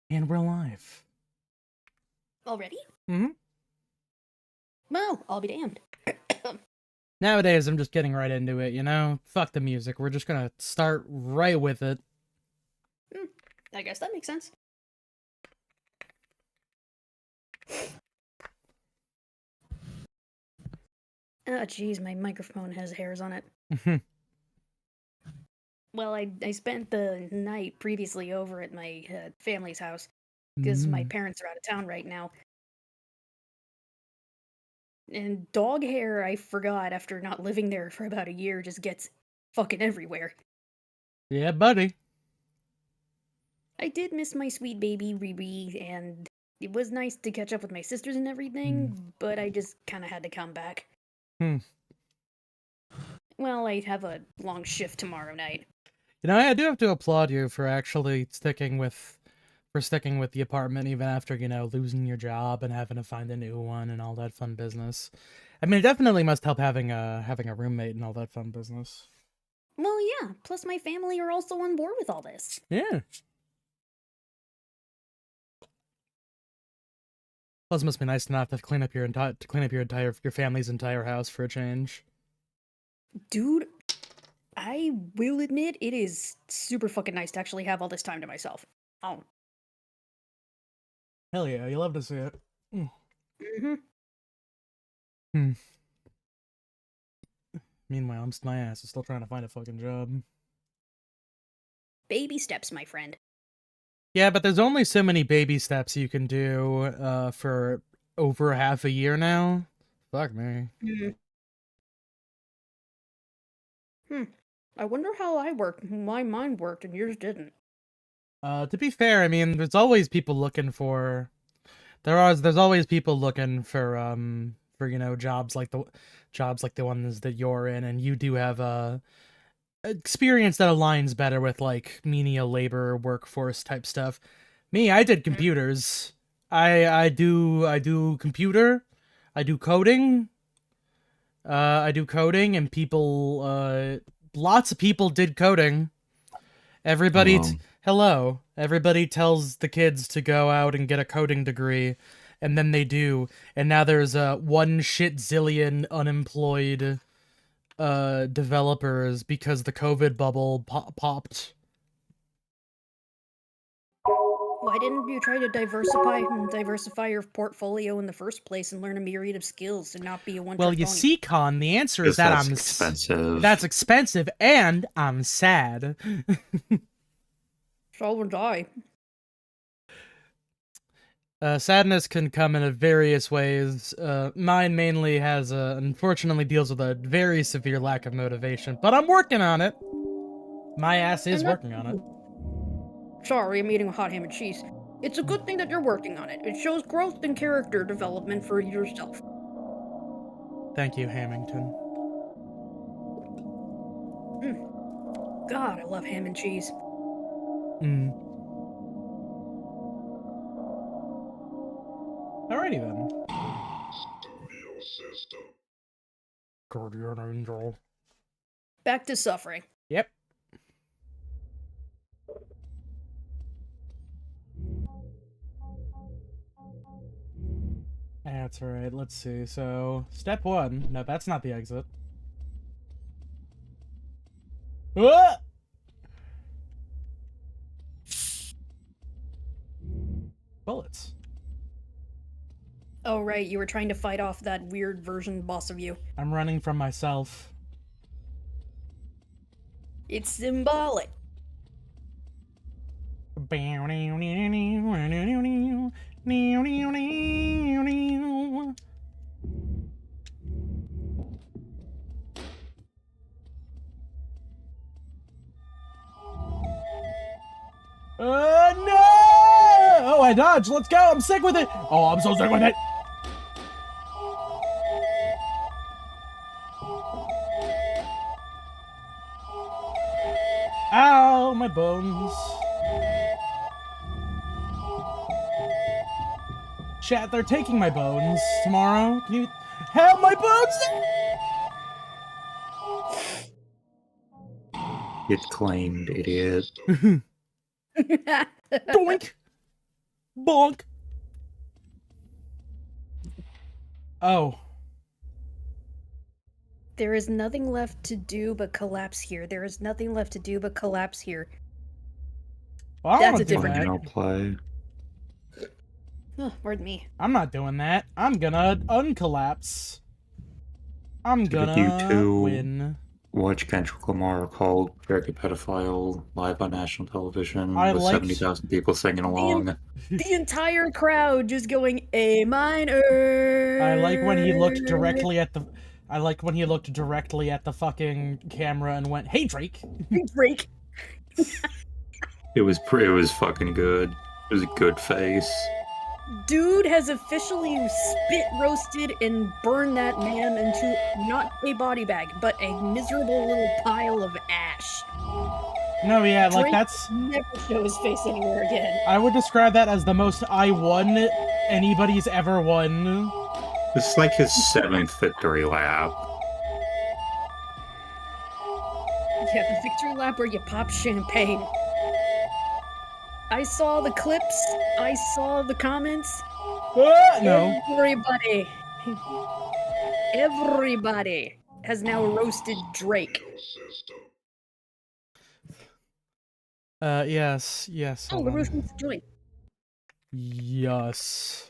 And we're live. Already? Mm-hmm. Well, I'll be damned. Nowadays, I'm just getting right into it, you know? Fuck the music. We're just gonna start right with it. I guess that makes sense. Oh, jeez, my microphone has hairs on it. Well, I spent the night previously over at my family's house because my parents are out of town right now. And dog hair, I forgot after not living there for about a year, just gets fucking everywhere. Yeah, buddy. I did miss my sweet baby Riri, and it was nice to catch up with my sisters and everything, but I just kind of had to come back. Hmm. Well, I have a long shift tomorrow night. You know, I do have to applaud you for actually sticking with the apartment even after, you know, losing your job and having to find a new one and all that fun business. I mean, it definitely must help having a roommate and all that fun business. Well, yeah, plus my family are also on board with all this. Yeah. Plus, it must be nice to not have to clean up your family's entire house for a change. Dude, I will admit it is super fucking nice to actually have all this time to myself. Oh. Hell yeah, you love to see it. Mm-hmm. Hmm. Meanwhile, my ass is still trying to find a fucking job. Baby steps, my friend. Yeah, but there's only so many baby steps you can do for over half a year now. Fuck me. I wonder how my mind worked and yours didn't. To be fair, I mean, there's always people looking for there's always people looking for you know jobs like the ones that you're in, and you do have a experience that aligns better with like menial labor workforce type stuff. Me, I did computers. I do computer. I do coding. I do coding, and lots of people did coding. Everybody, hello. Everybody tells the kids to go out and get a coding degree, and then they do. And now there's one shit zillion unemployed developers because the COVID bubble popped. Why didn't you try to diversify your portfolio in the first place and learn a myriad of skills and not be a one-trick Well, you pony? see, Con, the answer is that that's expensive. That's expensive, and I'm sad. So would I. Sadness can come in various ways. Mine mainly unfortunately deals with a very severe lack of motivation, but I'm working on it. My ass is working on it. Sorry, I'm eating a hot ham and cheese. It's a good thing that you're working on it. It shows growth and character development for yourself. Thank you, Hamilton. God, I love ham and cheese. Alrighty then. Guardian Angel. Back to suffering. Yep. That's alright, let's see. So, step 1. No, that's not the exit. Ah! Bullets. Oh, right, you were trying to fight off that weird version boss of you. I'm running from myself. It's symbolic. No! Oh, I dodged. Let's go. I'm sick with it. Oh, I'm so sick with it. Ow, my bones. Chat, they're taking my bones tomorrow. Can you help my bones? Get claimed, idiot. Doink. Bonk. Oh. There is nothing left to do but collapse here. There is nothing left to do but collapse here. Well, I That's wanna a do different that. Final play. Pardon me. I'm not doing that. I'm gonna uncollapse. I'm Did you gonna two win. watch Kendrick Lamar called Drake a Pedophile live on national television I with liked- 70,000 people singing along? The entire crowd just going A minor. I like when he looked directly at the. I like when he looked directly at the fucking camera and went, "Hey, Drake." Drake. It was fucking good. It was a good face. Dude has officially spit roasted and burned that man into not a body bag, but a miserable little pile of ash. No, yeah, like Drake that's. never show his face anywhere again. I would describe that as the most I won anybody's ever won. This is like his 7th victory lap. Yeah, the victory lap where you pop champagne. I saw the clips. I saw the comments. No. Everybody has now roasted Drake. Yes. Oh, Hold the on. roof needs to join. Yes.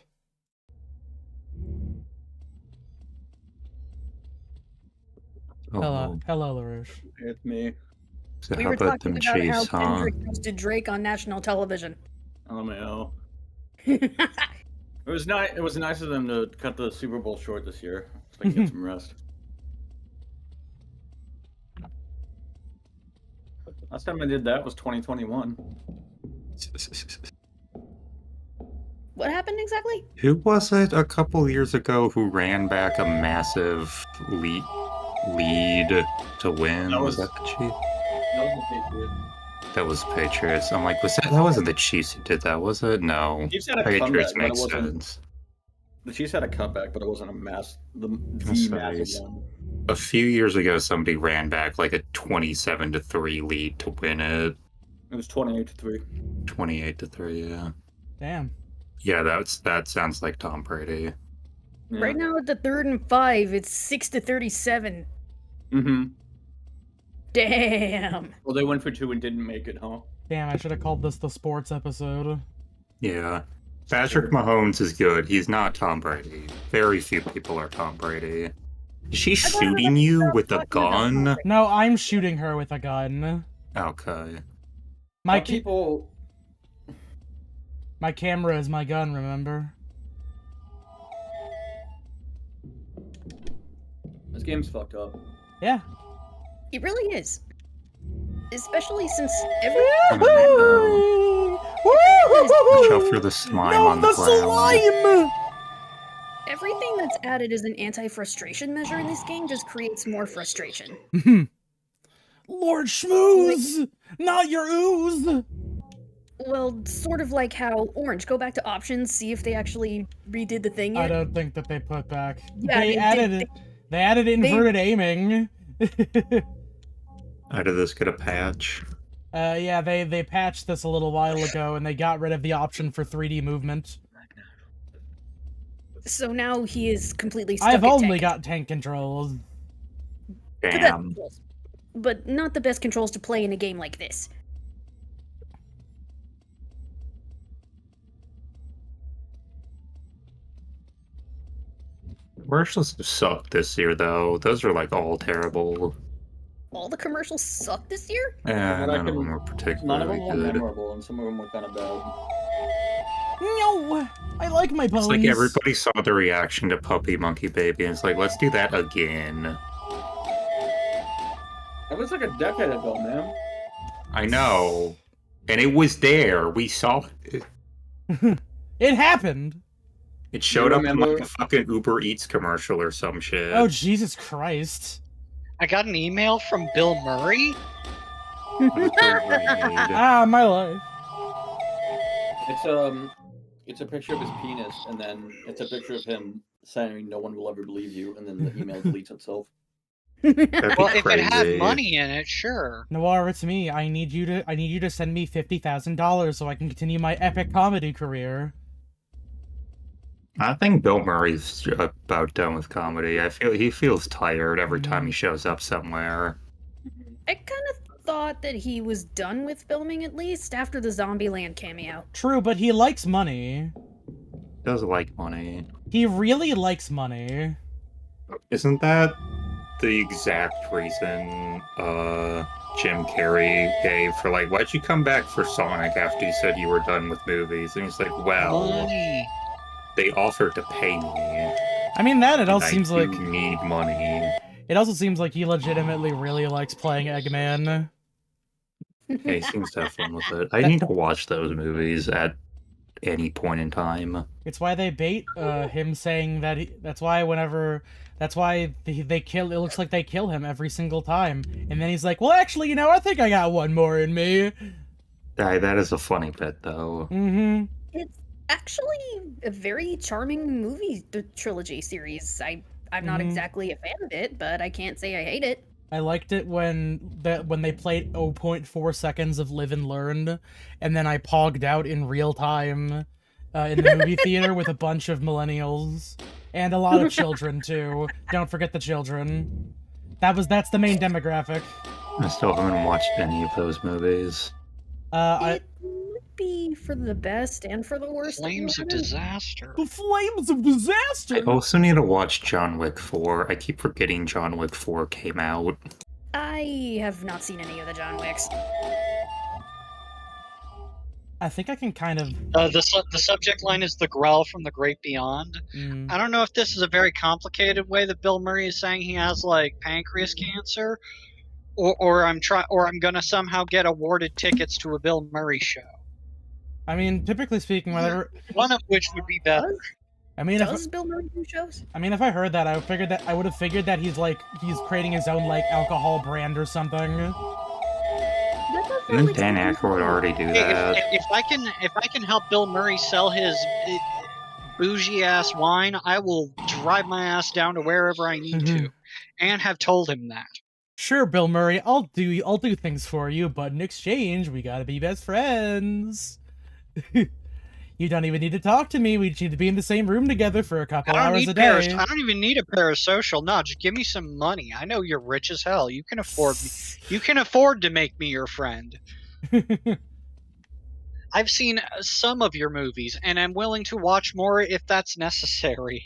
Oh, Hello, LaRouche. It's me. so We how were about talking them about how Chase, huh? Kendrick roasted Drake on national television. LMAO. It was nice. It was nice of them to cut the Super Bowl short this year, so they can get some rest. Last time I did that was 2021. What happened exactly? Who was it a couple years ago who ran back a massive lead to win? That Was was- that the Chiefs? That was the Patriots. That was Patriots. I'm like, that wasn't the Chiefs who did that, was it? No. Chiefs had a Patriots comeback, but it makes wasn't. sense. The Chiefs had a cutback, but it wasn't a the That's massive nice. one. A few years ago, somebody ran back like a 27-3 lead to win it. It was 28-3. 28-3, yeah. Damn. Yeah, that sounds like Tom Brady. Yeah. Right now at the 3rd and 5, it's 6-37. Mm-hmm. Damn. Well, they went for 2 and didn't make it, huh? Damn, I should have called this the sports episode. Yeah. Patrick Mahomes is good. He's not Tom Brady. Very few people are Tom Brady. Is she thought we were shooting you stop with a talking about Tom gun? Brady. No, I'm shooting her with a gun. Okay. My Some people. my camera is my gun, remember? This game's fucked up. Yeah. It really is. Especially since every Watch out for the slime No, on the ground. slime! everything that's added as an anti-frustration measure in this game just creates more frustration. Lord Schmooze! Not your ooze! Well, sort of like how Orange, go back to options, see if they actually redid the thing I yet. don't think that they put back. Yeah, they they added did. they added inverted aiming. How did this get a patch? Yeah, they patched this a little while ago and they got rid of the option for 3D movement. So now he is completely stuck I've at only tank. got tank controls. The best Damn. controls. But not the best controls to play in a game like this. Commercials have sucked this year, though. Those are like all terrible. All the commercials suck this year? And But I none of can- them were None of particularly them were good. memorable, and some of them were kind of bad. No! I like my bones. It's like everybody saw the reaction to Puppy Monkey Baby, and it's like, let's do that again. That was like a decade ago, man. I know. And it was there. We saw it. It happened! It showed up in remember- like a fucking Uber Eats commercial or some shit. Oh, Jesus Christ. I got an email from Bill Murray. Ah, my life. It's a picture of his penis, and then it's a picture of him saying, "No one will ever believe you," and then the email deletes itself. That'd be Well, if it had crazy. money in it, sure. Noir, it's me. I need you to send me $50,000 so I can continue my epic comedy career. I think Bill Murray's about done with comedy. I feel he feels tired every time he shows up somewhere. I kind of thought that he was done with filming at least after the Zombieland cameo. True, but he likes money. Does like money. He really likes money. Isn't that the exact reason Jim Carrey gave for like, why'd you come back for Sonic after you said you were done with movies? And he's like, well, Money. they offered to pay me. I mean, that it also I seems do like need money. it also seems like he legitimately really likes playing Eggman. Yeah, he seems to have fun with it. I need to watch those movies at any point in time. It's why they bait him saying that that's why they kill. It looks like they kill him every single time, and then he's like, "Well, actually, I think I got one more in me." That is a funny bit, though. Mm-hmm. It's actually a very charming movie trilogy series. I'm not Mhm. exactly a fan of it, but I can't say I hate it. I liked it when they played 0.4 seconds of Live and Learned, and then I pogged out in real time in the movie theater with a bunch of millennials and a lot of children too. Don't forget the children. That's the main demographic. I still haven't watched any of those movies. I It might be for the best and for the worst. Flames of disaster. the flames of disaster. I also need to watch John Wick 4. I keep forgetting John Wick 4 came out. I have not seen any of the John Wicks. I think I can kind of. The subject line is the growl from the great beyond. Mm, I don't know if this is a very complicated way that Bill Murray is saying he has like pancreas cancer, or I'm gonna somehow get awarded tickets to a Bill Murray show. I mean, typically speaking, whether One of which would be better. Does Bill Murray do shows? if I heard that, I would have figured that he's creating his own like alcohol brand or something. That does Didn't really Dan sound Aykroyd already do Hey, that? if I can help Bill Murray sell his bougie ass wine, I will drive my ass down to wherever I need to, and have told him that. Sure, Bill Murray, I'll do things for you, but in exchange, we gotta be best friends. You don't even need to talk to me. We just need to be in the same room together for a couple hours a day. I don't even need a parasocial. No, just give me some money. I know you're rich as hell. You can afford me. You can afford to make me your friend. I've seen some of your movies, and I'm willing to watch more if that's necessary.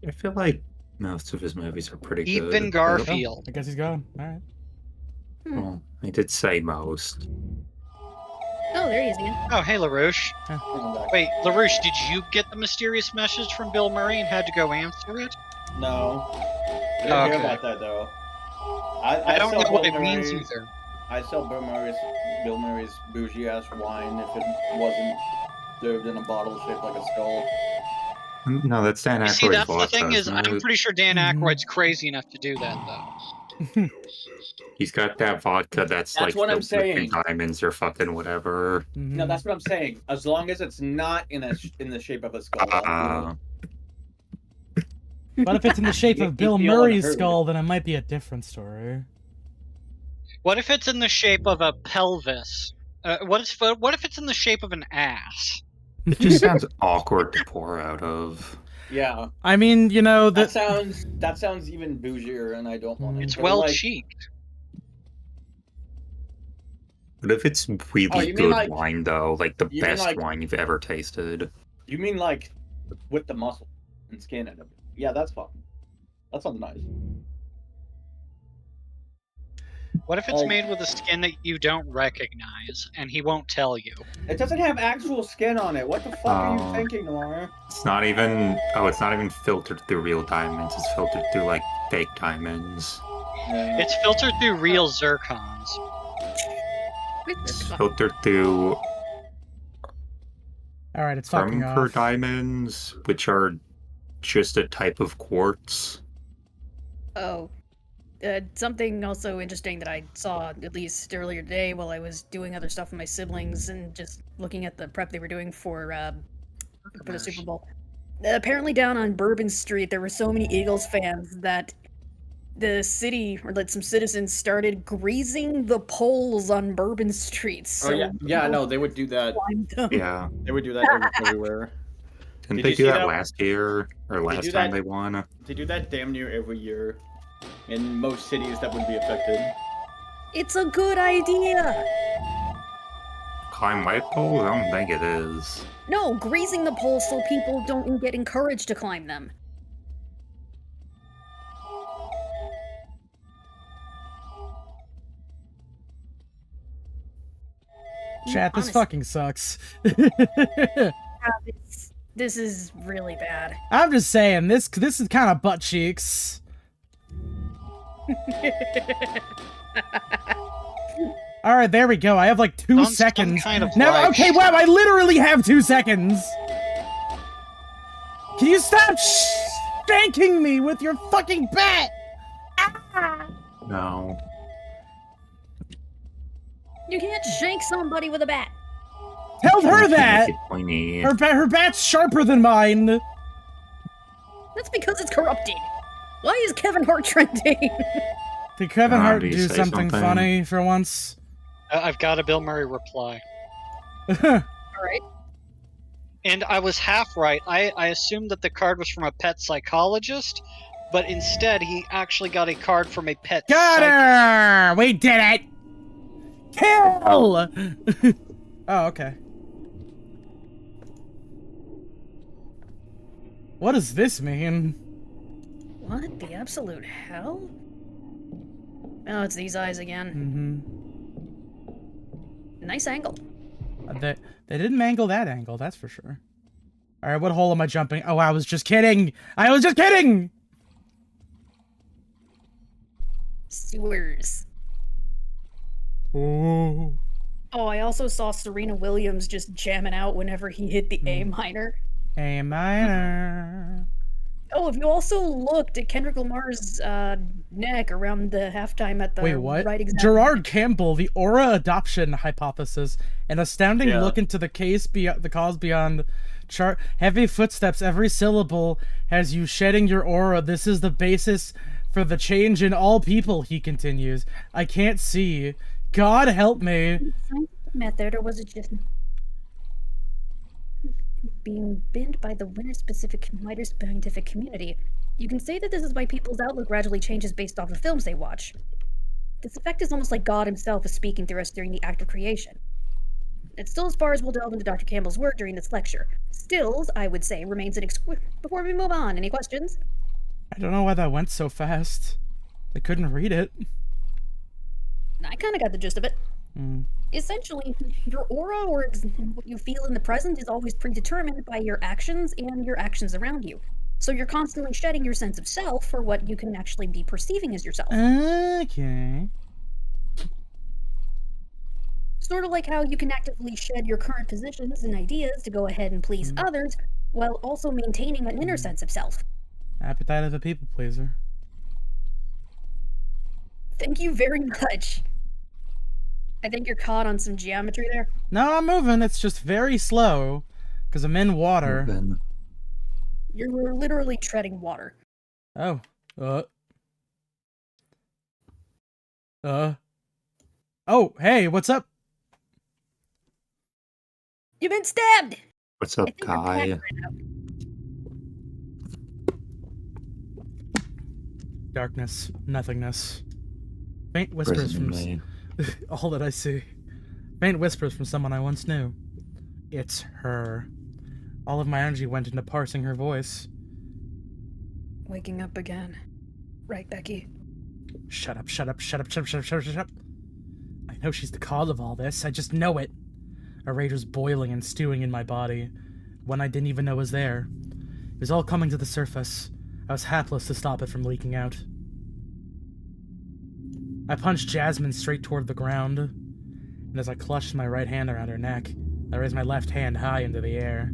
I feel like most of his movies are pretty good. Even Garfield. I guess he's gone. All right. Well, I did say most. Oh, there he is again. Oh, hey, LaRouche. Wait, LaRouche, did you get the mysterious message from Bill Murray and had to go answer it? No. I didn't Okay. hear about that though. I don't sell know what Bill it means Murray's- either. I sell Bill Murray's bougie ass wine if it wasn't served in a bottle shaped like a skull. No, that's Dan You Aykroyd's see, that's the vodka, thing is, isn't I'm it? pretty sure Dan Mhm. Aykroyd's crazy enough to do that, though. He's got that vodka that's like what I'm filled with saying. diamonds or fucking whatever. No, Mhm. that's what I'm saying. As long as it's not in the shape of a skull. But if it's in the shape You- of you Bill feel Murray's unheard. skull, then it might be a different story. What if it's in the shape of a pelvis? What if it's in the shape of an ass? It just sounds awkward to pour out of. Yeah, I mean, that sounds even bougier, and I don't want it. It's But, well like, cheeked. But if it's really Oh, you mean good like- wine, though, like the you mean best like- wine you've ever tasted. You mean like with the muscle and skin and everything? Yeah, that's fine. That sounds nice. What if it's Like- made with a skin that you don't recognize and he won't tell you? It doesn't have actual skin on it. What the fuck are Oh. you thinking, Noir? It's not even. Oh, it's not even filtered through real diamonds. It's filtered through like fake diamonds. Yeah. It's filtered through real zircons. It's filtered through All right, it's fucking Permper off. diamonds, which are just a type of quartz. Oh. Something also interesting that I saw at least earlier today while I was doing other stuff with my siblings and just looking at the prep they were doing for the Super Bowl. Apparently down on Bourbon Street there were so many Eagles fans that the city, or like some citizens, started greasing the poles on Bourbon Street. So Oh yeah, no, they would do that. climbed them. Yeah. They would do that everywhere. Didn't Did they you do see that that? last year or do last time that? they won? They do that damn near every year in most cities that would be affected. It's a good idea. Climb light poles? I don't think it is. No, greasing the poles so people don't get encouraged to climb them. Chat, this Honest- fucking sucks. This is really bad. I'm just saying, this is kind of butt cheeks. All right, there we go. I have like 2 Sounds some seconds. kind of Now, like- okay, wow, I literally have 2 seconds. Can you stop shanking me with your fucking bat? No. You can't shank somebody with a bat. Tell her Make that. it pointy. Her bat's sharper than mine. That's because it's corrupted. Why is Kevin Hart trending? Did Kevin Hart do you do say something something? funny for once? I've got a Bill Murray reply. Alright. And I was half right. I assumed that the card was from a pet psychologist, but instead he actually got a card from a pet Got her! We did it! Kill! Oh, okay. What does this mean? What the absolute hell? Oh, it's these eyes again. Nice angle. They didn't mangle that angle, that's for sure. Alright, what hole am I jumping? Oh, I was just kidding! I was just kidding! Sewers. Oh. Oh, I also saw Serena Williams just jamming out whenever he hit the A minor. A minor. Oh, if you also looked at Kendrick Lamar's neck around the halftime at the Wait, what? right example. Gerard Campbell, the aura adoption hypothesis, an astounding Yeah. look into the cause beyond chart. Heavy footsteps, every syllable has you shedding your aura. This is the basis for the change in all people, he continues. I can't see. God help me. Scientific method, or was it just being binned by the wider scientific community? You can say that this is why people's outlook gradually changes based off the films they watch. This effect is almost like God himself is speaking through us during the act of creation. It's still as far as we'll delve into Dr. Campbell's work during this lecture. Stills, I would say, remains an before we move on. Any questions? I don't know why that went so fast. I couldn't read it. I kind of got the gist of it. Mm. Essentially, your aura, or what you feel in the present, is always predetermined by your actions and your actions around you. So you're constantly shedding your sense of self for what you can actually be perceiving as yourself. Okay. Sort of like how you can actively shed your current positions and ideas to go ahead and please others, while also maintaining an inner sense of self. Appetite of a people pleaser. Thank you very much. I think you're caught on some geometry there. No, I'm moving. It's just very slow. Because I'm in water. Then You're literally treading water. Oh. Oh, hey, what's up? You've been stabbed! what's I up, think your pack Kai? ran out. Darkness. Nothingness. Faint whispers from... Presently. all that I see. Faint whispers from someone I once knew. It's her. All of my energy went into parsing her voice. Waking up again. Right, Becky? Shut up, shut up, shut up, shut up, shut up, shut up, shut up. I know she's the cause of all this. I just know it. A rage was boiling and stewing in my body. One I didn't even know was there. It was all coming to the surface. I was hapless to stop it from leaking out. I punched Jasmine straight toward the ground, and as I clutched my right hand around her neck, I raised my left hand high into the air.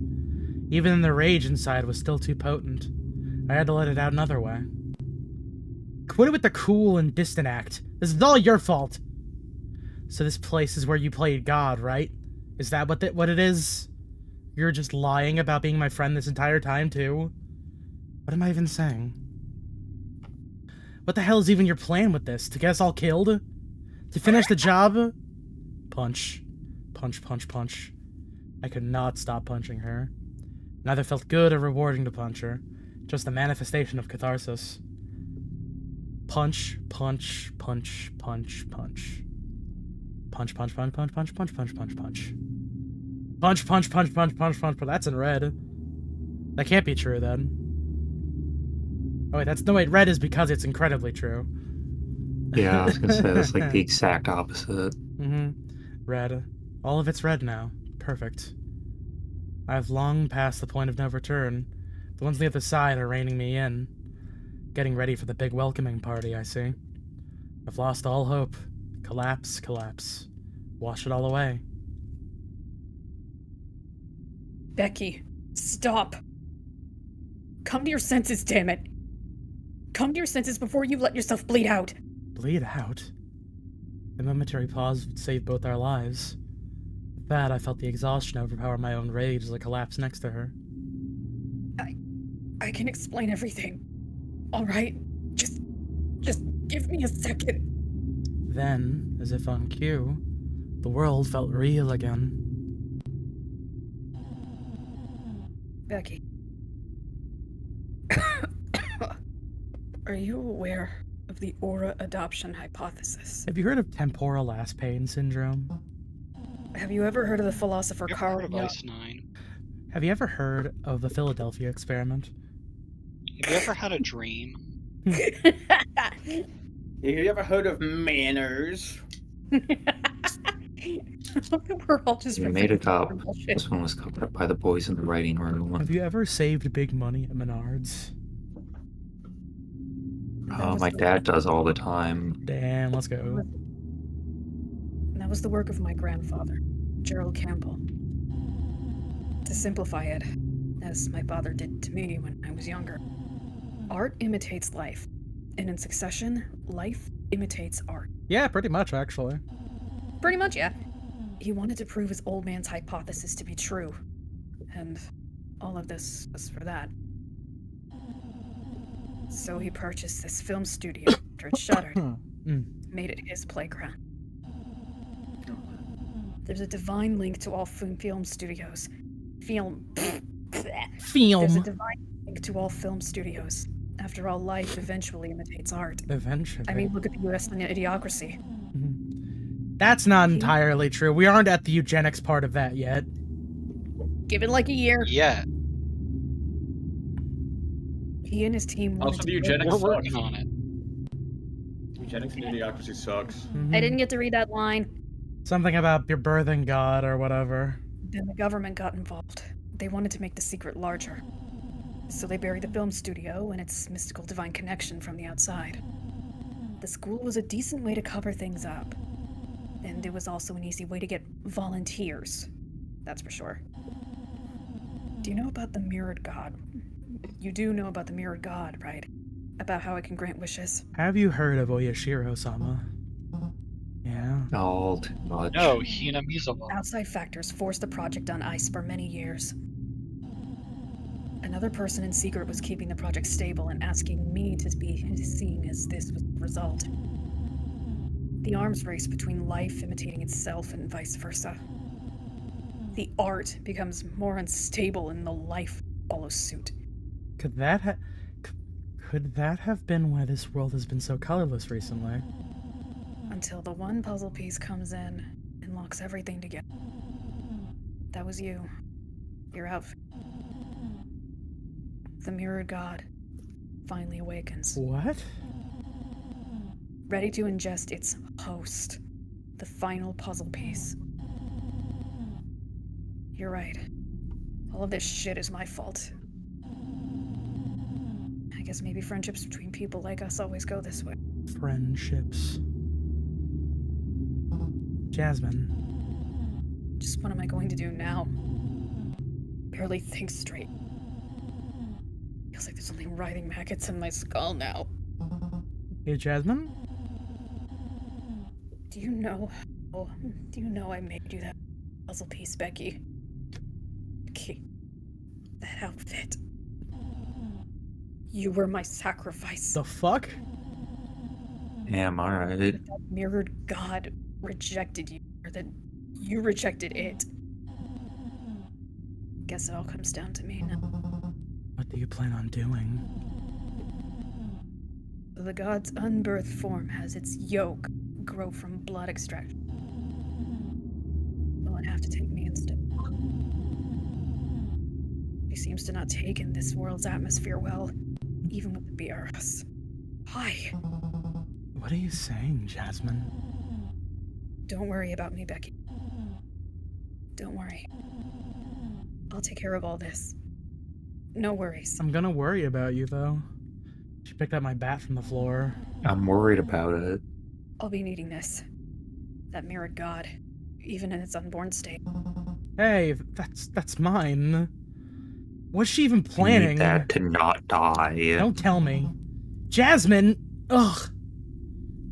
Even the rage inside was still too potent. I had to let it out another way. Quit it with the cool and distant act. This is all your fault. So this place is where you played God, right? Is that what it is? You're just lying about being my friend this entire time, too? What am I even saying? What the hell is even your plan with this? To get us all killed? To finish the job? Punch. Punch, punch, punch. I could not stop punching her. Neither felt good or rewarding to punch her. Just a manifestation of catharsis. Punch, punch, punch, punch, punch. Punch, punch, punch, punch, punch, punch, punch, punch, punch. Punch, punch, punch, punch, punch, punch, but that's in red. That can't be true then. Oh wait, no wait, red is because it's incredibly true. Yeah, I was gonna say that's like the exact opposite. Red. All of it's red now. Perfect. I've long passed the point of no return. The ones on the other side are reining me in. Getting ready for the big welcoming party, I see. I've lost all hope. Collapse, collapse. Wash it all away. Becky, stop. Come to your senses, damn it. Come to your senses before you let yourself bleed out. Bleed out? A momentary pause would save both our lives. With that, I felt the exhaustion overpower my own rage as I collapsed next to her. I can explain everything. All right? Just give me a second. Then, as if on cue, the world felt real again. Becky. Are you aware of the aura adoption hypothesis? Have you heard of temporal ass pain syndrome? Have you ever heard of the philosopher Ever Carl heard of Jung? Ice 9? Have you ever heard of the Philadelphia experiment? Have you ever had a dream? Have you ever heard of manners? We're all just You made it up. bullshit. This one was covered up by the boys in the writing room. Have you ever saved big money at Menards? Oh, my dad does all the time. Damn, let's go. That was the work of my grandfather, Gerald Campbell. To simplify it, as my father did to me when I was younger, art imitates life, and in succession, life imitates art. Yeah, pretty much, actually. Pretty much, yeah. He wanted to prove his old man's hypothesis to be true, and all of this was for that. So he purchased this film studio after it shuttered, made it his playground. There's a divine link to all film studios. There's a Film. divine link to all film studios. After all, life eventually imitates art. Eventually. I mean, look at the U.S. and Idiocracy. That's not entirely true. We aren't at the eugenics part of that yet. Give it like a year. Yeah, He and his team wanted Also, to the build- eugenics we're sucks. working on it. Eugenics and idiocracy sucks. I didn't get to read that line. Something about your birthing god or whatever. Then the government got involved. They wanted to make the secret larger. So they buried the film studio and its mystical divine connection from the outside. The school was a decent way to cover things up. And it was also an easy way to get volunteers. That's for sure. Do you know about the mirrored god? You do know about the mirrored god, right? About how it can grant wishes? Have you heard of Oyashiro-sama? Yeah. All too much. No, Hina Mizawa. Outside factors forced the project on ice for many years. Another person in secret was keeping the project stable and asking me to be seen as this was the result. The arms race between life imitating itself and vice versa. The art becomes more unstable and the life follows suit. Could that have been why this world has been so colorless recently? Until the one puzzle piece comes in and locks everything together. That was you. Your outfit. The mirrored god finally awakens, What? ready to ingest its host, the final puzzle piece. You're right. All of this shit is my fault. I guess maybe friendships between people like us always go this way. Friendships. Jasmine. Just what am I going to do now? Barely think straight. Feels like there's something writhing maggots in my skull now. Hey, Jasmine? Do you know I made you that puzzle piece, Becky? Becky, that outfit. You were my sacrifice. The fuck? Damn, alright. That mirrored God rejected you, or that you rejected it. Guess it all comes down to me now. What do you plan on doing? The god's unbirthed form has its yoke grow from blood extraction. Will it have to take me instead? She seems to not take in this world's atmosphere well, even with the BRS. Why? What are you saying, Jasmine? Don't worry about me, Becky. Don't worry. I'll take care of all this. No worries. I'm gonna worry about you, though. She picked up my bat from the floor. I'm worried about it. I'll be needing this. That mirrored god, even in its unborn state. Hey, that's mine. What's she even You planning? need that to not die. Don't tell me. Jasmine! Ugh!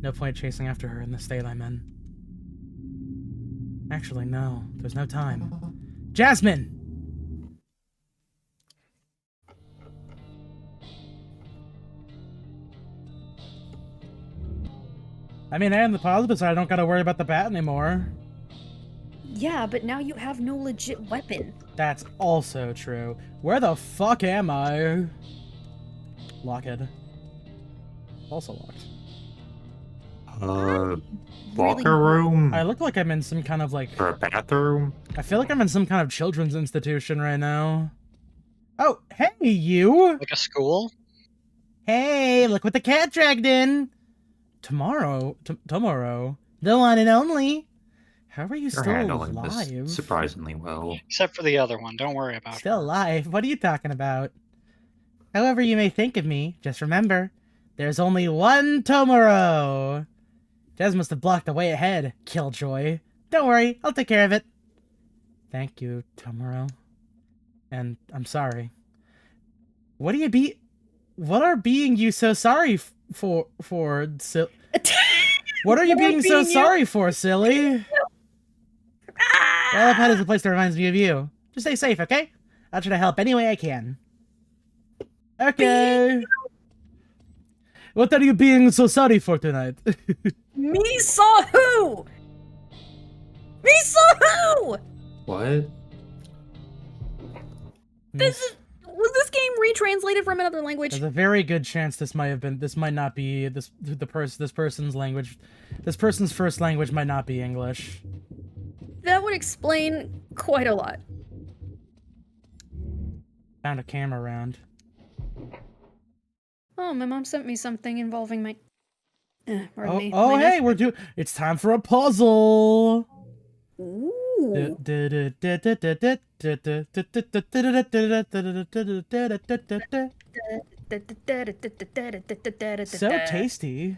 No point chasing after her in the state I'm in. Actually, no. There's no time. Jasmine! I mean, and the positive side, I don't gotta worry about the bat anymore. Yeah, but now you have no legit weapon. That's also true. Where the fuck am I? Locked. Also locked. Locker room? I look like I'm in some kind of like... Or a bathroom? I feel like I'm in some kind of children's institution right now. Oh, hey, you! Like a school? Hey, look what the cat dragged in! Tomorrow? The one and only! How are you You're still handling alive? this surprisingly well. Except for the other one. Don't worry about it. Still alive? What are you talking about? However you may think of me, just remember, there's only one Tomorrow! Jez must have blocked the way ahead, Killjoy. Don't worry, I'll take care of it. Thank you, Tomorrow. And I'm sorry. What are being you so sorry for, What are you being so sorry for, silly? Well, Pet is a place that reminds me of you. Just stay safe, okay? I'll try to help any way I can. Okay. What are you being so sorry for tonight? Me saw who? Me saw who? What? Was this game retranslated from another language? There's a very good chance this might not be this person's language. This person's first language might not be English. That would explain quite a lot. Found a camera around. Oh, my mom sent me something involving my... pardon me. Oh, My hey, it's time for a puzzle. Ooh. So tasty.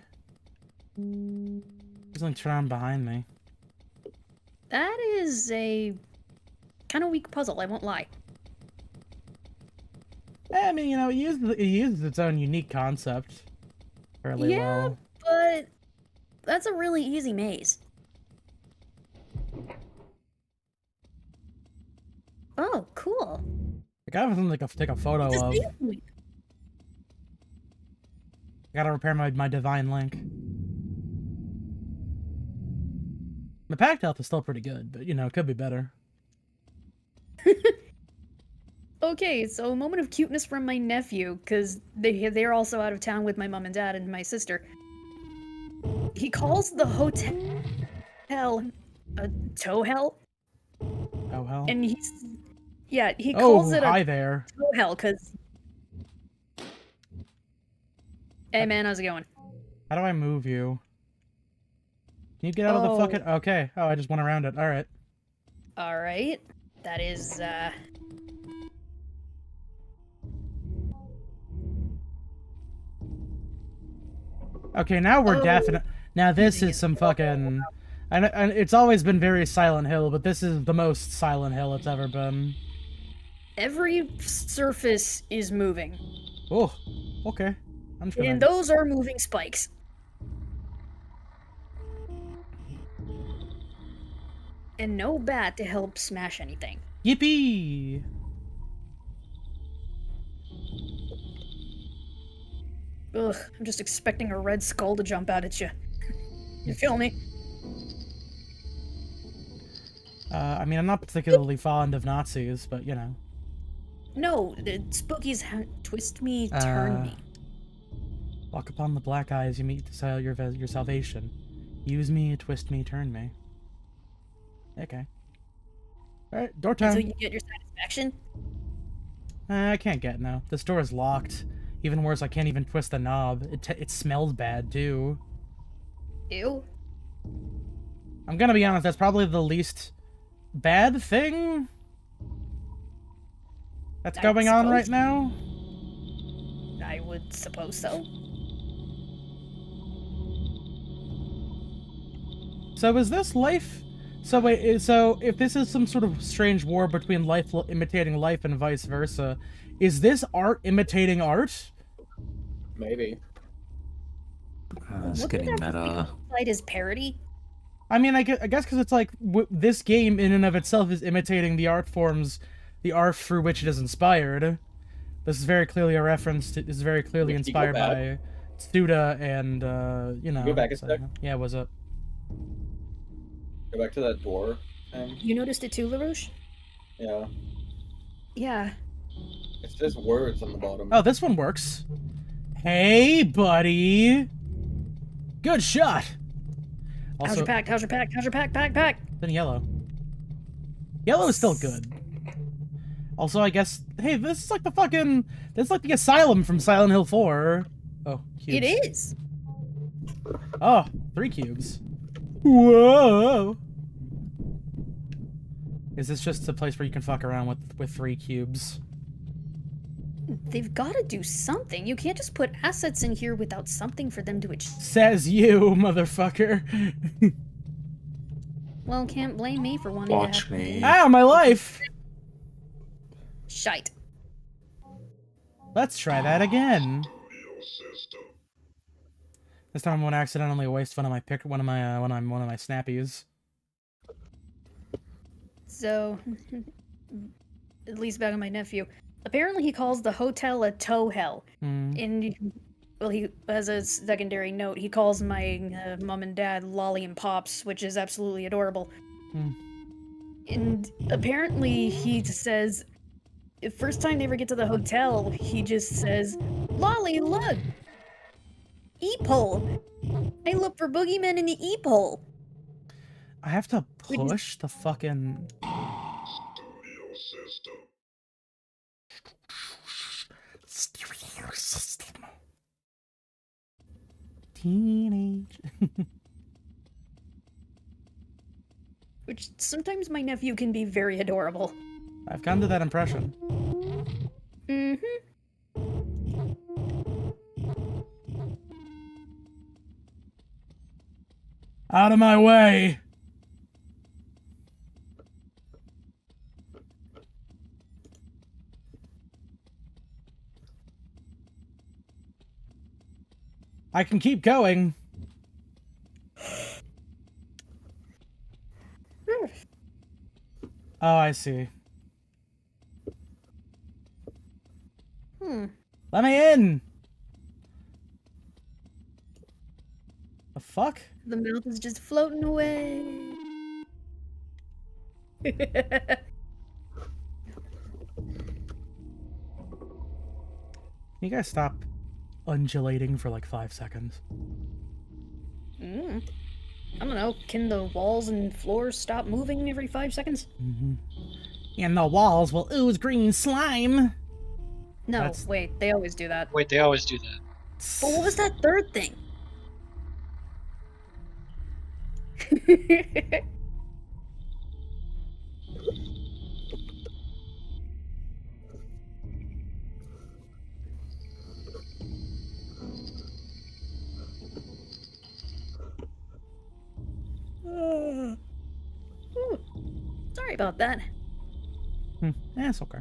There's like turn on behind me. That is a kind of weak puzzle, I won't lie. I mean, you know, it uses its own unique concept fairly well. But that's a really easy maze. Oh, cool. I got something to take a photo Just of. save me. I gotta repair my divine link. My packed health is still pretty good, but you know, it could be better. Okay, so a moment of cuteness from my nephew, because they're also out of town with my mom and dad and my sister. He calls the hotel a tow hell, Oh hell. and he calls it hi a there. tow hell, because... Hey man, how's it going? How do I move you? Can you get out of the fucking... Okay. Oh, I just went around it. Alright. Alright, that is, Okay, now we're definite. Now this is some fucking... And it's always been very Silent Hill, but this is the most Silent Hill it's ever been. every surface is moving, Oh, okay. I'm just gonna... and those are moving spikes. And no bat to help smash anything. Yippee! Ugh, I'm just expecting a red skull to jump out at you. You feel me? I mean, I'm not particularly fond of Nazis, but you know. No, the spookies twist me, turn me. Walk upon the black eyes, you meet your salvation. Use me, twist me, turn me. Okay. Alright, door time. Until you get your satisfaction? I can't get now. This door is locked. Even worse, I can't even twist the knob. It smells bad, too. Ew. I'm gonna be honest, that's probably the least bad thing that's going on right now. I would suppose so. So is this life? So wait, so if this is some sort of strange war between life imitating life and vice versa, is this art imitating art? Maybe. It's getting meta. Light is parody. I mean, I guess because it's like this game in and of itself is imitating the art forms, the art through which it is inspired. This is very clearly a reference to. This is very clearly inspired by Tsuda and you know. Go back a sec. Yeah, what's up? Go back to that door thing. You noticed it too, LaRouche? Yeah. Yeah. It's just words on the bottom. Oh, this one works. Hey, buddy. Good shot. Also, How's your pack? How's your pack? How's your pack? Pack. then yellow. Yellow is still good. Also, I guess, hey, this is like the fucking, this is like the asylum from Silent Hill 4. Oh, cubes. It is. Oh, 3 cubes. Whoa. Is this just a place where you can fuck around with 3 cubes? They've got to do something. You can't just put assets in here without something for them to achieve. Says you, motherfucker. Well, can't blame me for wanting Watch to have... me. Ow, my life. Shite. Let's try that again. This time I won't accidentally waste one of my snappies. So, at least back on my nephew. Apparently he calls the hotel a tow hell. And, well, he, as a secondary note, he calls my mom and dad Lolly and Pops, which is absolutely adorable. And apparently he says, the first time they ever get to the hotel, he just says, Lolly, look! Eephole! I look for boogeymen in the eephole! I have to push the fucking... Stereo system. Teenage. Which sometimes my nephew can be very adorable. I've come to that impression. Out of my way! I can keep going. Oh, I see. Let me in! The fuck? The mouth is just floating away. You guys stop undulating for like 5 seconds? I don't know. Can the walls and floors stop moving every 5 seconds? And the walls will ooze green slime! No, That's- wait. They always do that. Wait, they always do that. But what was that third thing? Ooh, sorry about that. It's okay.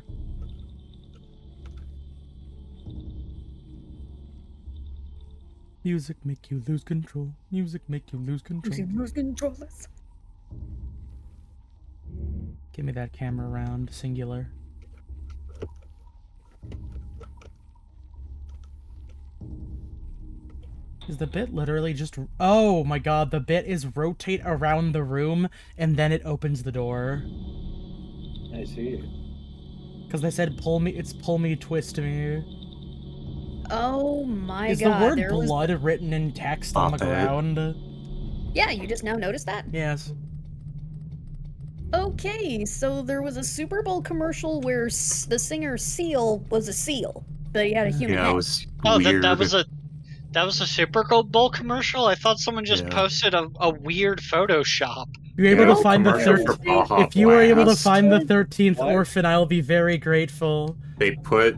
Music make you lose control. Music make you lose control. Lose controllers. Give me that camera round, singular. Is the bit literally just... Oh my god, the bit is rotate around the room, and then it opens the door. I see. Because they said pull me, twist me. Oh my Is god. the word there was- blood written in text on the Stop it. ground? Yeah, you just now noticed that? Yes. Okay, so there was a Super Bowl commercial where the singer Seal was a seal, but he had a human Yeah, head. it was Oh, weird. that was a Super Bowl commercial. I thought someone just Yeah. posted a weird Photoshop. You're able Yeah, to find the commercial 13th. for Baja If you were able to Blast. find the 13th What? orphan, I'll be very grateful. They put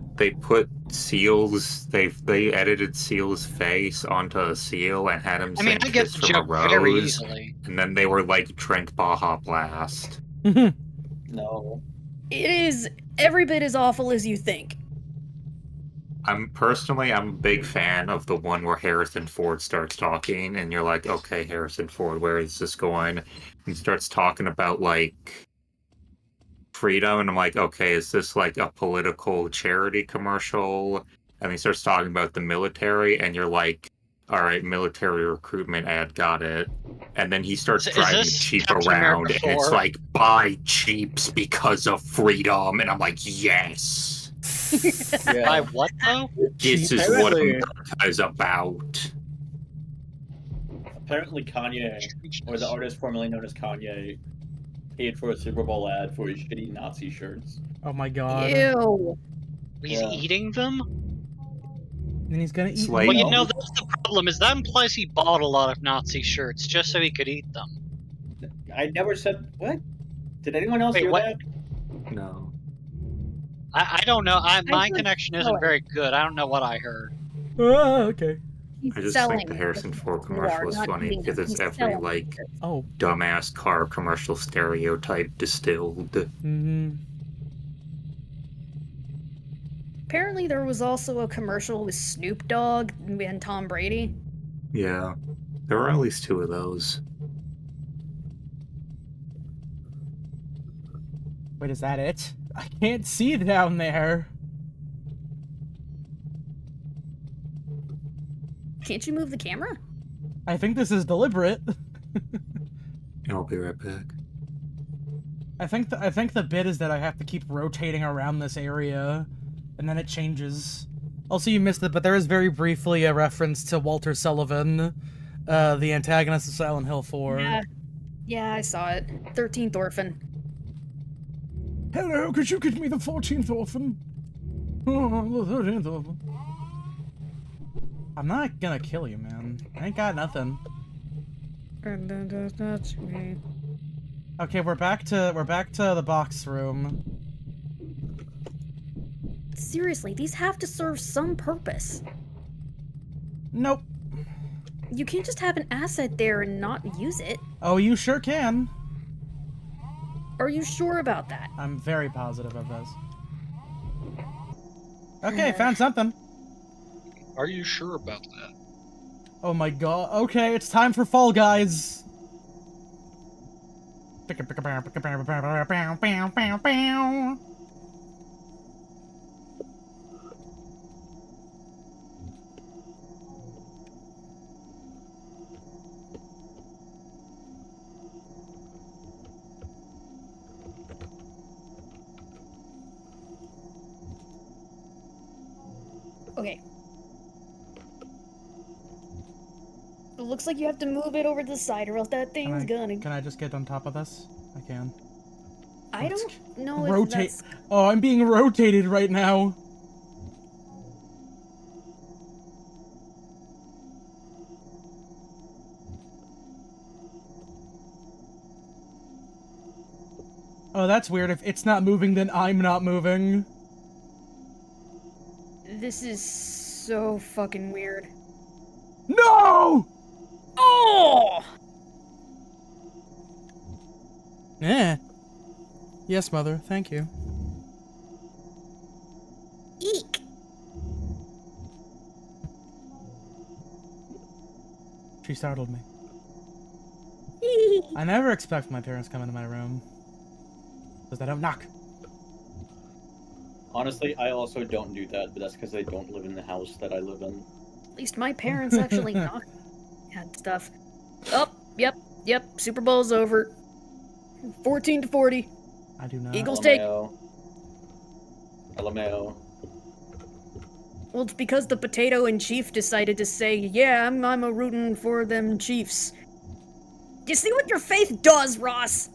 Seal's they edited Seal's face onto a seal and had him I mean, sing I get Kiss the from a joke very Rose, easily. and then they were like, drink Baja Blast. No. It is every bit as awful as you think. I'm a big fan of the one where Harrison Ford starts talking, and you're like, okay, Harrison Ford, where is this going? He starts talking about like freedom, and I'm like, okay, is this like a political charity commercial? And he starts talking about the military, and you're like, all right, military recruitment ad, got it. And then he starts Is driving this Jeep Captain around, America and it's 4? like, buy Jeeps because of freedom, and I'm like, yes. By Yeah. what though? This is what Apparently- America is about. Apparently Kanye, or the artist formerly known as Kanye, paid for a Super Bowl ad for his shitty Nazi shirts. Oh my god. Ew. He's Yeah. eating them? And he's gonna It's eat like- Well, you No. know, that's the problem, is that implies he bought a lot of Nazi shirts just so he could eat them. I never said what? Did anyone else Wait, hear what? No. that? I don't know. My heard connection isn't selling. very good. I don't know what I heard. Ah, okay. He's I just selling think the Harrison Ford more, commercial is not funny eating because them. it's He's every selling like them. Oh. dumbass car commercial stereotype distilled. Mm-hmm. Apparently, there was also a commercial with Snoop Dogg and Tom Brady. Yeah, there were at least two of those. Wait, is that it? I can't see down there. Can't you move the camera? I think this is deliberate. I'll be right back. I think the bit is that I have to keep rotating around this area, and then it changes. Also, you missed it, but there is very briefly a reference to Walter Sullivan, the antagonist of Silent Hill 4. Yeah, I saw it. 13th Orphan. Hello, could you get me the 14th orphan? Oh, the 13th orphan. I'm not gonna kill you, man. I ain't got nothing. Okay, we're back to the box room. Seriously, these have to serve some purpose. Nope. You can't just have an asset there and not use it. Oh, you sure can. Are you sure about that? I'm very positive of this. Okay, found something. Are you sure about that? Oh my god. Okay, it's time for Fall Guys. Okay. It looks like you have to move it over to the side or else that thing's gonna... Can I just get on top of this? I can. I don't know if Rotate. that's... Oh, I'm being rotated right now. Oh, that's weird. If it's not moving, then I'm not moving. This is so fucking weird. No! Oh! Eh. Yes, Mother. Thank you. Eek! She startled me. Eek. I never expect my parents come into my room. Because they don't knock. Honestly, I also don't do that, but that's because I don't live in the house that I live in. At least my parents actually knocked had stuff. Oh, yep. Super Bowl's over. 14-40. I do not. Eagles take. LMAO. Well, it's because the potato and chief decided to say, yeah, I'm a rooting for them Chiefs. You see what your faith does, Ross?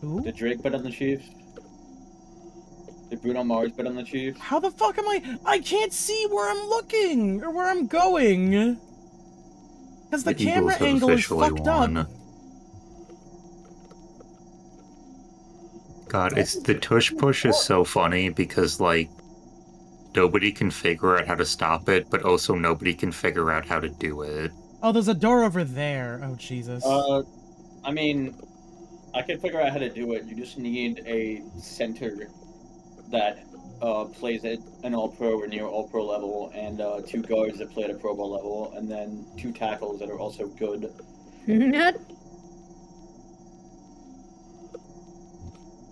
Who? Did Drake bet on the Chiefs? Did Bruno Mars bet on the Chiefs? How the fuck am I can't see where I'm looking or where I'm going. Because the camera Eagles have angle is officially fucked won. up. God, the tush push is so funny because, like, nobody can figure out how to stop it, but also nobody can figure out how to do it. Oh, there's a door over there. Oh, Jesus. I mean, I can figure out how to do it. You just need a center that plays at an all-pro or near all-pro level, and 2 guards that play at a Pro Bowl level, and then 2 tackles that are also good. And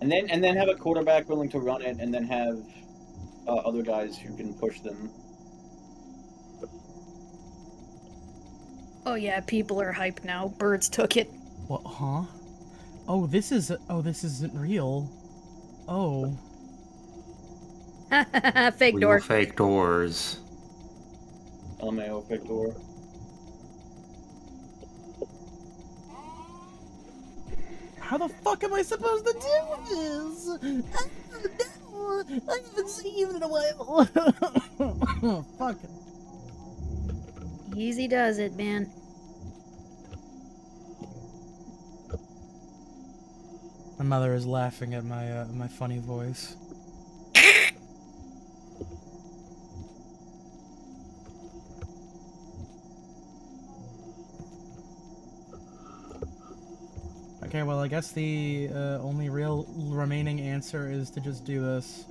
then have a quarterback willing to run it, and then have other guys who can push them. Oh yeah, people are hyped now. Birds took it. What, huh? Oh, this isn't real. Oh. Fake door. Fake doors. LMAO, fake door. How the fuck am I supposed to do this? Oh, no. I haven't seen you in a while. Oh, fuck. Easy does it, man. My mother is laughing at my funny voice. Okay, well, I guess the only real remaining answer is to just do this.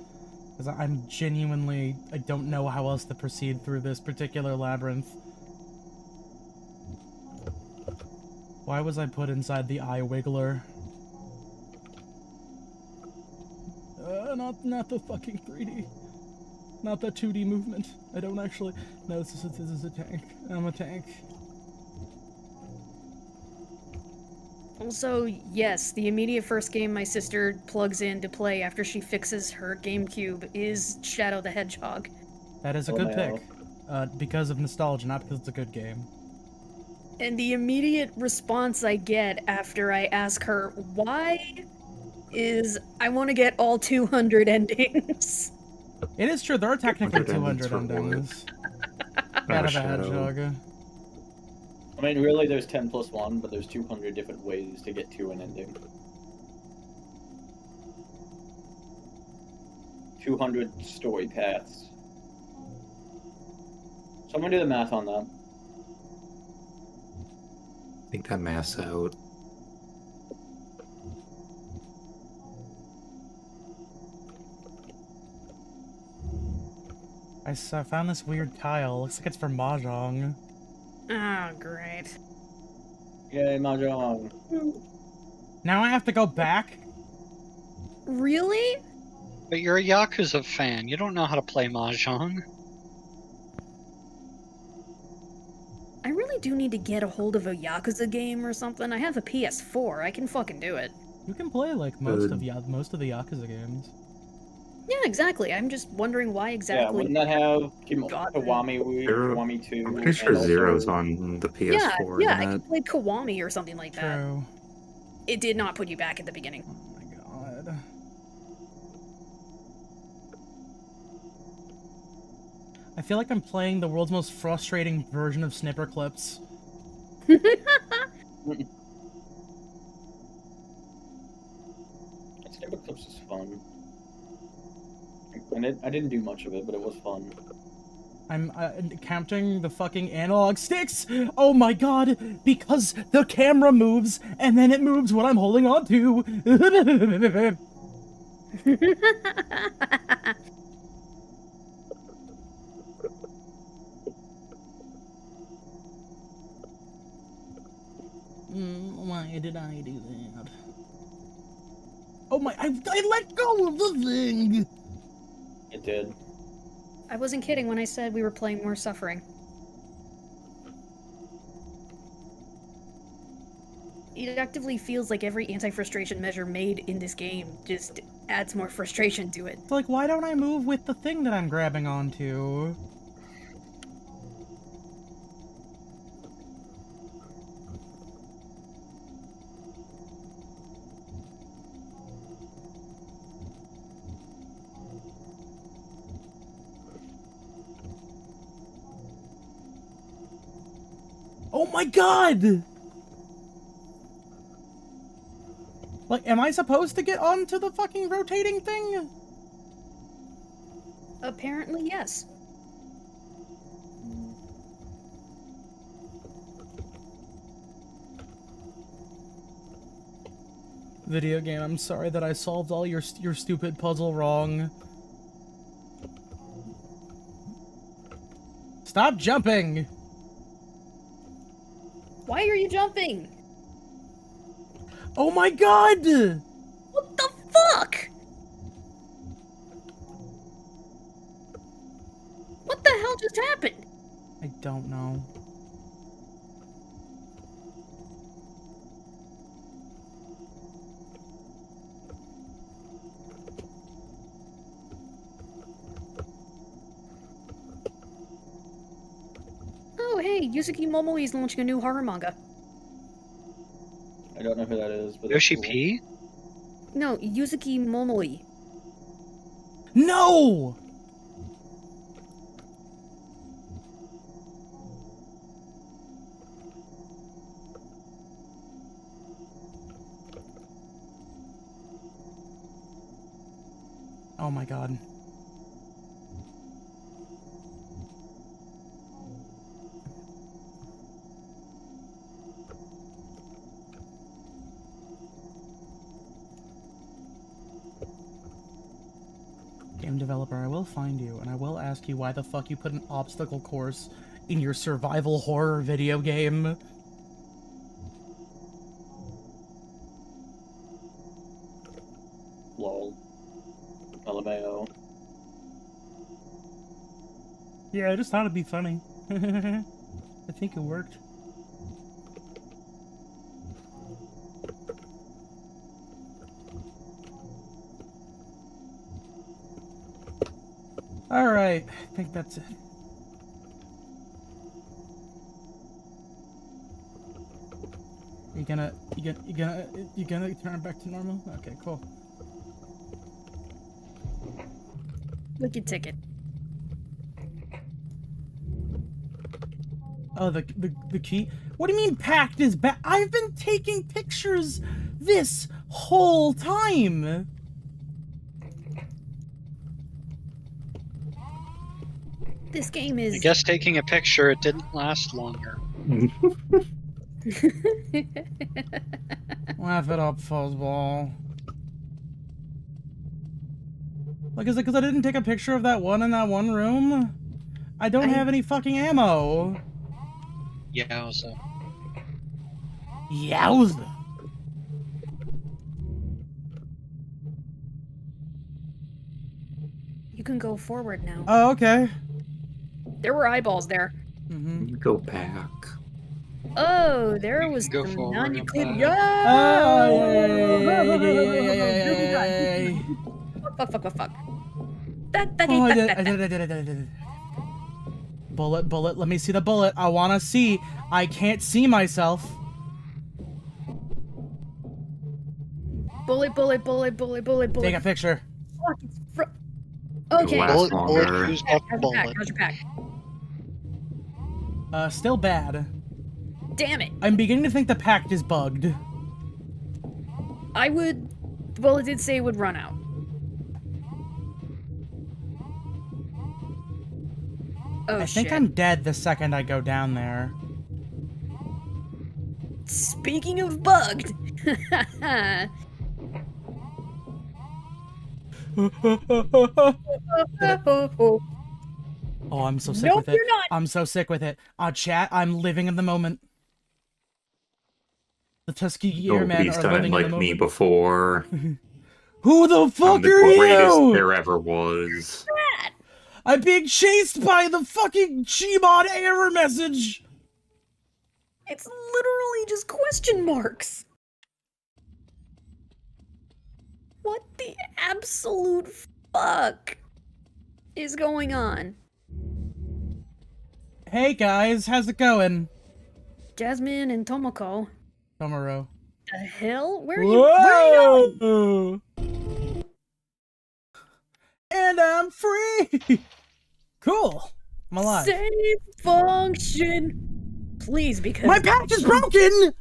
Because I'm genuinely... I don't know how else to proceed through this particular labyrinth. Why was I put inside the eye wiggler? Not the fucking 3D. Not the 2D movement. I don't actually... No, this is a tank. I'm a tank. Also, yes, the immediate first game my sister plugs in to play after she fixes her GameCube is Shadow the Hedgehog. That is a good pick. Because of nostalgia, not because it's a good game. And the immediate response I get after I ask her why is I want to get all 200 endings. It is true, there are technically 200 200 endings. Out of a hedgehog. I mean, really, there's 10 plus 1, but there's 200 different ways to get to an ending. 200 story paths. Someone do the math on that. I think that math's out. I found this weird tile. Looks like it's for Mahjong. Oh, great. Yay, Mahjong. Now I have to go back? Really? But you're a Yakuza fan. You don't know how to play Mahjong. I really do need to get a hold of a Yakuza game or something. I have a PS4. I can fucking do it. You can play like most of the Yakuza games. Yeah, exactly. I'm just wondering why Yeah, exactly. wouldn't that have God. Kiwami, Zero. Kiwami 2? I'm pretty sure and also- Zero's on the PS4. Yeah, I isn't could play Kiwami or something like that. True. It did not put you back at the beginning. Oh my god. I feel like I'm playing the world's most frustrating version of Snipper Clips. Snipper Clips is fun. I didn't do much of it, but it was fun. I'm counting the fucking analog sticks! Oh my god! Because the camera moves, and then it moves what I'm holding on to! Why did I do that? Oh my, I let go of the thing! It did. I wasn't kidding when I said we were playing more suffering. It actively feels like every anti-frustration measure made in this game just adds more frustration to it. It's like, why don't I move with the thing that I'm grabbing onto? Oh my god! Like, am I supposed to get onto the fucking rotating thing? Apparently, yes. Video game, I'm sorry that I solved all your stupid puzzle wrong. Stop jumping! Why are you jumping? Oh my god! What the fuck? What the hell just happened? I don't know. Oh, hey, Yuzuki Momoi is launching a new horror manga. I don't know who that is, but Yoshi that's cool. P? No, Yuzuki Momoi. No! Oh my god. Game developer, I will find you, and I will ask you why the fuck you put an obstacle course in your survival horror video game. Lol. LMAO. Yeah, I just thought it'd be funny. I think it worked. Alright, I think that's it. You gonna turn it back to normal? Okay, cool. Wicked ticket. Oh, the key? What do you mean packed is back? I've been taking pictures this whole time! This game is. I guess taking a picture, it didn't last longer. Laugh it up, fuzzball. Like, is it because I didn't take a picture of that one in that one room? I don't have any fucking ammo. Yowza. Yowza. You can go forward now. Oh, okay. There were eyeballs there. Mm-hmm. Go back. Oh, there You was can go some forward none you and could. back. Fuck. Oh, I did. Bullet, let me see the bullet. I wanna see. I can't see myself. Bullet. Take a picture. Fuck, it's okay. Last Bullet, longer. who's got the How's your pack? bullet? How's your pack? Still bad. Damn it. I'm beginning to think the pact is bugged. I would. Well, it did say it would run out. Oh, I think shit. I'm dead the second I go down there. Speaking of bugged. Oh, I'm so sick Nope, with it. you're not. I'm so sick with it. Chat, I'm living in the moment. The Tuskegee Nobody's Airmen are done it living in the like me moment. before. Who the I'm fuck the are greatest you? there ever was. I'm being chased by the fucking Gmod error message! It's literally just question marks. What the absolute fuck is going on? Hey guys, how's it going? Jasmine and Tomoko. Tomoro. The hell? Where are you going? And I'm free! Cool. I'm alive. Save function. Please, because My patch is broken!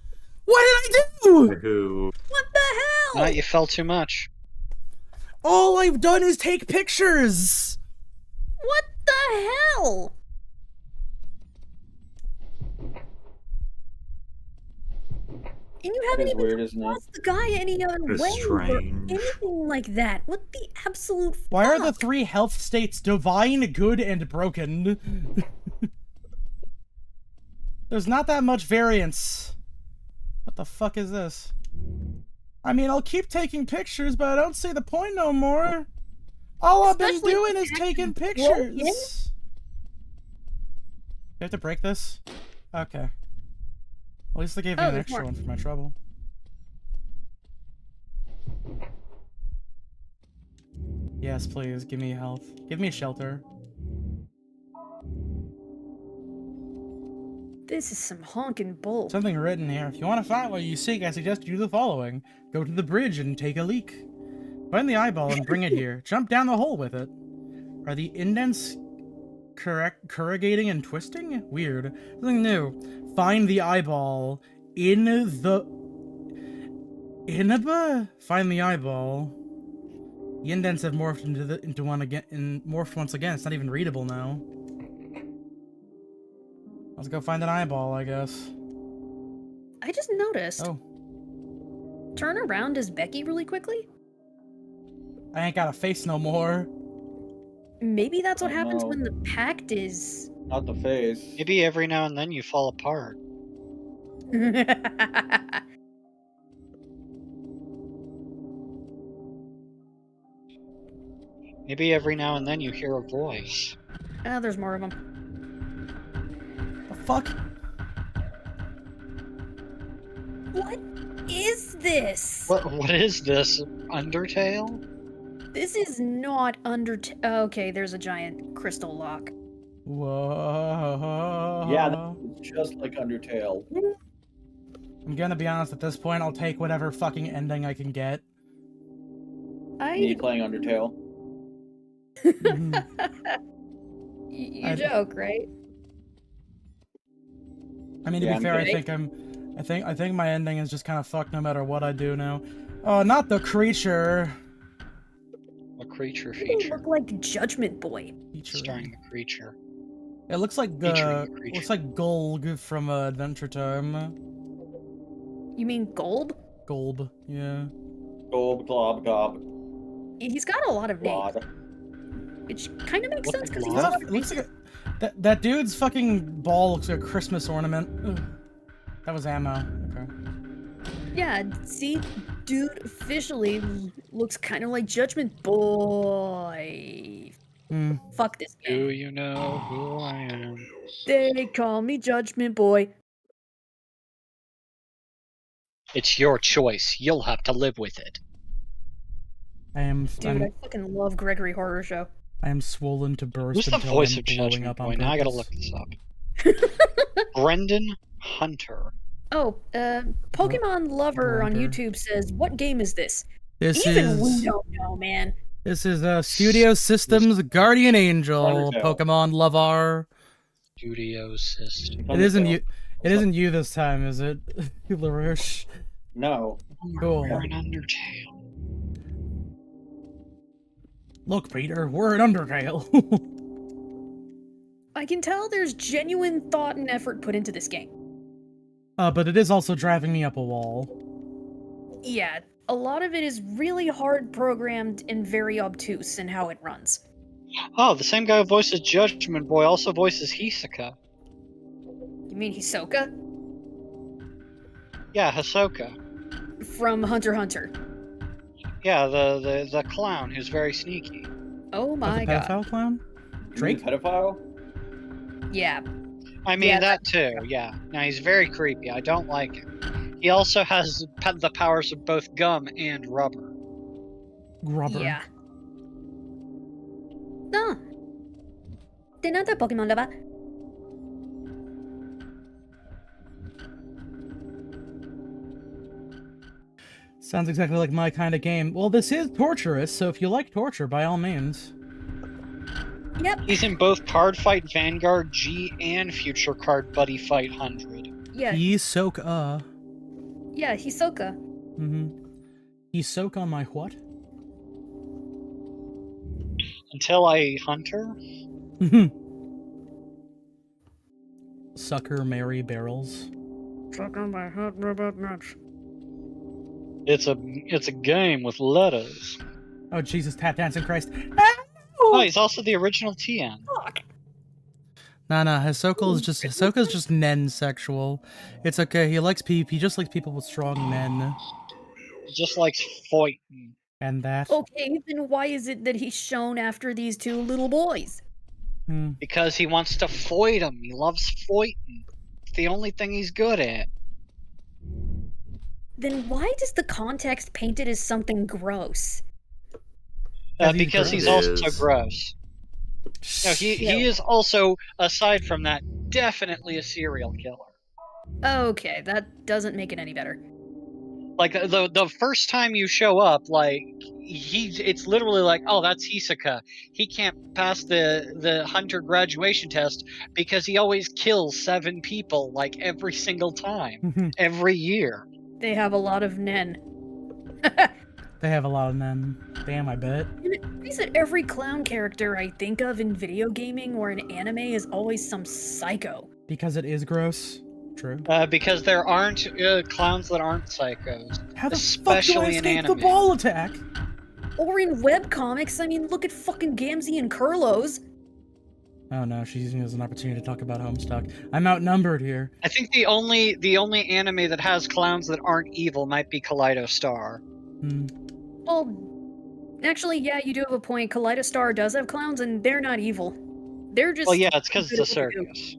What did I do? Who? what the hell? You fell too much. All I've done is take pictures! What the hell? And you haven't That is even weird, isn't it? crossed the guy any other That's way or strange. anything like that. What the absolute Why are the fuck? 3 health states divine, good, and broken? There's not that much variance. What the fuck is this? I mean, I'll keep taking pictures, but I don't see the point no more. All I've been Especially doing when is it's taking broken. pictures. You have to break this? Okay. At least they gave me Oh, an there's extra more. one for my trouble. Yes, please, give me health. Give me shelter. This is some honking bull. Something written here. If you want to find what you seek, I suggest you do the following. Go to the bridge and take a leak. Find the eyeball and bring it here. Jump down the hole with it. Are the indents corrugating and twisting? Weird. Something new. Find the eyeball in the... Find the eyeball. The indents have morphed into one again. Morphed once again. It's not even readable now. Let's go find an eyeball, I guess. I just noticed. Oh, Turn around as Becky really quickly. I ain't got a face no more. Maybe that's what Oh, happens no. when the pact is. Not the face. Maybe every now and then you fall apart. Maybe every now and then you hear a voice. Ah, there's more of them. The fuck? What is this? What is this? Undertale? This is not Undertale. Okay, there's a giant crystal lock. Whoa. Yeah, it's just like Undertale. I'm gonna be honest, at this point, I'll take whatever fucking ending I can get. Me I. playing Undertale. You I- joke, right? I mean, to Yeah, be I'm fair, kidding. I think my ending is just kind of fucked no matter what I do now. Oh, not the creature. A creature You feature. look like Judgment Boy. Feature. Starring the creature. It looks like Featuring the creature. looks like Golg from Adventure Time. You mean Gold? Golb, yeah. Gob, glob, gob, He's got a lot of names, glod. which kind of makes What sense because the he's fuck? got. It looks like that dude's fucking ball looks like a Christmas ornament. Ugh. That was ammo. Okay. Yeah, see, dude officially looks kind of like Judgment Boy. Hmm. Fuck this Do game. you know who I am? They call me Judgment Boy. It's your choice. You'll have to live with it. Dude, I fucking love Gregory Horror Show. I am swollen to burst Who's the until voice I'm of blowing Judgment up Boy? on Now I gotta purpose. look this up. Brendan Hunter. Oh, Pokemon Lover on Hunter. YouTube says, "What game is this?" This Even we is don't know, man. Studio Systems Guardian Angel Undertale. Pokemon Lover. Studio System. It isn't Undertale. you. It isn't you this time, is it, LaRouche? No. Cool. We're in Undertale. Look, Peter, we're in Undertale. I can tell there's genuine thought and effort put into this game. But it is also driving me up a wall. Yeah, a lot of it is really hard programmed and very obtuse in how it runs. Oh, the same guy who voices Judgment Boy also voices Hisoka. You mean Hisoka? Yeah, Hisoka. From Hunter x Hunter. Yeah, the clown who's very sneaky. Oh my the god. pedophile clown? Drake? Pedophile? Yeah. I mean, Yeah, that too, yeah. Now, he's very creepy. I don't like him. He also has the powers of both gum and rubber. Grubber. Yeah. No. They're not a Pokemon lover. Sounds exactly like my kind of game. Well, this is torturous, so if you like torture, by all means. Yep. He's in both Card Fight Vanguard G and Future Card Buddy Fight 100. Yeah. Hisoka. Yeah, Hisoka. Mm-hmm. Hisoka on my what? Until I hunt her? Sucker Mary Barrels. Suck on my hot robot nuts. It's a game with letters. Oh Jesus, tap dancing Christ. Oh, he's also the original TN. Nah, Hisoka's just nen sexual. It's okay, he just likes people with strong men. He just likes fighting. And that. Okay, then why is it that he's shown after these two little boys? Because he wants to fight them. He loves fighting. It's the only thing he's good at. Then why does the context paint it as something gross? Because he's gross. also gross. No, he is also, aside from that, definitely a serial killer. Okay, that doesn't make it any better. Like the first time you show up, like it's literally like, oh, that's Hisoka. He can't pass the hunter graduation test because he always kills 7 people like every single time, every year. They have a lot of nen. They have a lot of men. Damn, I bet. Why is it every clown character I think of in video gaming or in anime is always some psycho? Because it is gross. True. Because there aren't clowns that aren't psychos. How the especially fuck do I in escape the anime. ball attack? Or in webcomics, I mean, look at fucking Gamzee and Kurlos. Oh no, she's using it as an opportunity to talk about Homestuck. I'm outnumbered here. I think the only anime that has clowns that aren't evil might be Kaleido Star. Well, actually, yeah, you do have a point. Kaleido Star does have clowns, and they're not evil. They're just... Well, yeah, it's because it's a good at what they do. circus.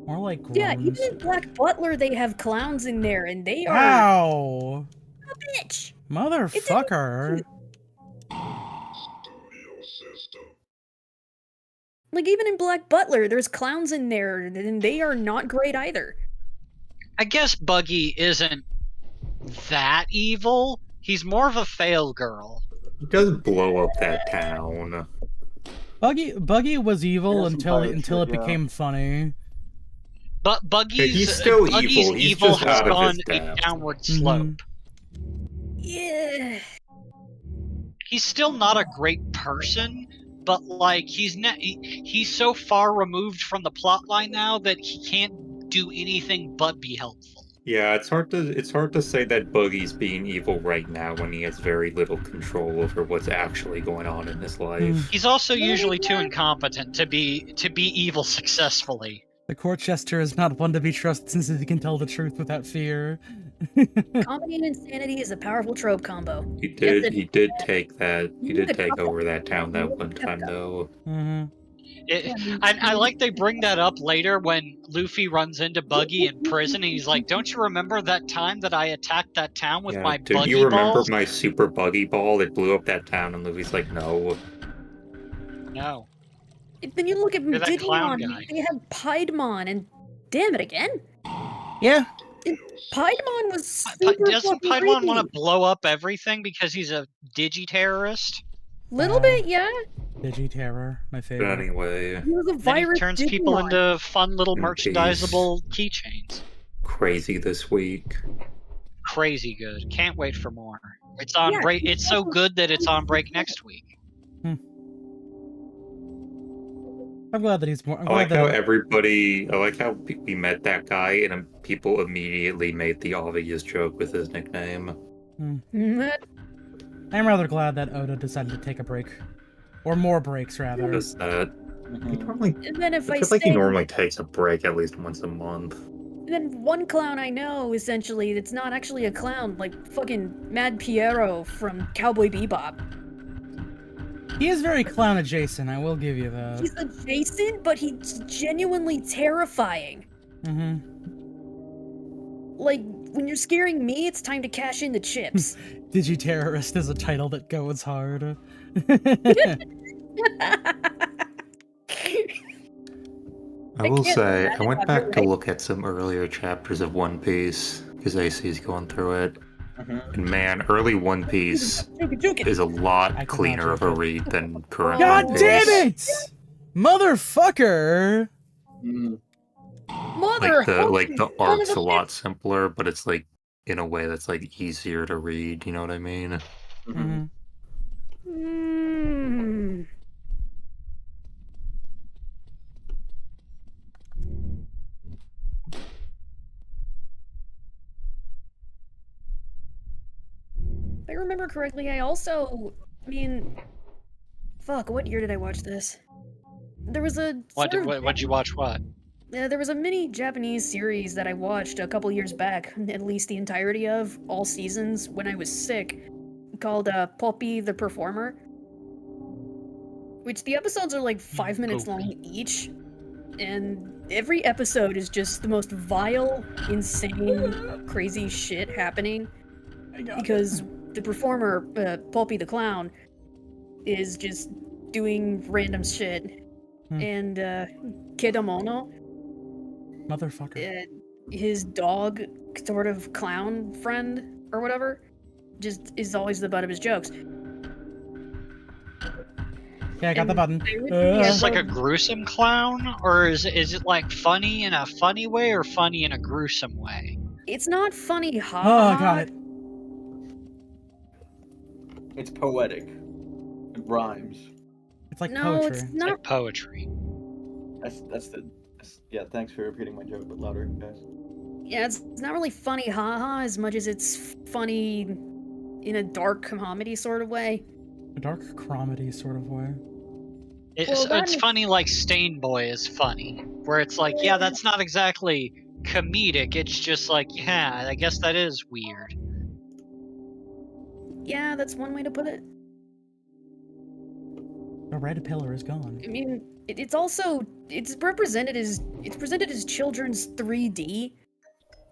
More like groans. Yeah, even in Black Butler, they have clowns in there, and they are Ow! a bitch. Motherfucker. Like, even in Black Butler, there's clowns in there, and they are not great either. I guess Buggy isn't that evil. He's more of a fail girl. He does blow up that town. Buggy was evil There's some until it pirates, yeah. became funny. But Buggy's he's still Buggy's evil. He's evil just has out of gone his a depth. downward slope. Yeah. He's still not a great person, but like he's so far removed from the plot line now that he can't do anything but be helpful. Yeah, it's hard to say that Buggy's being evil right now when he has very little control over what's actually going on in his life. He's also usually too incompetent to be evil successfully. The court jester is not one to be trusted since he can tell the truth without fear. Comedy and insanity is a powerful trope combo. He Yes, did take that. He You did could take couple- over that town that you one could time couple. though. I like they bring that up later when Luffy runs into Buggy in prison and he's like, don't you remember that time that I attacked that town with Yeah, my do buggy you remember balls? my super buggy ball that blew up that town? And Luffy's like, no. No. Then you look at You're that clown Digimon, guy. they have Piedmon, and damn it again. Yeah. Piedmon was super Doesn't fucking Piedmon want to creepy. blow up everything because he's a digi-terrorist? Little bit, yeah. Digi-terror, my But favorite. anyway, He was a Then he virus turns people Digimon. into fun little In merchandisable keychains. crazy this week. Crazy good. Can't wait for more. It's on Yeah, break. he's It's so also- good that it's on break next week. I'm glad that he's more. I'm I like glad how that I like how we met that guy and people immediately made the obvious joke with his nickname. I'm rather glad that Oda decided to take a break, or more breaks rather. Just that. He normally, And then if I I feel like he say, normally takes a break at least once a month. then one clown I know, essentially, that's not actually a clown, like fucking Mad Piero from Cowboy Bebop. He is very clown adjacent, I will give you that. He's adjacent, but he's genuinely terrifying. Mm-hmm. Like, when you're scaring me, it's time to cash in the chips. Digiterrorist is a title that goes hard. I will can't say, imagine I went how back to great- look at some earlier chapters of One Piece because AC's going through it. And man, early One Piece is a I lot cannot cleaner of a joke it. read than current God One damn Piece. it! Motherfucker! Mm. Mother Like the fucking son of art's a a lot simpler, but it's like in a way that's like easier to read. You know what I mean? Mhm. Mm. If I remember correctly, I mean, fuck, what year did I watch this? There was a What'd sort of you watch? What? there was a mini Japanese series that I watched a couple years back, at least the entirety of all seasons when I was sick, called Poppy the Performer. Which the episodes are like 5 minutes long each, and every episode is just the most vile, insane, crazy shit happening. Because the performer, Poppy the Clown, is just doing random shit. Hmm. And Kedamono, Motherfucker. his dog sort of clown friend or whatever, just is always the butt of his jokes. Okay, I got the and button. I would be Is this like a able- gruesome clown, or is it like funny in a funny way, or funny in a gruesome way? It's not funny, ha. Oh, I got it. It's poetic. It rhymes. It's like No, poetry. it's It's not. like poetry. Yeah, thanks for repeating my joke, but louder, guys. Yeah, it's not really funny, haha, as much as it's funny in a dark comedy sort of way. A dark comedy sort of way. It's that it's is- funny like Stain Boy is funny, where it's like, yeah, that's not exactly comedic. It's just like, yeah, I guess that is weird. Yeah, that's one way to put it. The red pillar is gone. I mean, it's presented as children's 3D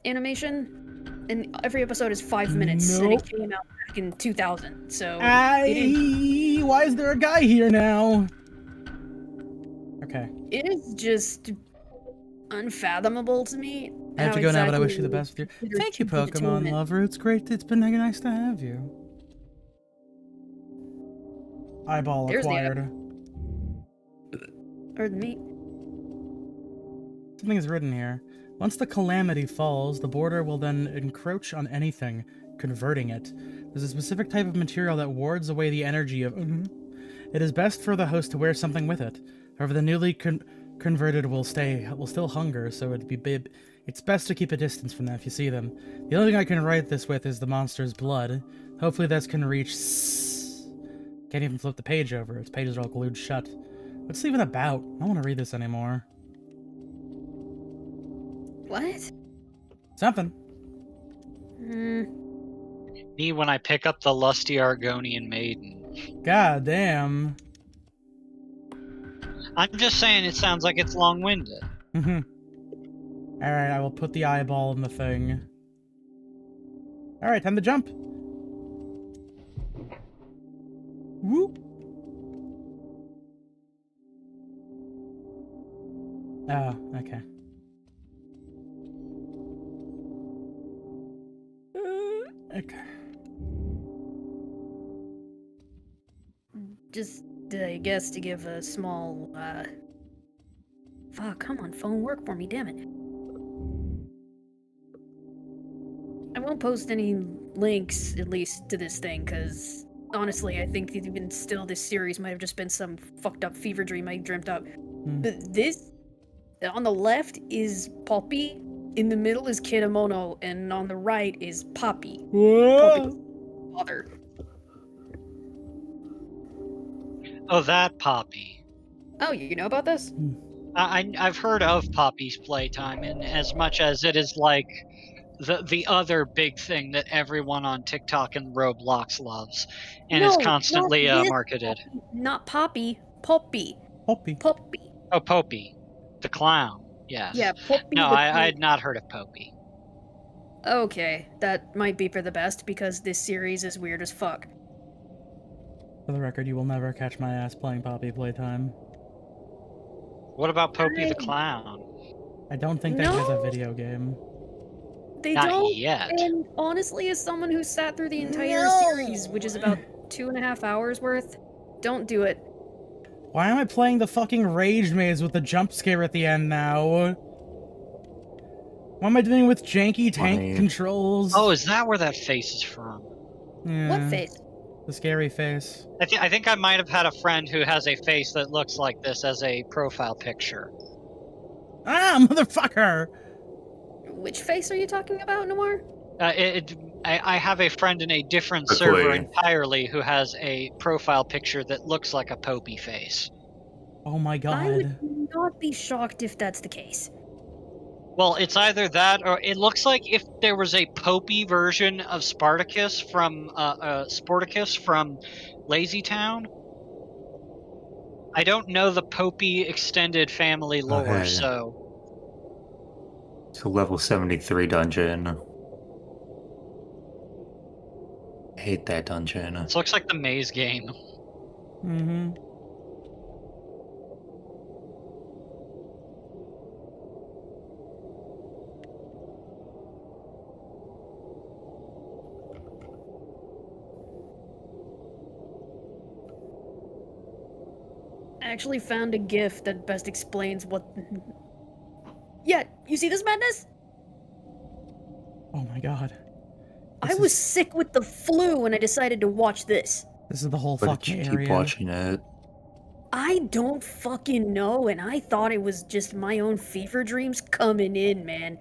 animation, and every episode is 5 minutes, and Nope. it came out back in 2000. So Why is there a guy here now? Okay. it is just unfathomable to me. I have how to go now, but I wish you the exactly best with your. their Thank you, kids' Pokemon entertainment- lover. It's great. It's been nice to have you. Eyeball There's the acquired. Or me. Something is written here. Once the calamity falls, the border will then encroach on anything, converting it. There's a specific type of material that wards away the energy of. It is best for the host to wear something with it. However, the newly converted will still hunger, so it's best to keep a distance from them if you see them. The only thing I can write this with is the monster's blood. Hopefully, this can reach. Can't even flip the page over. Its pages are all glued shut. What's it even about? I don't want to read this anymore. What? Something. Hmm. Me when I pick up the lusty Argonian maiden. God damn. I'm just saying it sounds like it's long-winded. Alright, I will put the eyeball in the thing. Alright, time to jump. Whoop. Oh, okay. Okay. Just, I guess, to give a small, Fuck, come on, phone, work for me, damn it. I won't post any links, at least, to this thing, because, honestly, I think even still this series might have just been some fucked up fever dream I dreamt up. But this, on the left is Poppy, in the middle is Kidamono, and on the right is Poppy. Whoa! Father. Oh, that Poppy. Oh, you know about this? I've heard of Poppy's playtime, and as much as it is like the other big thing that everyone on TikTok and Roblox loves, and is No, constantly not this marketed. Poppy, not Poppy. Poppy. Poppy. Poppy. Oh, Popey, the clown. Yes. Yeah, Poppy. No, the I clown. had not heard of Popey. Okay, that might be for the best because this series is weird as fuck. For the record, you will never catch my ass playing Poppy Playtime. What about Popey the I- clown? I don't think that is a No. video game. They Not don't. yet. And honestly, as someone who sat through the entire series, which is about 2.5 hours worth, don't do it. Why am I playing the fucking Rage Maze with the jump scare at the end now? What am I doing with janky tank Funny. controls? Oh, is that where that face is from? Yeah, What face? The scary face. I think I might have had a friend who has a face that looks like this as a profile picture. Ah, motherfucker! Which face are you talking about, Noir? I have a friend in a different Quickly. server entirely who has a profile picture that looks like a Popey face. Oh my I god. would not be shocked if that's the case. Well, it's either that or it looks like if there was a Popey version of Spartacus from Lazy Town. I don't know the Popey extended family lore, Okay. so It's a level 73 dungeon. I hate that dungeon. it looks like the maze game. Mm-hmm. I actually found a GIF that best explains what. Yeah, you see this madness? Oh my god. I This was is- sick with the flu when I decided to watch this. This is the whole Why did you fucking keep area. watching it? I don't fucking know, and I thought it was just my own fever dreams coming in, man.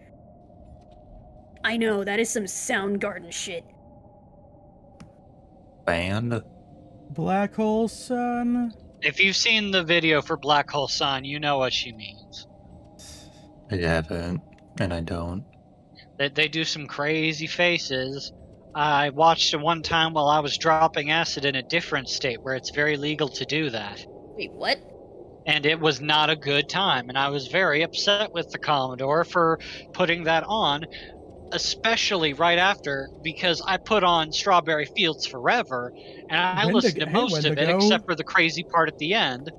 I know, that is some Soundgarden shit. Band? Black Hole Sun. If you've seen the video for Black Hole Sun, you know what she means. I haven't, and I don't. They do some crazy faces. I watched it one time while I was dropping acid in a different state where it's very legal to do that. Wait, what? And it was not a good time, and I was very upset with the Commodore for putting that on, especially right after, because I put on Strawberry Fields Forever, and I listened to most of it Wendigo. except for the crazy part at the end.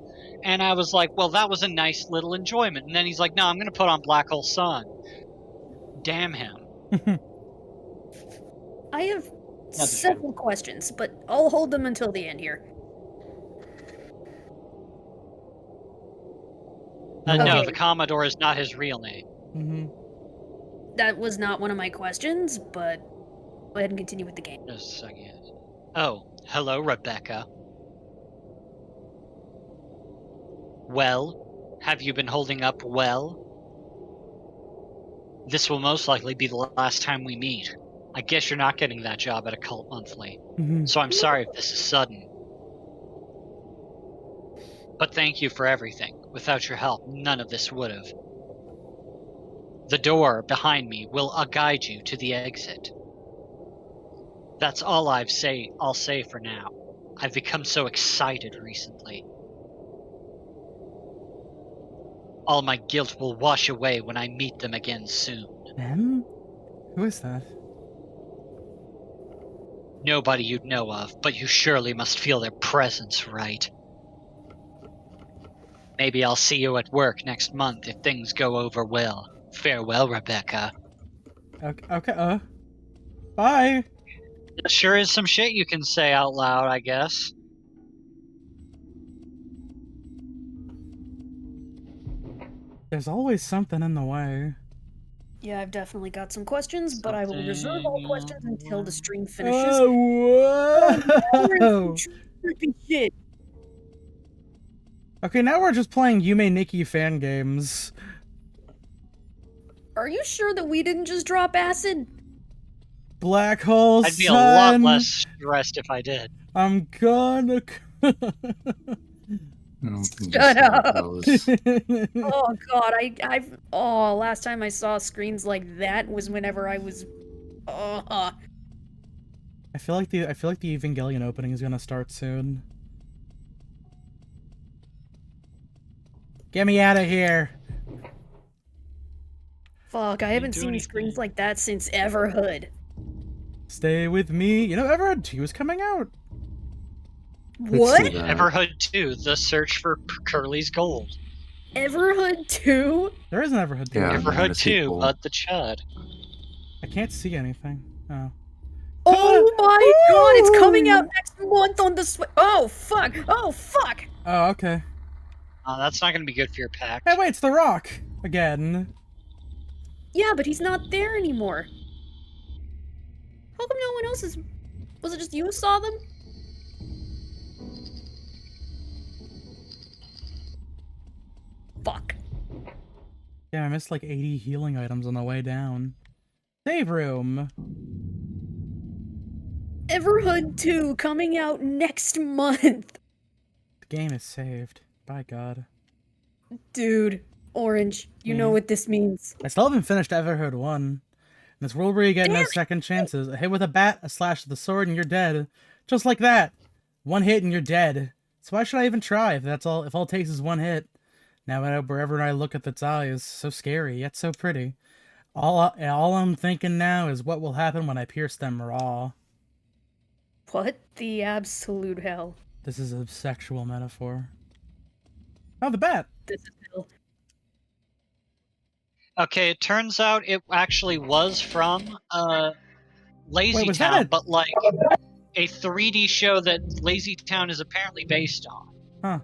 And I was like, well, that was a nice little enjoyment. And then he's like, no, I'm going to put on Black Hole Sun. Damn him. I have That's a shame. several questions, but I'll hold them until the end here. No, Okay. the Commodore is not his real name. Mm-hmm. That was not one of my questions, but go ahead and continue with the game. Just a second. Oh, hello, Rebecca. Well, have you been holding up well? This will most likely be the last time we meet. I guess you're not getting that job at Occult Monthly, Mm-hmm. so I'm sorry if this is sudden. But thank you for everything. Without your help, none of this would have. The door behind me will guide you to the exit. That's all I'll say for now. I've become so excited recently. All my guilt will wash away when I meet them again soon. Them? Who is that? Nobody you'd know of, but you surely must feel their presence, right? Maybe I'll see you at work next month if things go over well. Farewell, Rebecca. Okay, bye! There sure is some shit you can say out loud, I guess. There's always something in the way. Yeah, I've definitely got some questions, but I will reserve all Something questions in the until the way. stream finishes. Oh, whoa! Creepy shit. Okay, now we're just playing Yume Nikki fan games. Are you sure that we didn't just drop acid? Black Hole I'd be a lot Sun. less stressed if I did. I'm gonna. I don't think Shut that's how it up. goes. Oh god, last time I saw screens like that was whenever I was I feel like the Evangelion opening is gonna start soon. Get me out of here! fuck, I haven't seen screens like that since Everhood. Stay with me. You know, Everhood 2 is coming out. What? See that. Everhood 2, The Search for Curly's Gold. Everhood 2? There is an Everhood 2. Yeah, they had Everhood a 2, sequel. but the Chud. I can't see anything. Oh. Oh my god, it's coming out next month on the Switch. Oh fuck! Oh fuck! Oh, okay. That's not gonna be good for your pack. Hey, wait, it's The Rock! Again. Yeah, but he's not there anymore. How come no one else is... Was it just you who saw them? Fuck. Yeah, I missed like 80 healing items on the way down. Save room! Everhood 2 coming out next month. The game is saved. By God. Dude, Orange, you know Yeah. what this means. I still haven't finished Everhood 1. In this world where you get no Damn. second chances, a hit with a bat, a slash with a sword, and you're dead. Just like that. One hit and you're dead. So why should I even try if that's all? If all it takes is one hit. Now wherever I look at its eyes, so scary yet so pretty. All I'm thinking now is what will happen when I pierce them raw. What the absolute hell? This is a sexual metaphor. Oh, the bat. This is hell. Okay, it turns out it actually was from Lazy Wait, was that Town, a- but like a 3D show that Lazy Town is apparently based on. Huh.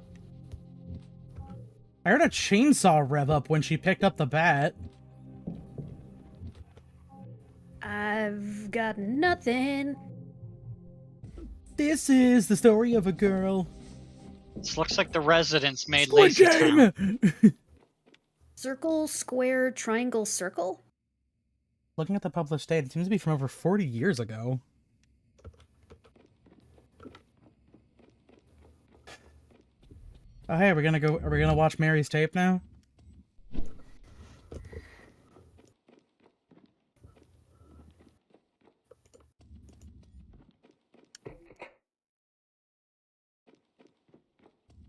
I heard a chainsaw rev up when she picked up the bat. I've got nothing. This is the story of a girl. This looks like the Residents made Squid Lazy Town. Game! Circle, square, triangle, circle? Looking at the published date, it seems to be from over 40 years ago. Oh hey, are we gonna watch Mary's tape now?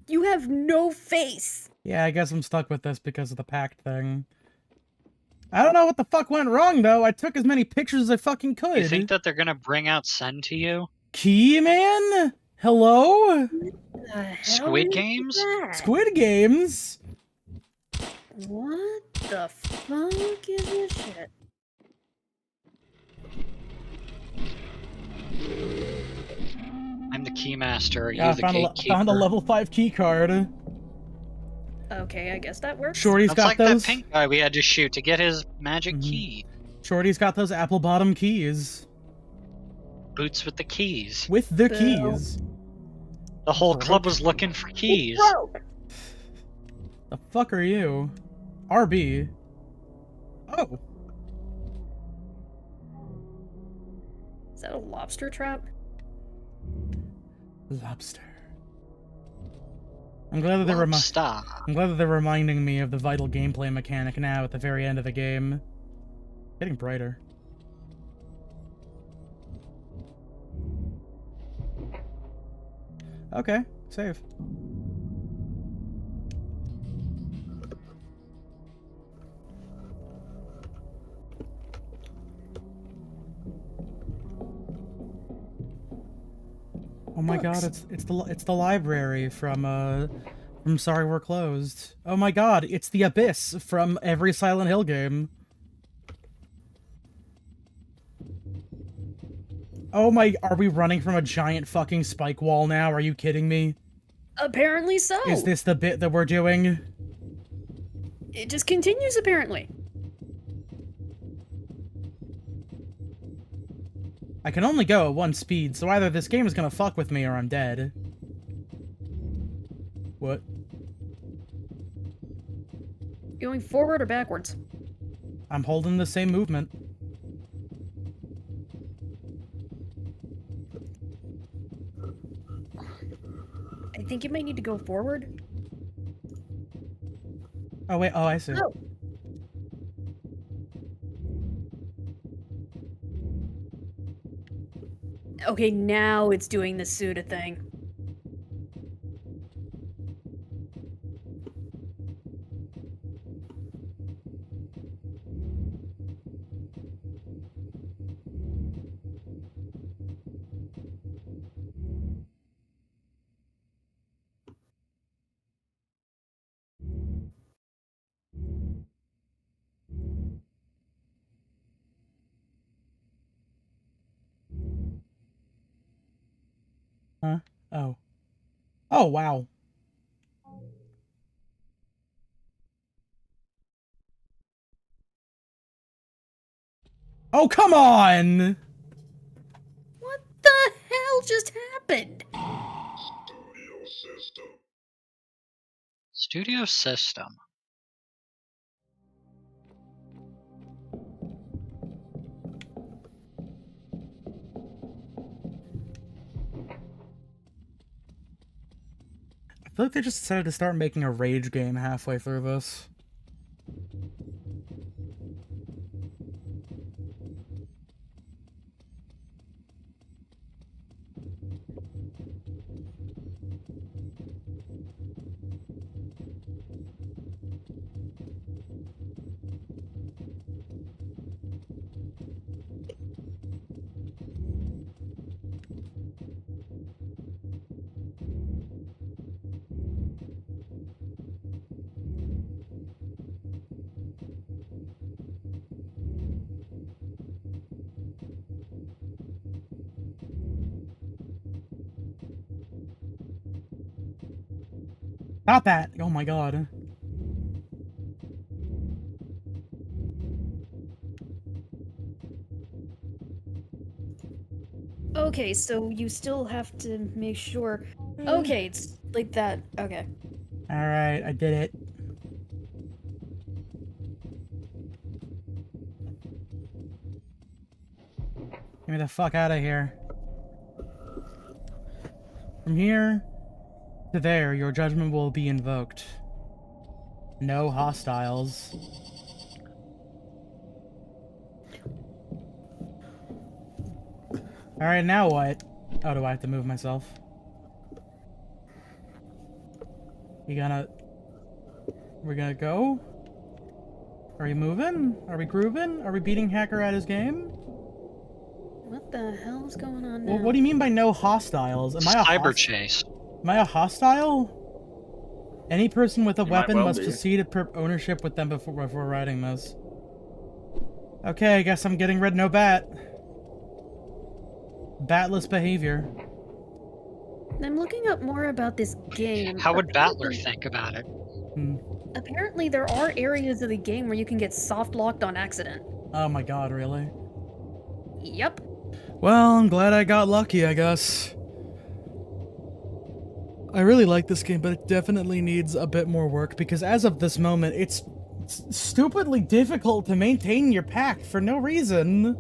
You have no face. Yeah, I guess I'm stuck with this because of the pact thing. I don't know what the fuck went wrong though. I took as many pictures as I fucking could. You think that they're gonna bring out Send to you? Key man? Hello? The hell Squid is Games? that? Squid Games? What the fuck is this shit? I'm the keymaster. Are Yeah, I you the gatekeeper? found a level 5 key card. Okay, I guess that works. Shorty's That's got like those. that pink guy we had to shoot to get his magic Mhm. key. Shorty's got those apple bottom keys. Boots with the keys. With the Boo. keys. The whole club was looking for keys. Broke. The fuck are you? RB. Oh. Is that a lobster trap? Lobster. I'm glad that they're Lobster. I'm glad that they're reminding me of the vital gameplay mechanic now at the very end of the game. Getting brighter. Okay, save. Oh my god, Books. it's the library from Sorry We're Closed. Oh my god, it's the Abyss from every Silent Hill game. Oh my, are we running from a giant fucking spike wall now? Are you kidding me? Apparently so. Is this the bit that we're doing? It just continues apparently. I can only go at one speed, so either this game is gonna fuck with me or I'm dead. What? Going forward or backwards? I'm holding the same movement. I think you might need to go forward. Oh wait, oh I see. Oh. Okay, now it's doing the Suda thing. Huh? Oh. Oh wow. Oh come on! What the hell just happened? Studio System. I feel like they just decided to start making a rage game halfway through this. Not that! Oh my god. Okay, so you still have to make sure. Okay, it's like that. Okay. Alright, I did it. Get me the fuck out of here. From here to there, your judgment will be invoked. No hostiles. Alright, now what? Oh, do I have to move myself? We're gonna go? Are we moving? Are we grooving? Are we beating Hacker at his game? What the hell's going on now? Well, what do you mean by no hostiles? Am I a Cyber chase. Am I a hostile? Any person with a You might weapon well must be. proceed ownership with them before riding this. Okay, I guess I'm getting rid no bat. Batless behavior. I'm looking up more about this game. How would Battler Apparently- think about it? Apparently, there are areas of the game where you can get soft locked on accident. Oh my god, really? Yep. Well, I'm glad I got lucky, I guess. I really like this game, but it definitely needs a bit more work because as of this moment, it's stupidly difficult to maintain your pack for no reason.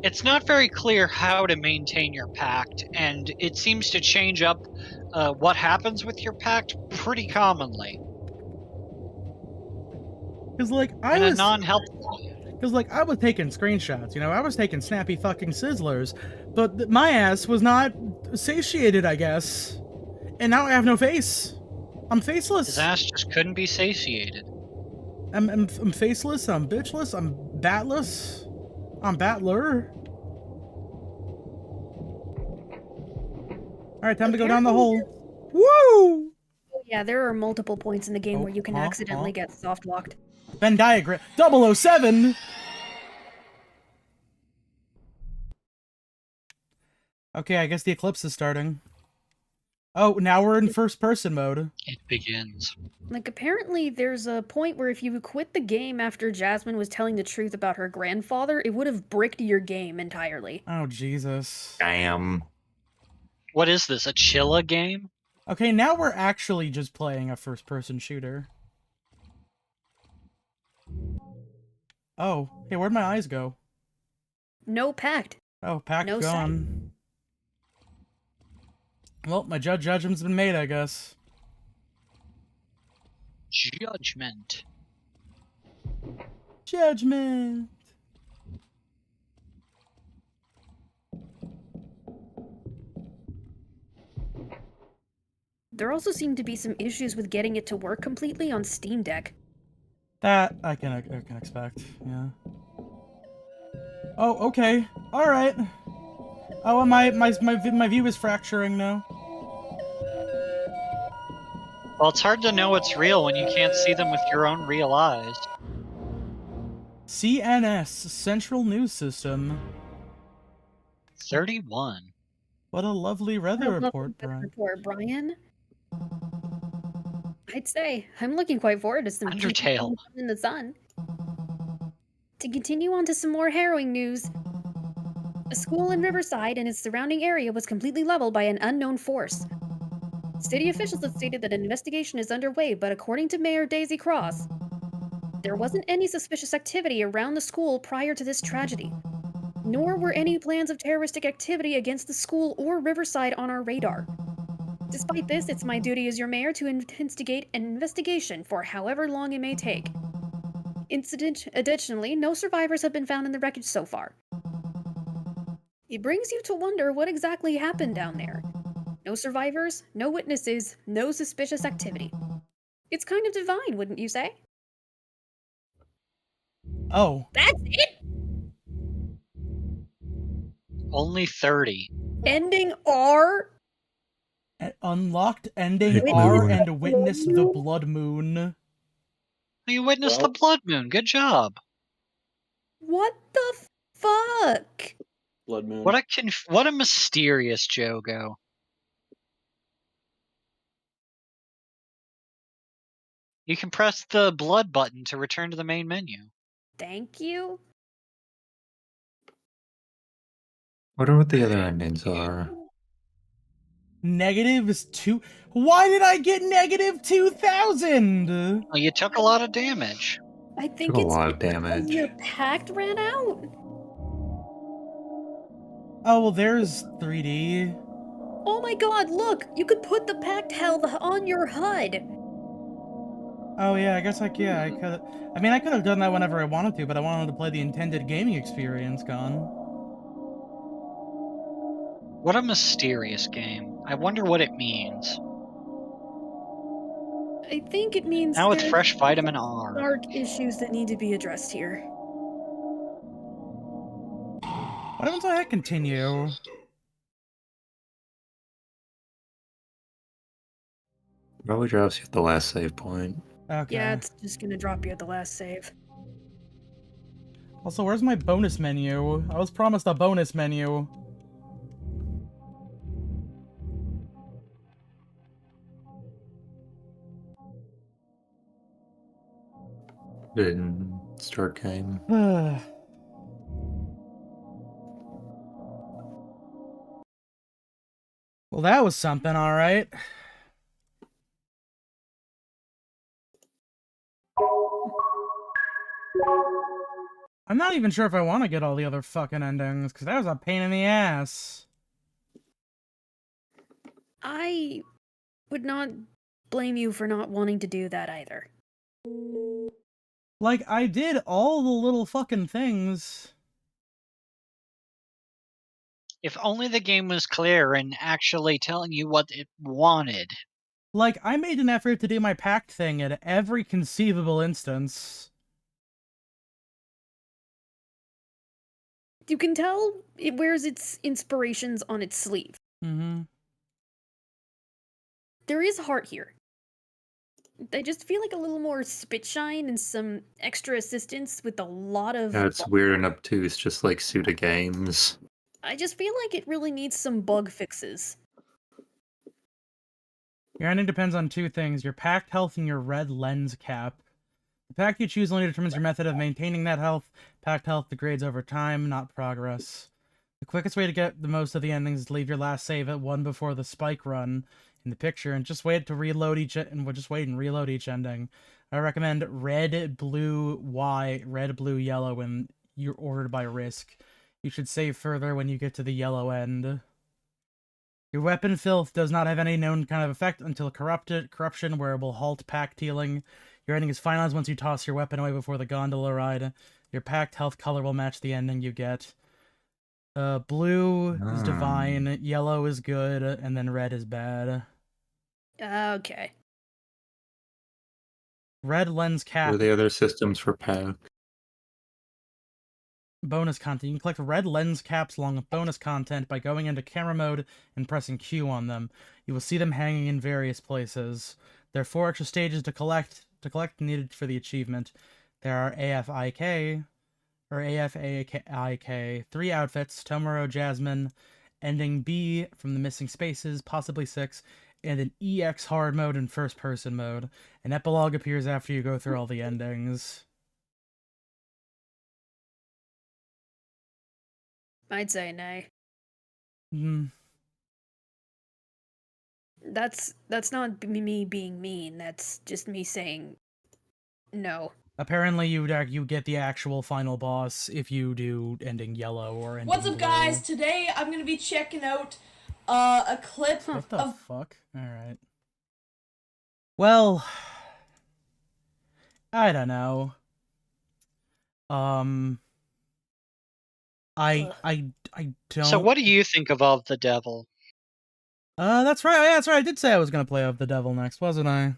It's not very clear how to maintain your pact, and it seems to change up what happens with your pact pretty commonly Because, like, in I a was... non-helpful way. Because, like, I was taking screenshots, you know? I was taking snappy fucking sizzlers. But my ass was not satiated, I guess. And now I have no face. I'm faceless. His ass just couldn't be satiated. I'm faceless, I'm bitchless, I'm batless. I'm Battler. Alright, time to go down the hole. Woo! Yeah, there are multiple points in the game Oh, where you can accidentally get soft locked. Venn diagram. 007! Okay, I guess the eclipse is starting. Oh, now we're in first person mode. It begins. Like, apparently, there's a point where if you quit the game after Jasmine was telling the truth about her grandfather, it would have bricked your game entirely. Oh, Jesus. Damn. What is this, a Chilla game? Okay, now we're actually just playing a first person shooter. Oh, hey, where'd my eyes go? No pact. Oh, pack No sight. gone. Well, my judgment's been made, I guess. Judgment. Judgment. There also seem to be some issues with getting it to work completely on Steam Deck. That I can expect. Yeah. Oh, okay. All right. Oh, my view is fracturing now. Well, it's hard to know what's real when you can't see them with your own real eyes. CNS, Central News System. 31. What a lovely weather report, Brian. I'd say I'm looking quite forward to some Undertale in the sun. To continue on to some more harrowing news, a school in Riverside and its surrounding area was completely leveled by an unknown force. City officials have stated that an investigation is underway, but according to Mayor Daisy Cross, there wasn't any suspicious activity around the school prior to this tragedy, nor were any plans of terroristic activity against the school or Riverside on our radar. Despite this, it's my duty as your mayor to instigate an investigation for however long it may take. Additionally, no survivors have been found in the wreckage so far. It brings you to wonder what exactly happened down there. No survivors, no witnesses, no suspicious activity. It's kind of divine, wouldn't you say? Oh. That's it? Only 30. Ending R? Unlocked ending Big R moon. and witnessed the blood moon. You witnessed Well- the blood moon. Good job. What the fuck? Blood Moon. What a mysterious Jogo. You can press the blood button to return to the main menu. Thank you? Wonder what the other endings are. -2. Why did I get -2,000? Well, you took a lot of damage. I think Took a it's lot of because damage. your pact ran out. Oh, well, there's 3D. Oh my god, look! You could put the pact health on your HUD! Oh, yeah, I guess I could. I mean, I could have done that whenever I wanted to, but I wanted to play the intended gaming experience, Gone. What a mysterious game. I wonder what it means. I think it means Now with there's fresh vitamin R. dark issues that need to be addressed here. Why don't I hit continue? Probably drops you at the last save point. Okay. Yeah, it's just gonna drop you at the last save. Also, where's my bonus menu? I was promised a bonus menu. Didn't start game. Well, that was something, alright. I'm not even sure if I want to get all the other fucking endings, because that was a pain in the ass. I would not blame you for not wanting to do that either. Like, I did all the little fucking things. If only the game was clear and actually telling you what it wanted. Like, I made an effort to do my pact thing at every conceivable instance. You can tell it wears its inspirations on its sleeve. Mm-hmm. There is heart here. They just feel like a little more spit shine and some extra assistance with a lot of... Yeah, it's weird and obtuse, just like Suda games. I just feel like it really needs some bug fixes. Your ending depends on two things, your pact health and your red lens cap. The pact you choose only determines your method of maintaining that health. Pact health degrades over time, not progress. The quickest way to get the most of the endings is to leave your last save at one before the spike run in the picture and just wait to reload each reload each ending. I recommend red, blue, yellow when you're ordered by Risk. You should save further when you get to the yellow end. Your weapon filth does not have any known kind of effect until corruption, where it will halt pact healing. Your ending is finalized once you toss your weapon away before the gondola ride. Your pact health color will match the ending you get. Blue is divine, yellow is good, and then red is bad. Okay. Red lens What cap. are the other systems for pack? Bonus content. You can collect red lens caps along with bonus content by going into camera mode and pressing Q on them. You will see them hanging in various places. There are 4 extra stages to collect needed for the achievement. There are AFIK, 3 outfits, Tomorrow Jasmine, ending B from the missing spaces, possibly 6, and an EX hard mode and first person mode. An epilogue appears after you go through all the endings. I'd say nay. Hmm. That's not me being mean. That's just me saying no. Apparently, you get the actual final boss if you do ending yellow or ending What's up, blue. guys? Today I'm gonna be checking out a clip What the of. fuck? Alright. Well, I don't know. I don't. So what do you think of Of the Devil? That's right. Yeah, that's right. I did say I was gonna play Of the Devil next, wasn't I?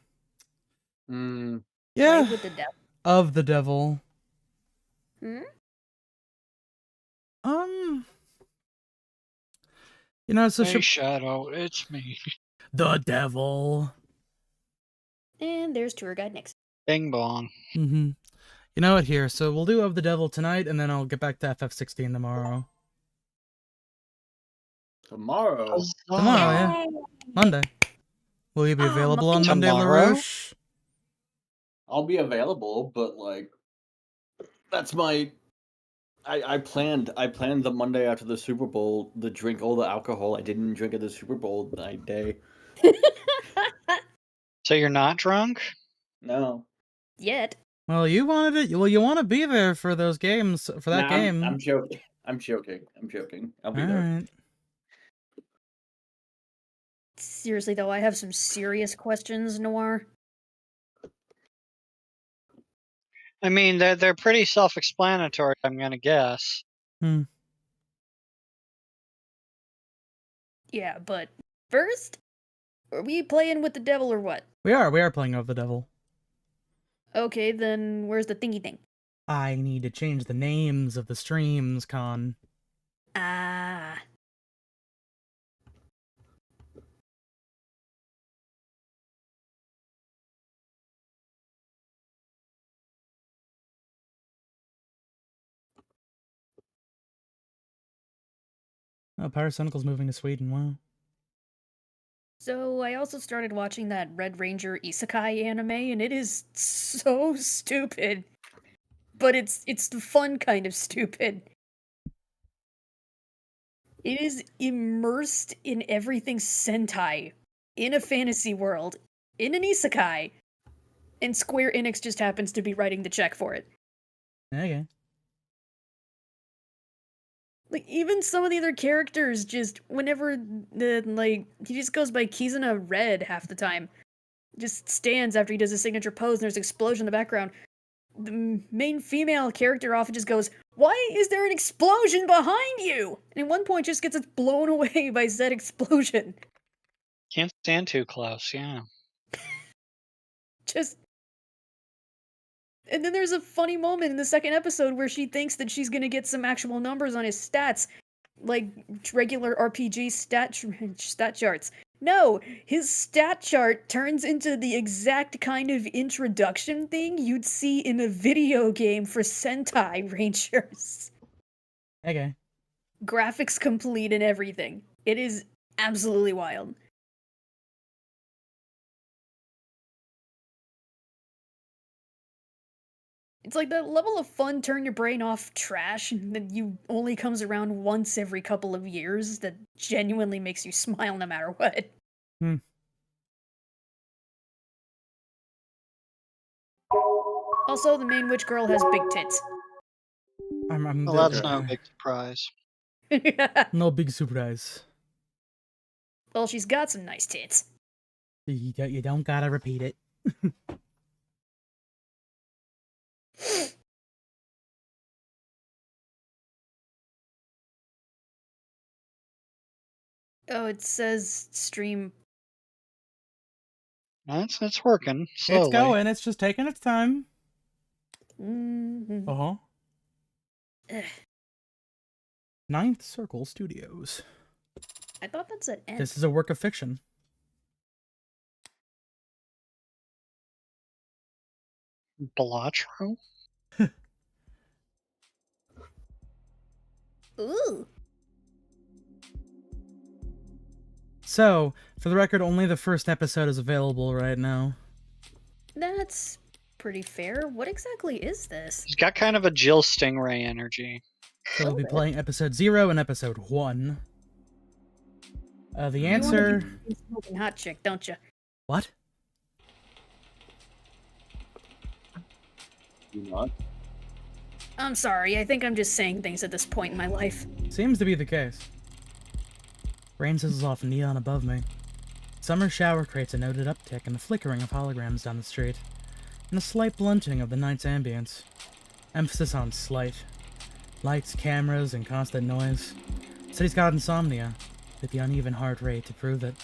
Hmm. Yeah. Play with the devil. Of the Devil. Hmm? You know, so Hey, Shadow, it's me. the devil. And there's tour guide next. Bing bong. Mm-hmm. You know what? Here, so we'll do Of the Devil tonight, and then I'll get back to FF16 tomorrow. Tomorrow. Tomorrow, yeah. Monday. Will you be available on Monday, Tomorrow? LaRoche? I'll be available, but like, that's my. I planned the Monday after the Super Bowl to drink all the alcohol I didn't drink at the Super Bowl night day. So you're not drunk? No. Yet. Well, you wanted it. Well, you want to be there for those games, for that Nah, game. I'm joking. I'm joking. I'll be All there. right. Seriously though, I have some serious questions, Noir. I mean, they're pretty self-explanatory, I'm gonna guess. Yeah, but first, are we playing with the devil or what? We are playing Of the Devil. Okay, then where's the thingy thing? I need to change the names of the streams, Con. Ah. Oh, Pyrosonical's moving to Sweden. Wow. So I also started watching that Red Ranger Isekai anime, and it is so stupid. But it's the fun kind of stupid. It is immersed in everything Sentai, in a fantasy world, in an Isekai, and Square Enix just happens to be writing the check for it. Okay. Like, even some of the other characters just, whenever, he just goes by Kizuna Red half the time. Just stands after he does his signature pose and there's an explosion in the background. The main female character often just goes, "Why is there an explosion behind you?" And at one point just gets blown away by said explosion. Can't stand too close, yeah. Just... And then there's a funny moment in the second episode where she thinks that she's gonna get some actual numbers on his stats, like regular RPG stat charts. No, his stat chart turns into the exact kind of introduction thing you'd see in a video game for Sentai Rangers. Okay. Graphics complete and everything. It is absolutely wild. It's like that level of fun, turn your brain off trash that you only comes around once every couple of years that genuinely makes you smile no matter what. Also, the main witch girl has big tits. Well, that's no big surprise. No big surprise. Well, she's got some nice tits. You don't gotta repeat it. Oh, it says stream. It's working slowly. It's going. It's just taking its time. Mhm. Uh-huh. Ugh. Ninth Circle Studios. I thought that said N. This is a work of fiction. Balatro? Ooh. So, for the record, only the first episode is available right now. That's pretty fair. What exactly is this? He's got kind of a Jill Stingray energy. So we'll be Okay. playing episode 0 and episode 1. The You wanna answer... be smoking hot chick, don't you? What? You not? I'm sorry. I think I'm just saying things at this point in my life. Seems to be the case. Rain sizzles off neon above me. Summer shower creates a noted uptick in the flickering of holograms down the street, and a slight blunting of the night's ambience. Emphasis on slight. Lights, cameras, and constant noise. City's got insomnia, with the uneven heart rate to prove it.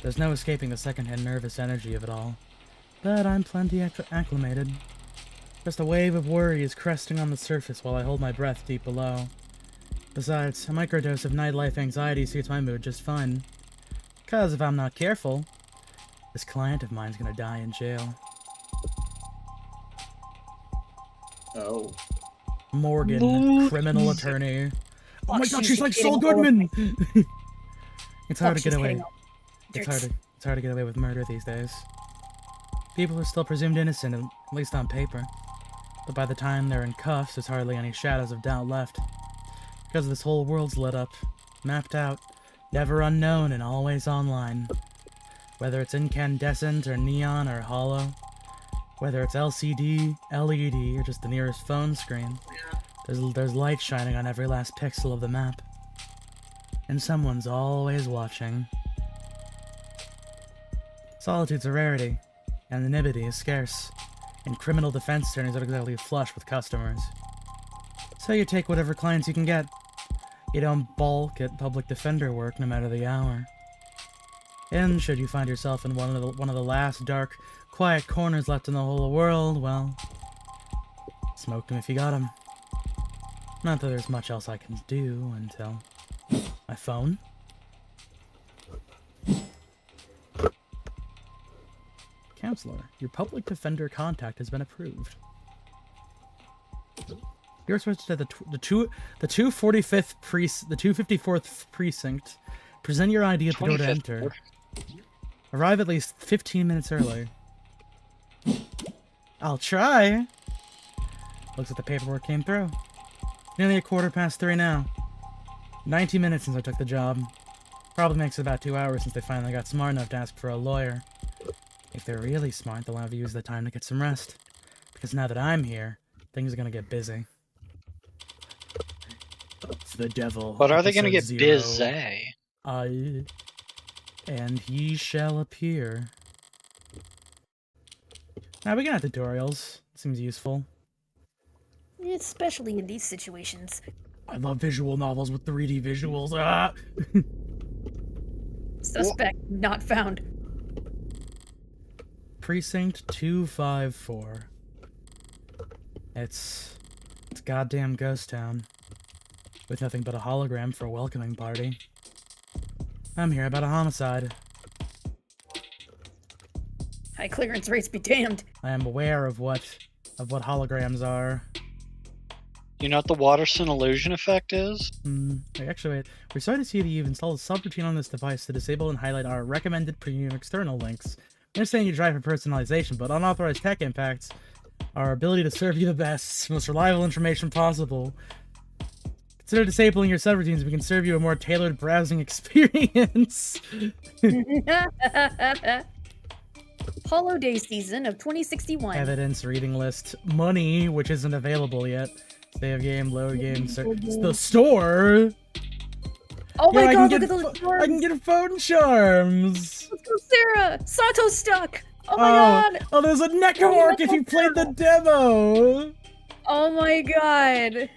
There's no escaping the secondhand nervous energy of it all. But I'm plenty acclimated. Just a wave of worry is cresting on the surface while I hold my breath deep below. Besides, a microdose of nightlife anxiety suits my mood just fine. 'Cause if I'm not careful, this client of mine's gonna die in jail. Oh. Morgan, criminal attorney. Oh my Fuck, god, she's like getting Saul all- Goodman! It's hard to Fuck, get she's away. getting all- It's hard to get away with murder these days. People are still presumed innocent, at least on paper. But by the time they're in cuffs, there's hardly any shadows of doubt left. Because this whole world's lit up, mapped out, never unknown and always online. Whether it's incandescent or neon or hollow, whether it's LCD, LED, or just the nearest phone screen, there's light shining on every last pixel of the map. And someone's always watching. Solitude's a rarity, anonymity is scarce, and criminal defense attorneys are exactly flush with customers. So you take whatever clients you can get. You don't balk at public defender work no matter the hour. And should you find yourself in one of the last dark, quiet corners left in the whole world, well, smoke them if you got 'em. Not that there's much else I can do until my phone. Counselor, your public defender contact has been approved. You're supposed to the 254th precinct. Present your ID at the door to 25th. enter. Arrive at least 15 minutes early. I'll try. Looks like the paperwork came through. Nearly 3:15 now. 90 minutes since I took the job. Probably makes it about 2 hours since they finally got smart enough to ask for a lawyer. If they're really smart, they'll have to use the time to get some rest. Because now that I'm here, things are gonna get busy. It's the devil. But are they going to get episode 0. busy? And he shall appear. Now we can have tutorials. Seems useful. Especially in these situations. I love visual novels with 3D visuals. Ah! Suspect not found. Precinct 254. It's goddamn ghost town. With nothing but a hologram for a welcoming party. I'm here about a homicide. High clearance rates be damned. I am aware of what holograms are. You know what the Watterson illusion effect is? Actually, wait. We're sorry to see that you've installed a subroutine on this device to disable and highlight our recommended premium external links. I understand you drive for personalization, but unauthorized tech impacts our ability to serve you the best, most reliable information possible. Consider disabling your subroutines so we can serve you a more tailored browsing experience. Holiday season of 2061. Evidence, reading list, money, which isn't available yet. Save game, load game, the store. Oh my Yo, god, look at those I can charms! get phone charms. Let's go, Sarah! Sato's stuck! Oh my god! Oh, there's a Neko Orc if you played the demo. Oh my god!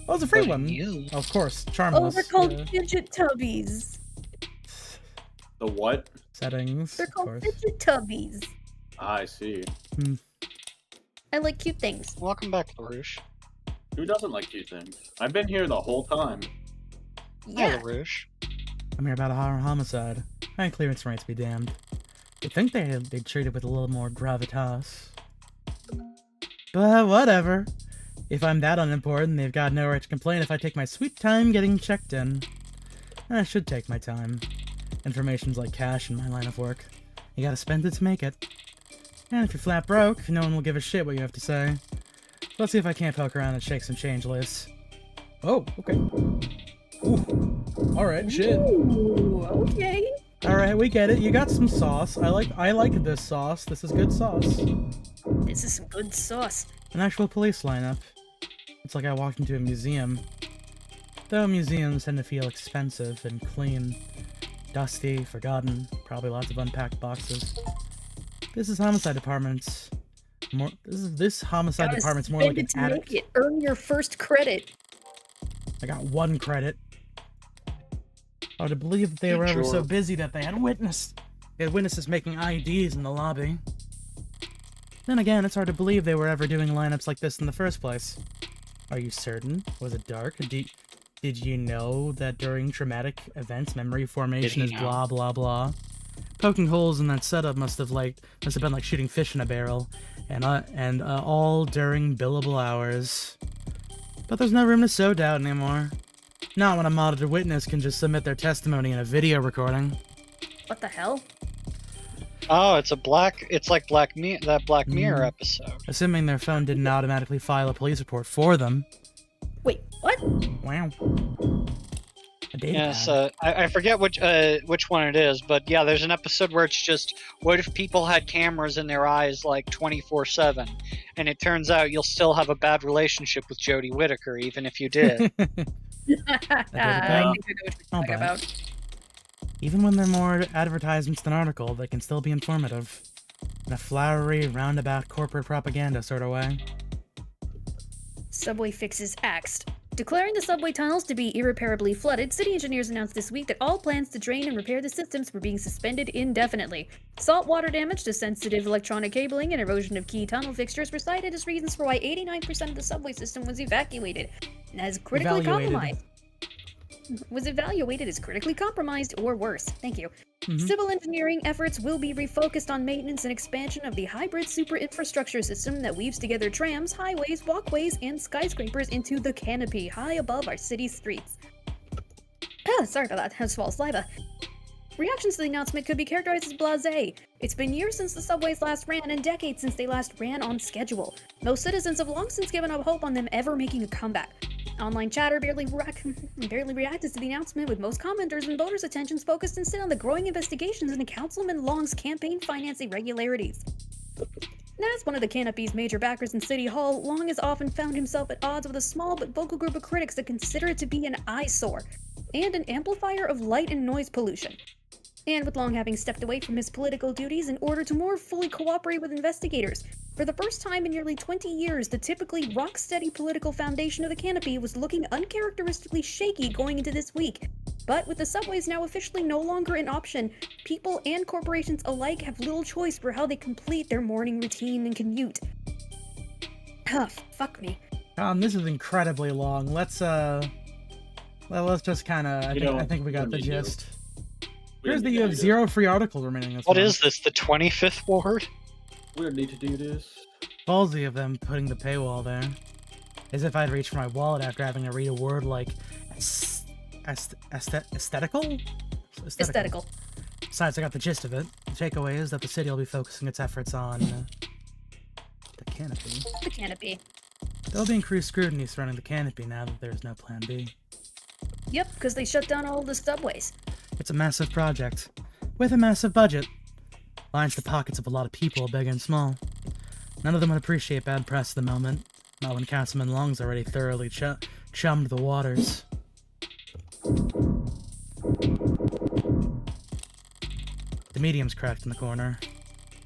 Oh, it's a free What one. you? Of course, Oh, charmless. they're called yeah. fidget tubbies. The what? Settings. They're of called course. fidget tubbies. I see. I like cute things. Welcome back, LaRouche. Who doesn't like cute things? I've been here the whole time. Hi, Yeah. LaRouche. I'm here about a homicide. And clearance rates be damned. You'd think they'd treat it with a little more gravitas. But whatever. If I'm that unimportant, they've got no right to complain if I take my sweet time getting checked in. I should take my time. Information's like cash in my line of work. You gotta spend it to make it. And if you're flat broke, no one will give a shit what you have to say. Let's see if I can't poke around and shake some change lists. Oh, okay. Ooh. Alright, shit. Ooh, okay. Alright, we get it. You got some sauce. I like this sauce. This is good sauce. This is some good sauce. An actual police lineup. It's like I walked into a museum. Though museums tend to feel expensive and clean. Dusty, forgotten, probably lots of unpacked boxes. This is homicide department's this homicide Gotta department's more spend like an it to make attic. it. Earn your first credit. I got 1 credit. Hard to believe that they were ever so Sure. busy that they had witnesses making IDs in the lobby. Then again, it's hard to believe they were ever doing lineups like this in the first place. Are you certain? Was it dark? Did you know that during traumatic events, memory formation is know? blah blah blah? Poking holes in that setup must have been like shooting fish in a barrel, and all during billable hours. But there's no room to sow doubt anymore. Not when a monitored witness can just submit their testimony in a video recording. What the hell? Oh, it's like that Black Mirror episode. Assuming their phone didn't automatically file a police report for them. Wait, what? Wow. A data Yes, pad. I forget which one it is, but yeah, there's an episode where it's just, what if people had cameras in their eyes like 24/7, and it turns out you'll still have a bad relationship with Jodie Whittaker even if you did. I think I know what you're I'll talking bet. about. Even when they're more advertisements than article, they can still be informative. In a flowery, roundabout corporate propaganda sort of way. Subway fixes axed. Declaring the subway tunnels to be irreparably flooded, city engineers announced this week that all plans to drain and repair the systems were being suspended indefinitely. Saltwater damage to sensitive electronic cabling and erosion of key tunnel fixtures were cited as reasons for why 89% of the subway system was evacuated and as critically compromised. Was evaluated as critically compromised or worse. Thank you. Mhm. Civil engineering efforts will be refocused on maintenance and expansion of the hybrid super infrastructure system that weaves together trams, highways, walkways, and skyscrapers into the canopy high above our city's streets. Sorry about that. I had to swallow saliva. Reactions to the announcement could be characterized as blasé. It's been years since the subways last ran and decades since they last ran on schedule. Most citizens have long since given up hope on them ever making a comeback. Online chatter barely reacted to the announcement, with most commenters and voters' attentions focused instead on the growing investigations into Councilman Long's campaign finance irregularities. As one of the Canopy's major backers in City Hall, Long has often found himself at odds with a small but vocal group of critics that consider it to be an eyesore and an amplifier of light and noise pollution. And with Long having stepped away from his political duties in order to more fully cooperate with investigators, for the first time in nearly 20 years, the typically rock-steady political foundation of the Canopy was looking uncharacteristically shaky going into this week. But with the subways now officially no longer an option, people and corporations alike have little choice for how they complete their morning routine and commute. Fuck me. This is incredibly long. Let's just kind of. I think we got the gist. Here's the you have 0 free articles remaining. This What month. is this, the 25th ward? We don't need to do this. Ballsy of them putting the paywall there. As if I'd reach for my wallet after having to read a word like aesthetical? Aesthetical. Besides, I got the gist of it. The takeaway is that the city will be focusing its efforts on the canopy. The Canopy. There'll be increased scrutiny surrounding the canopy now that there's no plan B. Yep, because they shut down all the subways. It's a massive project, with a massive budget. Lines the pockets of a lot of people, big and small. None of them would appreciate bad press at the moment, not when Councilman Long's already thoroughly chummed the waters. the medium's cracked in the corner.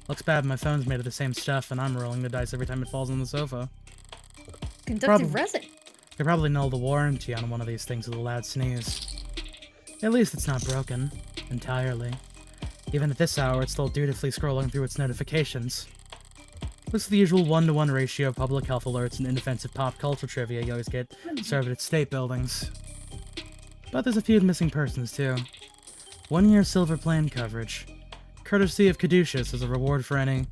Looks bad, my phone's made of the same stuff, and I'm rolling the dice every time it falls on the sofa. Conductive resin. Could probably null the warranty on one of these things with a loud sneeze. At least it's not broken. Entirely. Even at this hour, it's still dutifully scrolling through its notifications. Looks like the usual 1-to-1 ratio of public health alerts and inoffensive pop culture trivia you always get served at state buildings. But there's a few missing persons, too. 1 year silver plan coverage. Courtesy of Caduceus as a reward for any...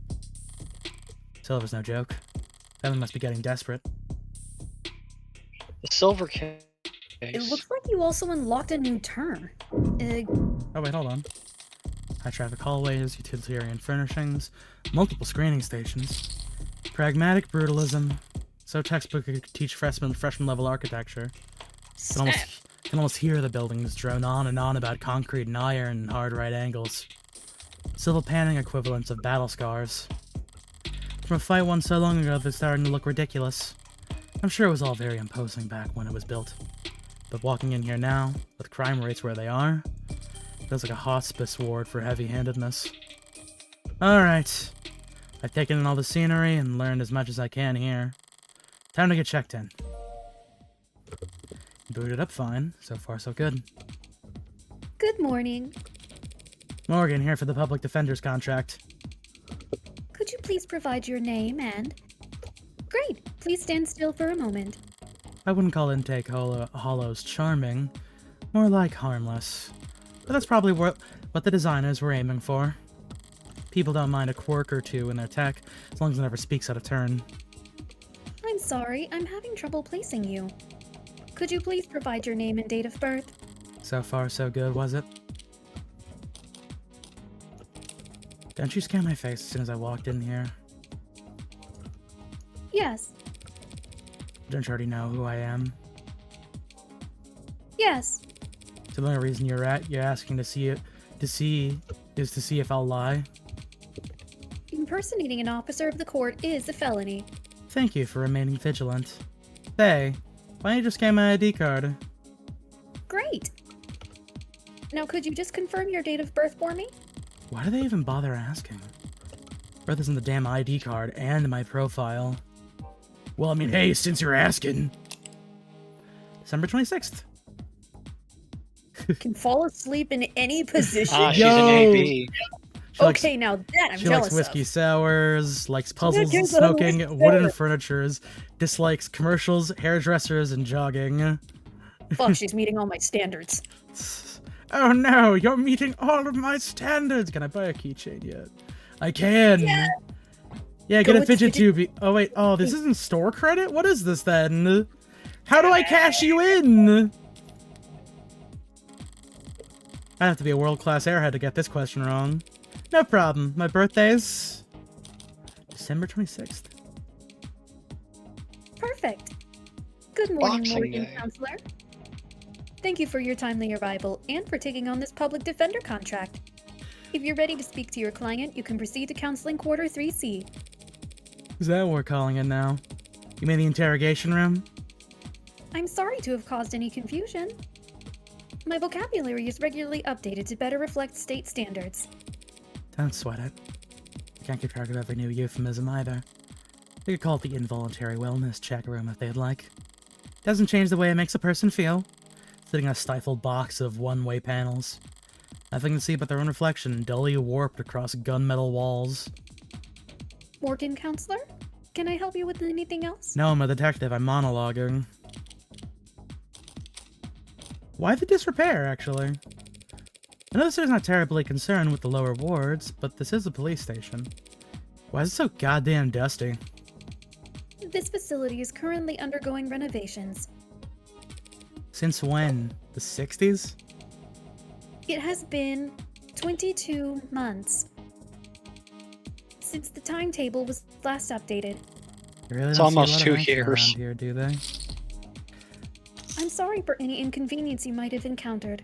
Silver's no joke. That one must be getting desperate. The silver case. It looks like you also unlocked a new turn. Oh wait, hold on. High traffic hallways, utilitarian furnishings, multiple screening stations. Pragmatic brutalism. So textbook could teach freshman level architecture. Can almost hear the buildings drone on and on about concrete and iron and hard right angles. Civil panning equivalents of battle scars. From a fight won so long ago they're starting to look ridiculous. I'm sure it was all very imposing back when it was built. But walking in here now, with crime rates where they are, feels like a hospice ward for heavy-handedness. Alright. I've taken in all the scenery and learned as much as I can here. Time to get checked in. Booted up fine. So far, so good. Good morning. Morgan here for the public defender's contract. Could you please provide your name and... Great. Please stand still for a moment. I wouldn't call Intake Hollows charming. More like harmless. But that's probably what the designers were aiming for. People don't mind a quirk or two in their tech, as long as it never speaks out of turn. I'm sorry, I'm having trouble placing you. Could you please provide your name and date of birth? So far, so good, was it? Don't you scan my face as soon as I walked in here? Yes. Don't you already know who I am? Yes. So the only reason you're asking to see if I'll lie? Impersonating an officer of the court is a felony. Thank you for remaining vigilant. Hey, why don't you just scan my ID card? Great. Now could you just confirm your date of birth for me? Why do they even bother asking? Birth is in the damn ID card and my profile. Well, I mean, hey, since you're asking. December 26th. Can fall asleep in any position. Ah, she's an Yo! AB. Okay, now that I'm She jealous likes whiskey of. sours, likes puzzles and Look at smoking, those wooden there. furnitures, dislikes commercials, hairdressers, and jogging. Fuck, she's meeting all my standards. Oh no, you're meeting all of my standards! Can I buy a keychain yet? I can! Yeah, get Go a with fidget fidget- tube. Oh wait, oh, this isn't store credit? What is this then? How do I cash you in? I have to be a world-class airhead to get this question wrong. No problem. My birthday's December 26th. Perfect. Good morning, Boxing Morgan Day. Counselor. Thank you for your timely arrival and for taking on this public defender contract. If you're ready to speak to your client, you can proceed to counseling quarter 3C. Is that what we're calling it now? You mean the interrogation room? I'm sorry to have caused any confusion. My vocabulary is regularly updated to better reflect state standards. Don't sweat it. I can't keep track of every new euphemism either. They could call it the involuntary wellness check room if they'd like. Doesn't change the way it makes a person feel. Sitting in a stifled box of one-way panels. Nothing to see but their own reflection, dully warped across gunmetal walls. Morgan Counselor? Can I help you with anything else? No, I'm a detective. I'm monologuing. Why the disrepair, actually? I know the city's not terribly concerned with the lower wards, but this is a police station. Why is it so goddamn dusty? This facility is currently undergoing renovations. Since when? The 60s? It has been 22 months since the timetable was last updated. You really It's don't see a almost lot of 2 action years. around here, do they? I'm sorry for any inconvenience you might have encountered.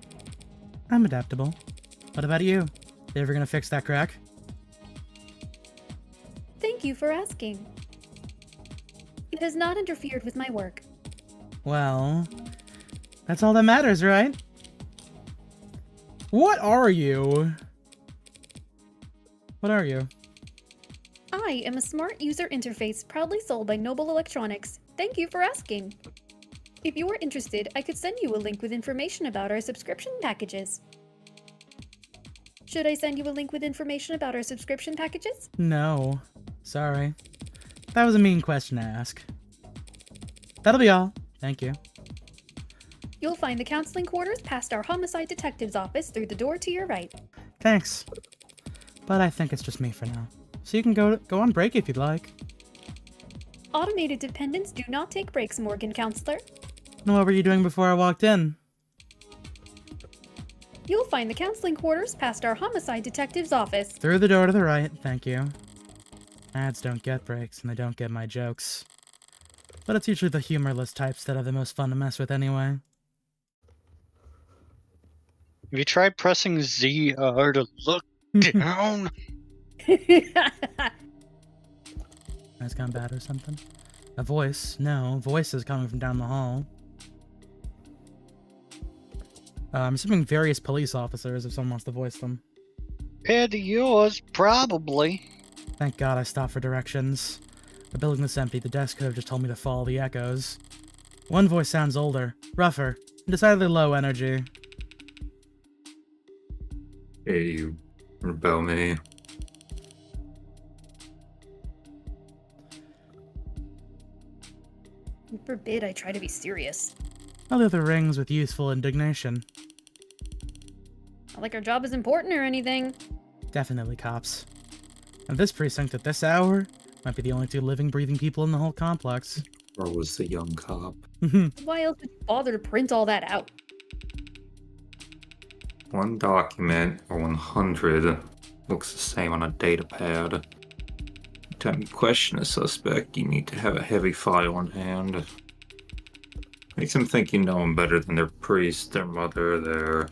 I'm adaptable. What about you? You ever gonna fix that crack? Thank you for asking. It has not interfered with my work. Well, that's all that matters, right? What are you? What are you? I am a smart user interface proudly sold by Noble Electronics. Thank you for asking. If you are interested, I could send you a link with information about our subscription packages. Should I send you a link with information about our subscription packages? No. Sorry. That was a mean question to ask. That'll be all. Thank you. You'll find the counseling quarters past our homicide detective's office through the door to your right. Thanks. But I think it's just me for now. So you can go on break if you'd like. Automated dependents do not take breaks, Morgan Counselor. And what were you doing before I walked in? You'll find the counseling quarters past our homicide detective's office. Through the door to the right, thank you. Ads don't get breaks, and they don't get my jokes. But it's usually the humorless types that are the most fun to mess with anyway. Have you tried pressing ZR to look down? That's gone bad or something? A voice? No, voices coming from down the hall. I'm assuming various police officers if someone wants to voice them. Compared to yours, probably. Thank God I stopped for directions. The building that's empty, the desk could have just told me to follow the echoes. One voice sounds older, rougher, and decidedly low energy. Hey, you rebel me. Forbid I try to be serious. Other other rings with youthful indignation. Not like our job is important or anything. Definitely cops. And this precinct at this hour might be the only two living, breathing people in the whole complex. Or was the young cop? Why else would you bother to print all that out? One document, or 100, looks the same on a data pad. Anytime you question a suspect, you need to have a heavy file on hand. Makes them think you know them better than their priest, their mother,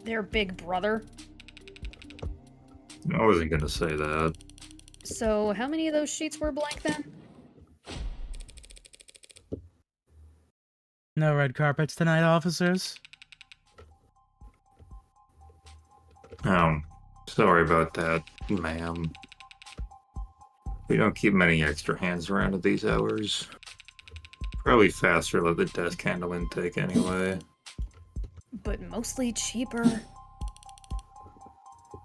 Their big brother. I wasn't gonna say that. So, how many of those sheets were blank then? No red carpets tonight, officers? Oh, sorry about that, ma'am. We don't keep many extra hands around at these hours. Probably faster than the desk handle intake anyway. But mostly cheaper.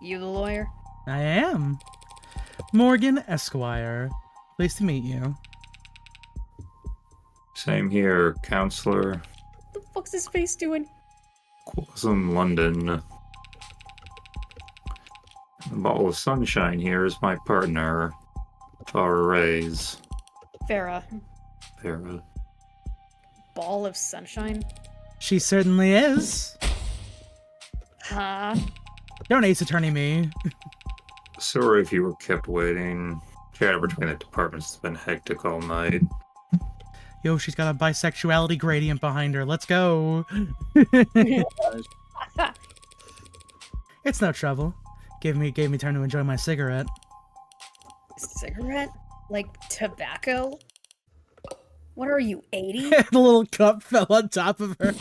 You the lawyer? I am. Morgan Esquire. Pleased to meet you. Same here, counselor. What the fuck's his face doing? Quasum London. The ball of sunshine here is my partner, Farah Rays. Farah. Farah. Ball of sunshine? She certainly is. Huh? Don't ace attorney me. Sorry if you were kept waiting. Chatter between the departments has been hectic all night. Yo, she's got a bisexuality gradient behind her. Let's go. It's no trouble. Gave me time to enjoy my cigarette. Cigarette? Like tobacco? What are you, 80? The little cup fell on top of her.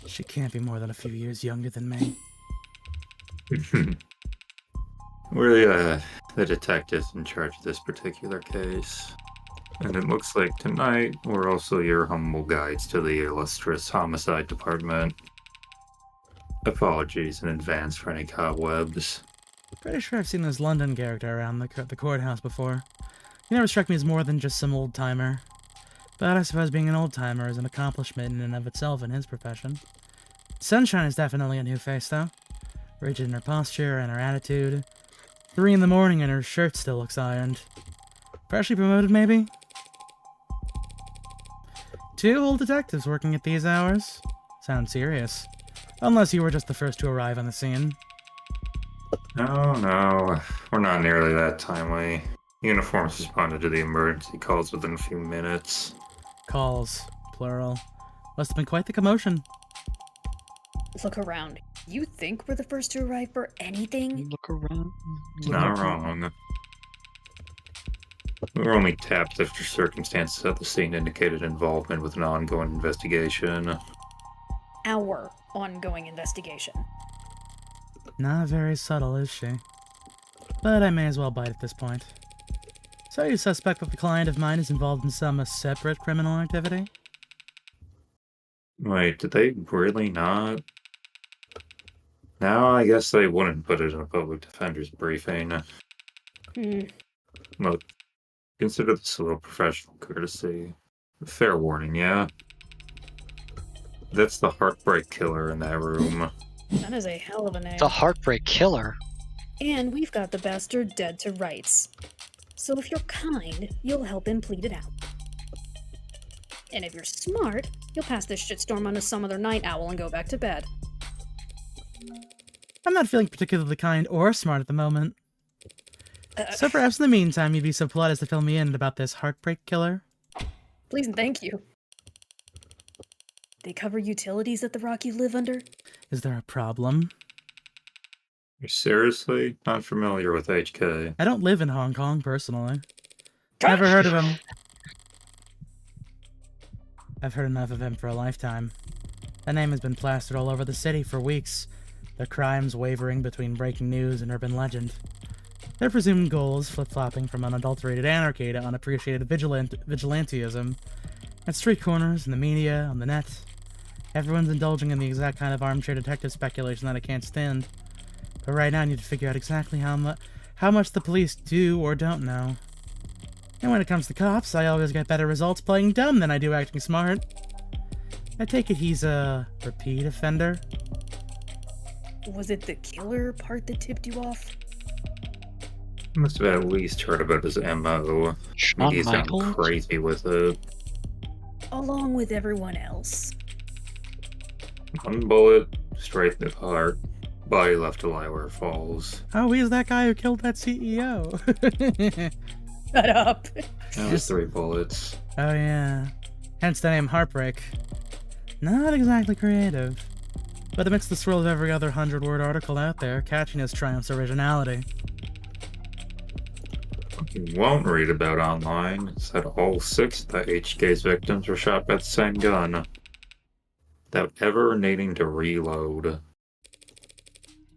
She can't be more than a few years younger than me. We're the detectives in charge of this particular case. And it looks like tonight we're also your humble guides to the illustrious homicide department. Apologies in advance for any cobwebs. Pretty sure I've seen this London character around the courthouse before. He never struck me as more than just some old-timer. But I suppose being an old-timer is an accomplishment in and of itself in his profession. Sunshine is definitely a new face, though. Rigid in her posture and her attitude. 3 in the morning and her shirt still looks ironed. Freshly promoted, maybe? 2 old detectives working at these hours? Sounds serious. Unless you were just the first to arrive on the scene. No, we're not nearly that timely. Uniforms responded to the emergency calls within a few minutes. Calls, plural. Must have been quite the commotion. Look around. You think we're the first to arrive for anything? Look around. Not wrong. We were only tapped after circumstances at the scene indicated involvement with an ongoing investigation. Our ongoing investigation. Not very subtle, is she? but I may as well bite at this point. So you suspect that the client of mine is involved in some separate criminal activity? Wait, did they really not? Now I guess they wouldn't put it in a public defender's briefing. Hmm. Look, consider this a little professional courtesy. Fair warning, yeah? That's the Heartbreak Killer in that room. That is a hell of a name. The Heartbreak Killer. And we've got the bastard dead to rights. So if you're kind, you'll help him plead it out. And if you're smart, you'll pass this shitstorm onto some other night owl and go back to bed. I'm not feeling particularly kind or smart at the moment. So perhaps in the meantime, you'd be so polite as to fill me in about this Heartbreak Killer? Please and thank you. They cover utilities at the rock you live under? Is there a problem? You're seriously not familiar with HK? I don't live in Hong Kong, personally. Never heard of him. I've heard enough of him for a lifetime. That name has been plastered all over the city for weeks, their crimes wavering between breaking news and urban legend. Their presumed goals flip-flopping from unadulterated anarchy to unappreciated vigilantism. At street corners, in the media, on the net, everyone's indulging in the exact kind of armchair detective speculation that I can't stand. But right now I need to figure out exactly how much the police do or don't know. And when it comes to cops, I always get better results playing dumb than I do acting smart. I take it he's a repeat offender? Was it the killer part that tipped you off? You must have at least heard about his MO. Shawn He's gone Michaels? crazy with it. Along with everyone else. One bullet, straight in the heart. Body left to lie where it falls. Oh, he's that guy who killed that CEO. Shut up. That was 3 bullets. Oh yeah. Hence the name Heartbreak. Not exactly creative. But amidst the swirl of every other 100-word article out there, catchiness triumphs originality. What you won't read about online is that all 6 of the HK's victims were shot by the same gun, without ever needing to reload.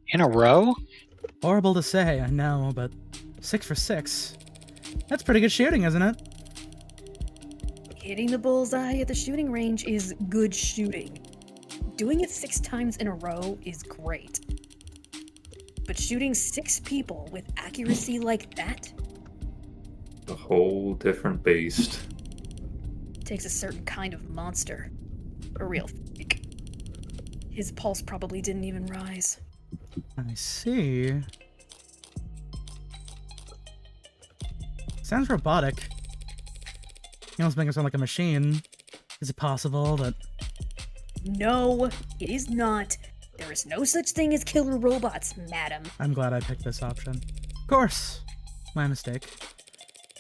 In a row? Horrible to say, I know, but 6 for 6. That's pretty good shooting, isn't it? Hitting the bullseye at the shooting range is good shooting. Doing it 6 times in a row is great. But shooting 6 people with accuracy like that A whole different beast. takes a certain kind of monster. A real freak. His pulse probably didn't even rise. I see. Sounds robotic. You almost make him sound like a machine. Is it possible that... No, it is not. There is no such thing as killer robots, madam. I'm glad I picked this option. Of course! My mistake.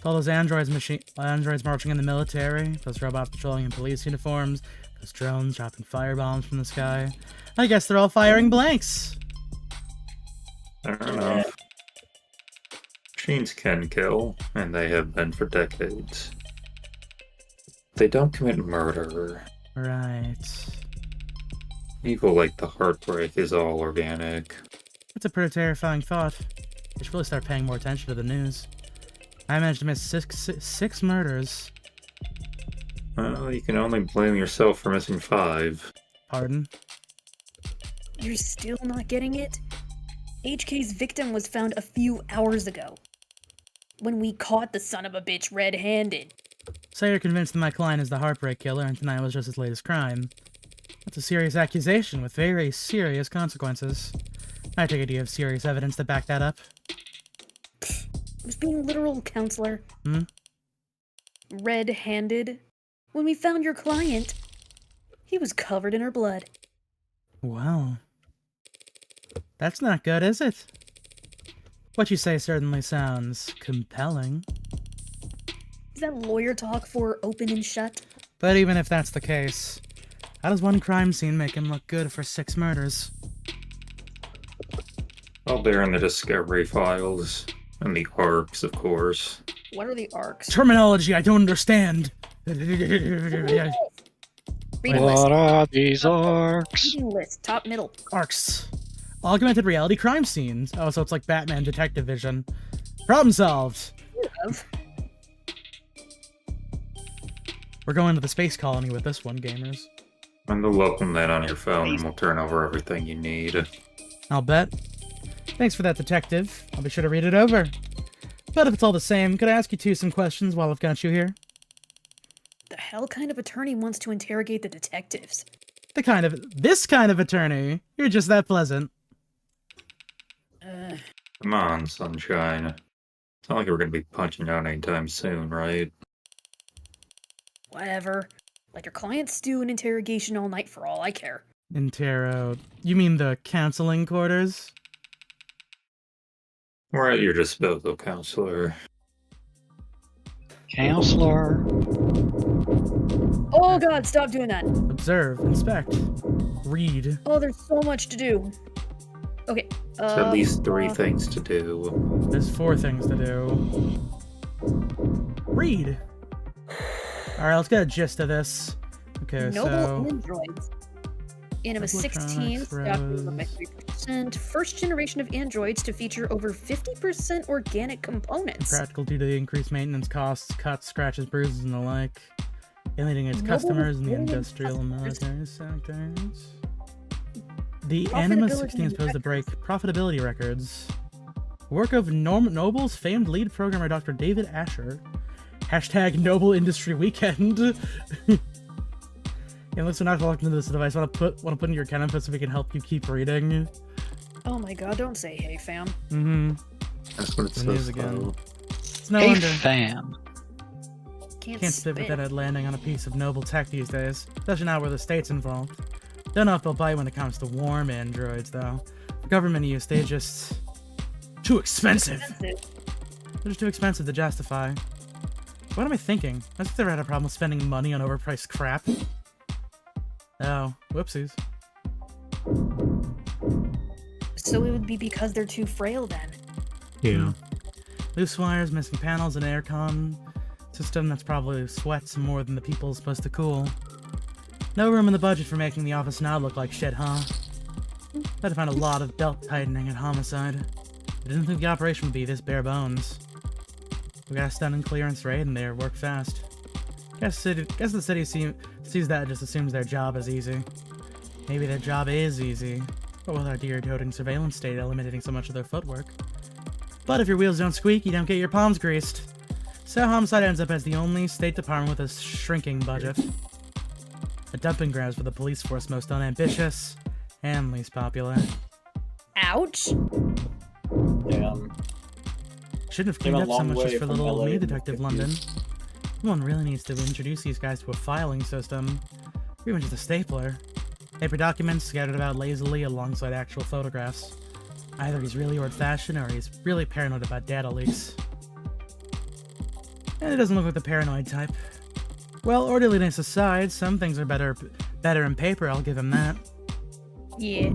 All those androids marching in the military, those robots patrolling in police uniforms, those drones dropping firebombs from the sky. I guess they're all firing blanks! Fair enough. Machines can kill, and they have been for decades. They don't commit murder. Right. Evil like the Heartbreak is all organic. That's a pretty terrifying thought. You should really start paying more attention to the news. I managed to miss six murders. Well, you can only blame yourself for missing 5. Pardon? You're still not getting it? HK's victim was found a few hours ago. When we caught the son of a bitch red-handed. So you're convinced that my client is the Heartbreak Killer and tonight was just his latest crime. That's a serious accusation with very serious consequences. I take it you have serious evidence to back that up. I was being literal, counselor. Hmm? Red-handed. When we found your client, he was covered in her blood. Well, that's not good, is it? What you say certainly sounds compelling. Is that lawyer talk for open and shut? But even if that's the case, how does one crime scene make him look good for 6 murders? Well, they're in the Discovery files. And the ARCs, of course. What are the arcs? Terminology I don't understand! Reading What list. are these arcs? Reading list. Top, middle. Arcs. Augmented reality crime scenes. Oh, so it's like Batman Detective Vision. Problem solved. We're going to the space colony with this one, gamers. And they'll open that on your phone and we'll turn over everything you need. I'll bet. Thanks for that, detective. I'll be sure to read it over. But if it's all the same, could I ask you two some questions while I've got you here? The hell kind of attorney wants to interrogate the detectives? This kind of attorney. You're just that pleasant. Come on, sunshine. It's not like we're gonna be punching out anytime soon, right? Whatever. Let your clients do an interrogation all night for all I care. Interro. You mean the counseling quarters? We're at your disposal, counselor. Counselor. Oh god, stop doing that. Observe, inspect, read. Oh, there's so much to do. Okay. There's at least 3 things to do. There's 4 things to do. Read. Alright, let's get a gist of this. Okay, Noble so... androids. Anima Electronics, 16, stock Rose. by 3%. First generation of androids to feature over 50% organic components. Practical due to the increased maintenance costs, cuts, scratches, bruises, and the like. Alienating its Noble customers in the brilliant industrial and customers. military sectors. The Anima 16 is supposed to break profitability records. Work of Noble's famed lead programmer Dr. David Asher. Hashtag Noble Industry Weekend. And let's not locked into this device. Want to put in your canon so we can help you keep reading. Oh my god, don't say hey fam. Mm-hmm. That's what it The news says. again. Though. It's no Hey, wonder. fam. Can't Can't spit. spit without it landing on a piece of noble tech these days, especially now where the state's involved. Don't know if they'll bite when it comes to warm androids, though. For government use, they're just too expensive. They're just too expensive to justify. What am I thinking? I think they've had a problem spending money on overpriced crap. Oh, whoopsies. So it would be because they're too frail then. Yeah. Loose wires, missing panels, and aircon system that's probably sweats more than the people's supposed to cool. No room in the budget for making the office now look like shit, huh? Had to find a lot of belt tightening at Homicide. I didn't think the operation would be this bare bones. We got a stunning clearance raid and they work fast. Guess the city sees that and just assumes their job is easy. Maybe their job is easy, but with our deer-toting surveillance state eliminating so much of their footwork. But if your wheels don't squeak, you don't get your palms greased. So Homicide ends up as the only state department with a shrinking budget. A dumping grounds for the police force most unambitious and least popular. Ouch. Damn. Shouldn't have Came cleaned a up so long much way just for from little old LA me, in the Detective 50s. London. Someone really needs to introduce these guys to a filing system, or even just a stapler. Paper documents scattered about lazily alongside actual photographs. Either he's really old-fashioned or he's really paranoid about data leaks. And it doesn't look like the paranoid type. Well, orderliness aside, some things are better in paper, I'll give him that. Yeah.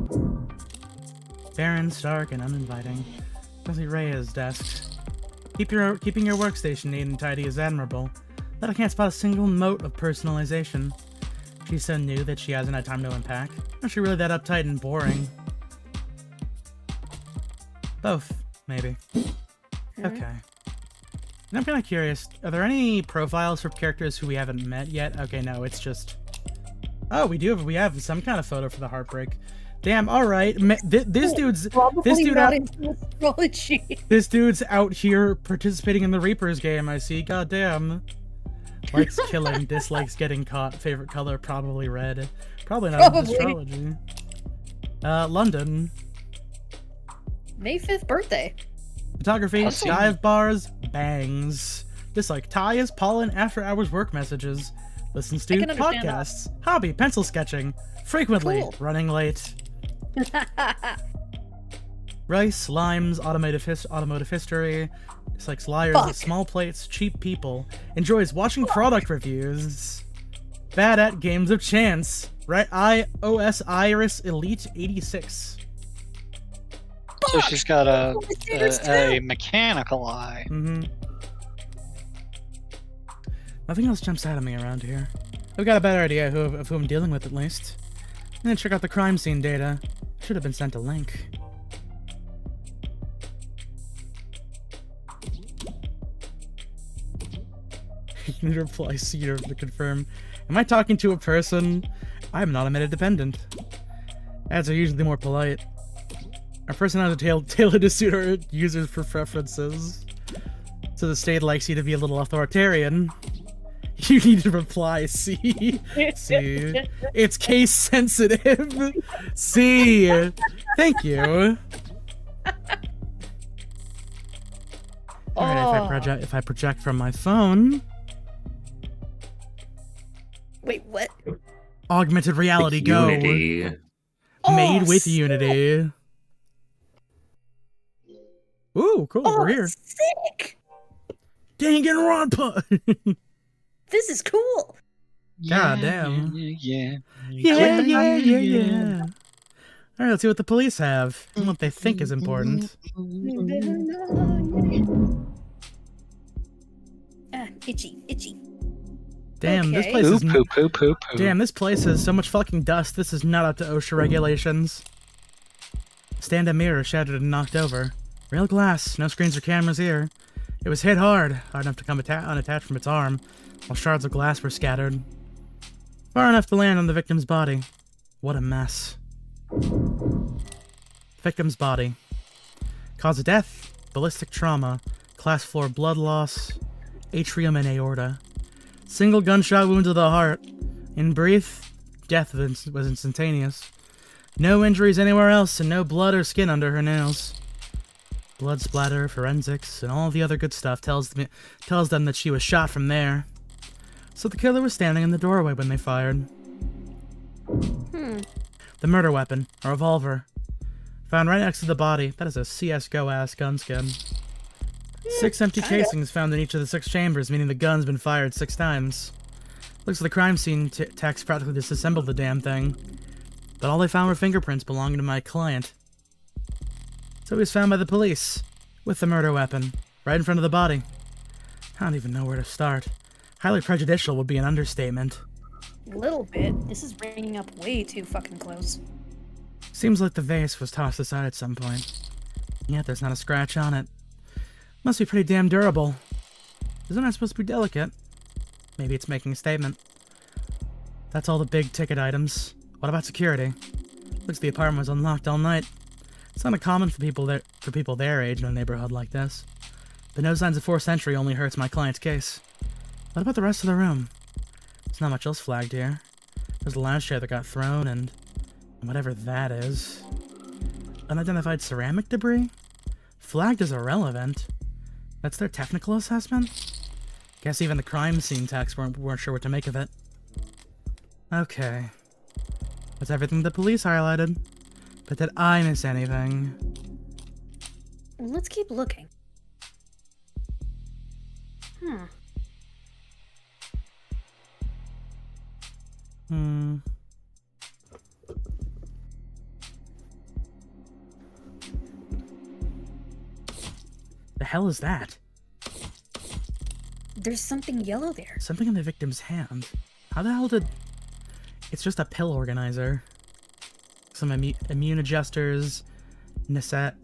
Barren, stark, and uninviting. Especially Rhea's desk. Keeping your workstation neat and tidy is admirable, but I can't spot a single mote of personalization. She's so new that she hasn't had time to unpack. Or is she really that uptight and boring? Both, maybe. Okay. And I'm kind of curious, are there any profiles for characters who we haven't met yet? Okay, no, it's just... Oh, we have some kind of photo for the Heartbreak. Damn, alright. This dude's... Probably dude not out- into astrology. This dude's out here participating in the Reapers game, I see. Goddamn. Likes killing, dislikes getting caught. Favorite color, probably red. Probably not Probably. astrology. London. May 5th birthday. Photography, Awesome. dive bars, bangs. Dislike ties, pollen, after hours work messages. Listens to I can understand that. podcasts. Hobby, pencil sketching. Frequently, Cool. running late. Rice, limes, automotive history. Dislikes liars, Fuck. small plates, cheap people. Enjoys watching product reviews. Bad at games of chance. Right, iOS Iris Elite 86. So she's got a Mysterious a mechanical eye. Mm-hmm. Nothing else jumps out at me around here. I've got a better idea of who I'm dealing with, at least. And then check out the crime scene data. Should have been sent a link. You need to reply C to confirm. Am I talking to a person? I'm not a meta dependent. Ads are usually more polite. Our personalities are tailored to suit our users' preferences. So the state likes you to be a little authoritarian. You need to reply C. C. It's case sensitive. C. Thank you. Alright, if I project from my phone. Wait, what? Augmented reality, go. Unity. Made with sick. Unity. Ooh, cool, we're here. Sick! Danganronpa! This is cool. God damn. Yeah. Yeah. Alright, let's see what the police have. And what they think is important. Itchy. Damn, this Okay. place is Poo. Damn, this place has so much fucking dust. This is not up to OSHA regulations. Stand-up mirror shattered and knocked over. Real glass, no screens or cameras here. It was hit hard enough to come unattached from its arm, while shards of glass were scattered. Far enough to land on the victim's body. What a mess. Victim's body. Cause of death, ballistic trauma, class 4 blood loss, atrium and aorta. Single gunshot wound to the heart. In brief, death was instantaneous. No injuries anywhere else and no blood or skin under her nails. Blood splatter, forensics, and all the other good stuff tells them that she was shot from there. So the killer was standing in the doorway when they fired. The murder weapon, a revolver. Found right next to the body. That is a CSGO-ass gun skin. 6 empty casings found in each of the 6 chambers, meaning the gun's been fired 6 times. Looks like the crime scene techs practically disassembled the damn thing. But all they found were fingerprints belonging to my client. So he was found by the police, with the murder weapon, right in front of the body. I don't even know where to start. Highly prejudicial would be an understatement. A little bit. This is bringing up way too fucking close. Seems like the vase was tossed aside at some point. Yet there's not a scratch on it. Must be pretty damn durable. Isn't that supposed to be delicate? Maybe it's making a statement. That's all the big ticket items. What about security? Looks the apartment was unlocked all night. It's not uncommon for people their age in a neighborhood like this. But no signs of forced entry only hurts my client's case. What about the rest of the room? There's not much else flagged here. There's a lounge chair that got thrown and whatever that is. Unidentified ceramic debris? Flagged as irrelevant. That's their technical assessment? Guess even the crime scene techs weren't sure what to make of it. Okay. That's everything the police highlighted. But did I miss anything? Let's keep looking. The hell is that? There's something yellow there. Something in the victim's hand. How the hell did... It's just a pill organizer. Some immune adjusters, NSAIDs,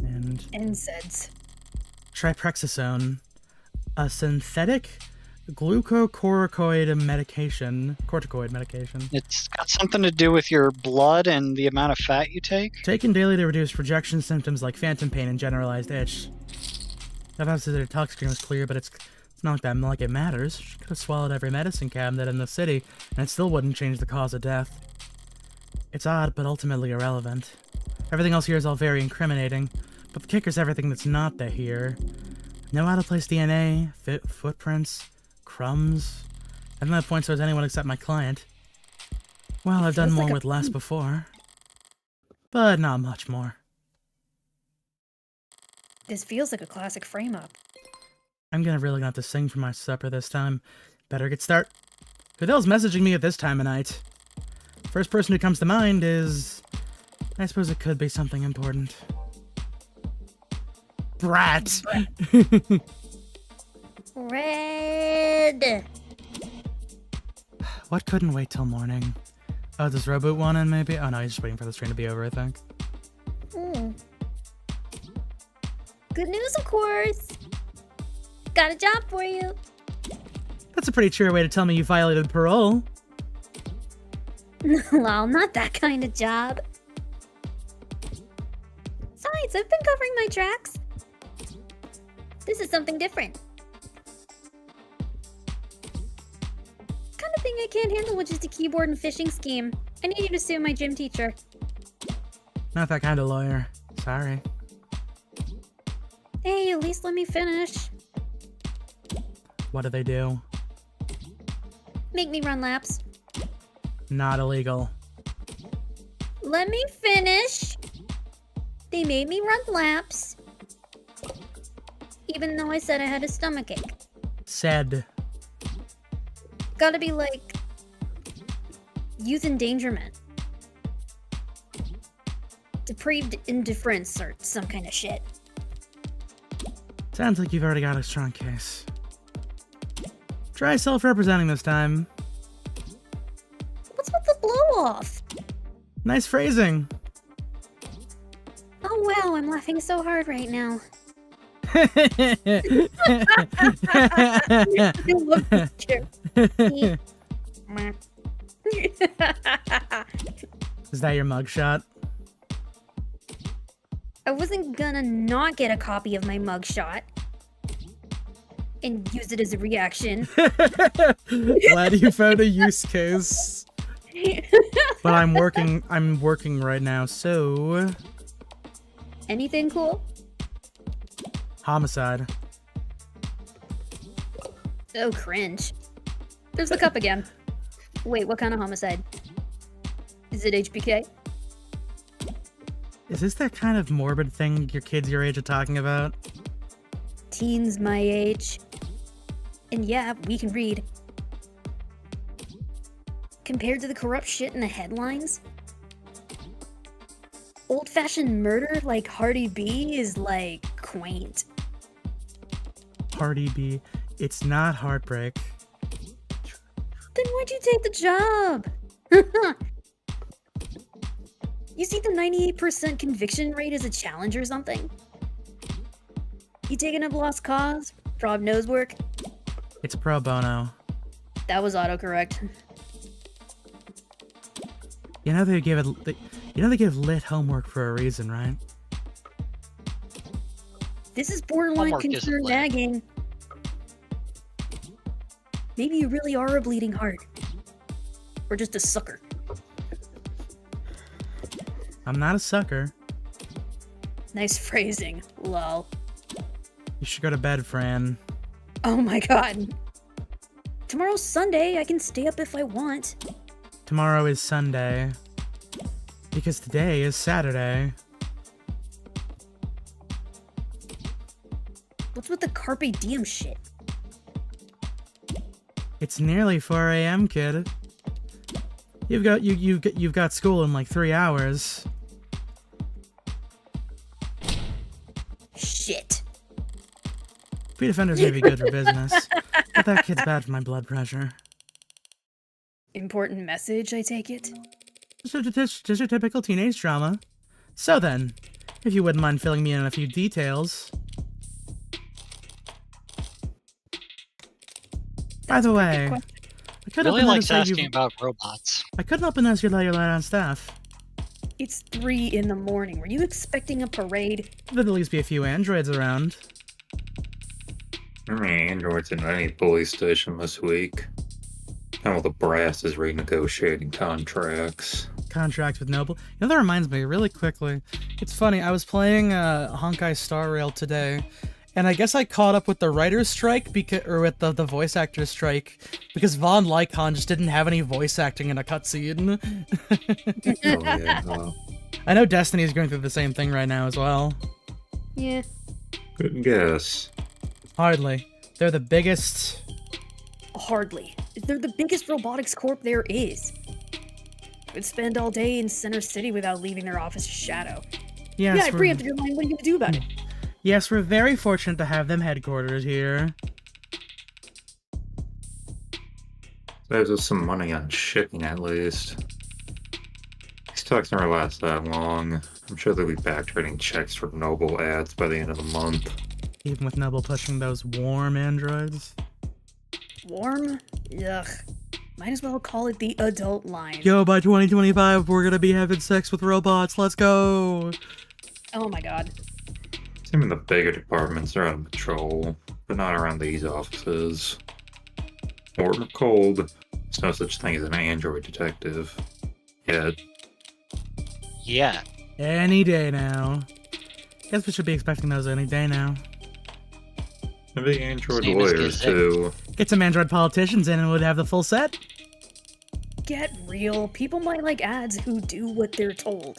and... NSAIDs. Triprexisone. A synthetic glucocorticoid medication. It's got something to do with your blood and the amount of fat you take. Taken daily to reduce rejection symptoms like phantom pain and generalized itch. Obviously their tox screen was clear, but it's not like it matters. She could have swallowed every medicine cabinet in the city, and it still wouldn't change the cause of death. It's odd, but ultimately irrelevant. Everything else here is all very incriminating, but the kicker's everything that's not there here. No out-of-place DNA, footprints, crumbs. I don't have points towards anyone except my client. Well, I've done feels more like a- with less before. But not much more. This feels like a classic frame-up. I'm really gonna have to sing for my supper this time. Better get start. Who the hell's messaging me at this time of night? First person who comes to mind is... I suppose it could be something important. Brat! Red! What couldn't wait till morning? Oh, does Roboot want in maybe? Oh no, he's just waiting for the stream to be over, I think. Good news, of course! Got a job for you. That's a pretty sure way to tell me you violated parole. Well, not that kind of job. Besides, I've been covering my tracks. This is something different. Kind of thing I can't handle with just a keyboard and phishing scheme. I need you to sue my gym teacher. Not that kind of lawyer. Sorry. Hey, at least let me finish. What do they do? Make me run laps. Not illegal. Let me finish. They made me run laps. Even though I said I had a stomachache. Said. Gotta be like youth endangerment. Depraved indifference or some kind of shit. Sounds like you've already got a strong case. Try self-representing this time. What's with the blow-off? Nice phrasing. Oh wow, I'm laughing so hard right now. You look picture. Is that your mugshot? I wasn't gonna not get a copy of my mugshot and use it as a reaction. Glad you found a use case. But I'm working right now, so Anything cool? homicide. Oh, cringe. There's the cup again. Wait, what kind of homicide? Is it HBK? Is this that kind of morbid thing your kids your age are talking about? Teens my age. And yeah, we can read. Compared to the corrupt shit in the headlines, old-fashioned murder like Hardy B is like quaint. Party B. It's not heartbreak. Then why'd you take the job? You see the 98% conviction rate as a challenge or something? You taking up lost cause? Prob nose work? It's pro bono. That was autocorrect. You know they give lit homework for a reason, right? This is borderline Homework isn't concern lit. nagging. Maybe you really are a bleeding heart. Or just a sucker. I'm not a sucker. Nice phrasing, lol. You should go to bed, Fran. Oh my god. Tomorrow's Sunday, I can stay up if I want. Tomorrow is Sunday. Because today is Saturday. What's with the carpe diem shit? It's nearly 4 a.m., kid. You've got school in like 3 hours. Shit. Speed offenders may be good for business, but that kid's bad for my blood pressure. Important message, I take it? Just a typical teenage drama. So then, if you wouldn't mind filling me in on a few details. By the way, I couldn't Really help but likes notice that asking about robots. I couldn't help but notice you're light on staff. It's 3 in the morning. Were you expecting a parade? There'd at least be a few androids around. I mean, androids in any police station this week. How the brass is renegotiating contracts. Contract with Noble. You know, that reminds me really quickly. It's funny, I was playing Honkai Star Rail today, and I guess I caught up with the writer's strike or with the voice actor's strike because Von Lycon just didn't have any voice acting in a cutscene. Oh, yeah. I know Destiny's going through the same thing right now as well. Yeah. Good guess. Hardly. They're the biggest. Hardly. They're the biggest robotics corp there is. Would spend all day in Center City without leaving their office's shadow. Yes, Yeah, I we're- preempted your line. What are you gonna do about it? Yes, we're very fortunate to have them headquartered here. Saves us some money on shipping at least. These talks never last that long. I'm sure they'll be back trading checks for Noble ads by the end of the month. Even with Noble pushing those warm androids. Warm? Ugh. Might as well call it the adult line. Yo, by 2025, we're gonna be having sex with robots. Let's go! Oh my god. Even the bigger departments are on patrol, but not around these offices. Warm or cold, there's no such thing as an android detective. Yet. Yeah. Any day now. Guess we should be expecting those any day now. Maybe android Same as lawyers, Gazette. too. Get some android politicians in and we'd have the full set. Get real. People might like ads who do what they're told.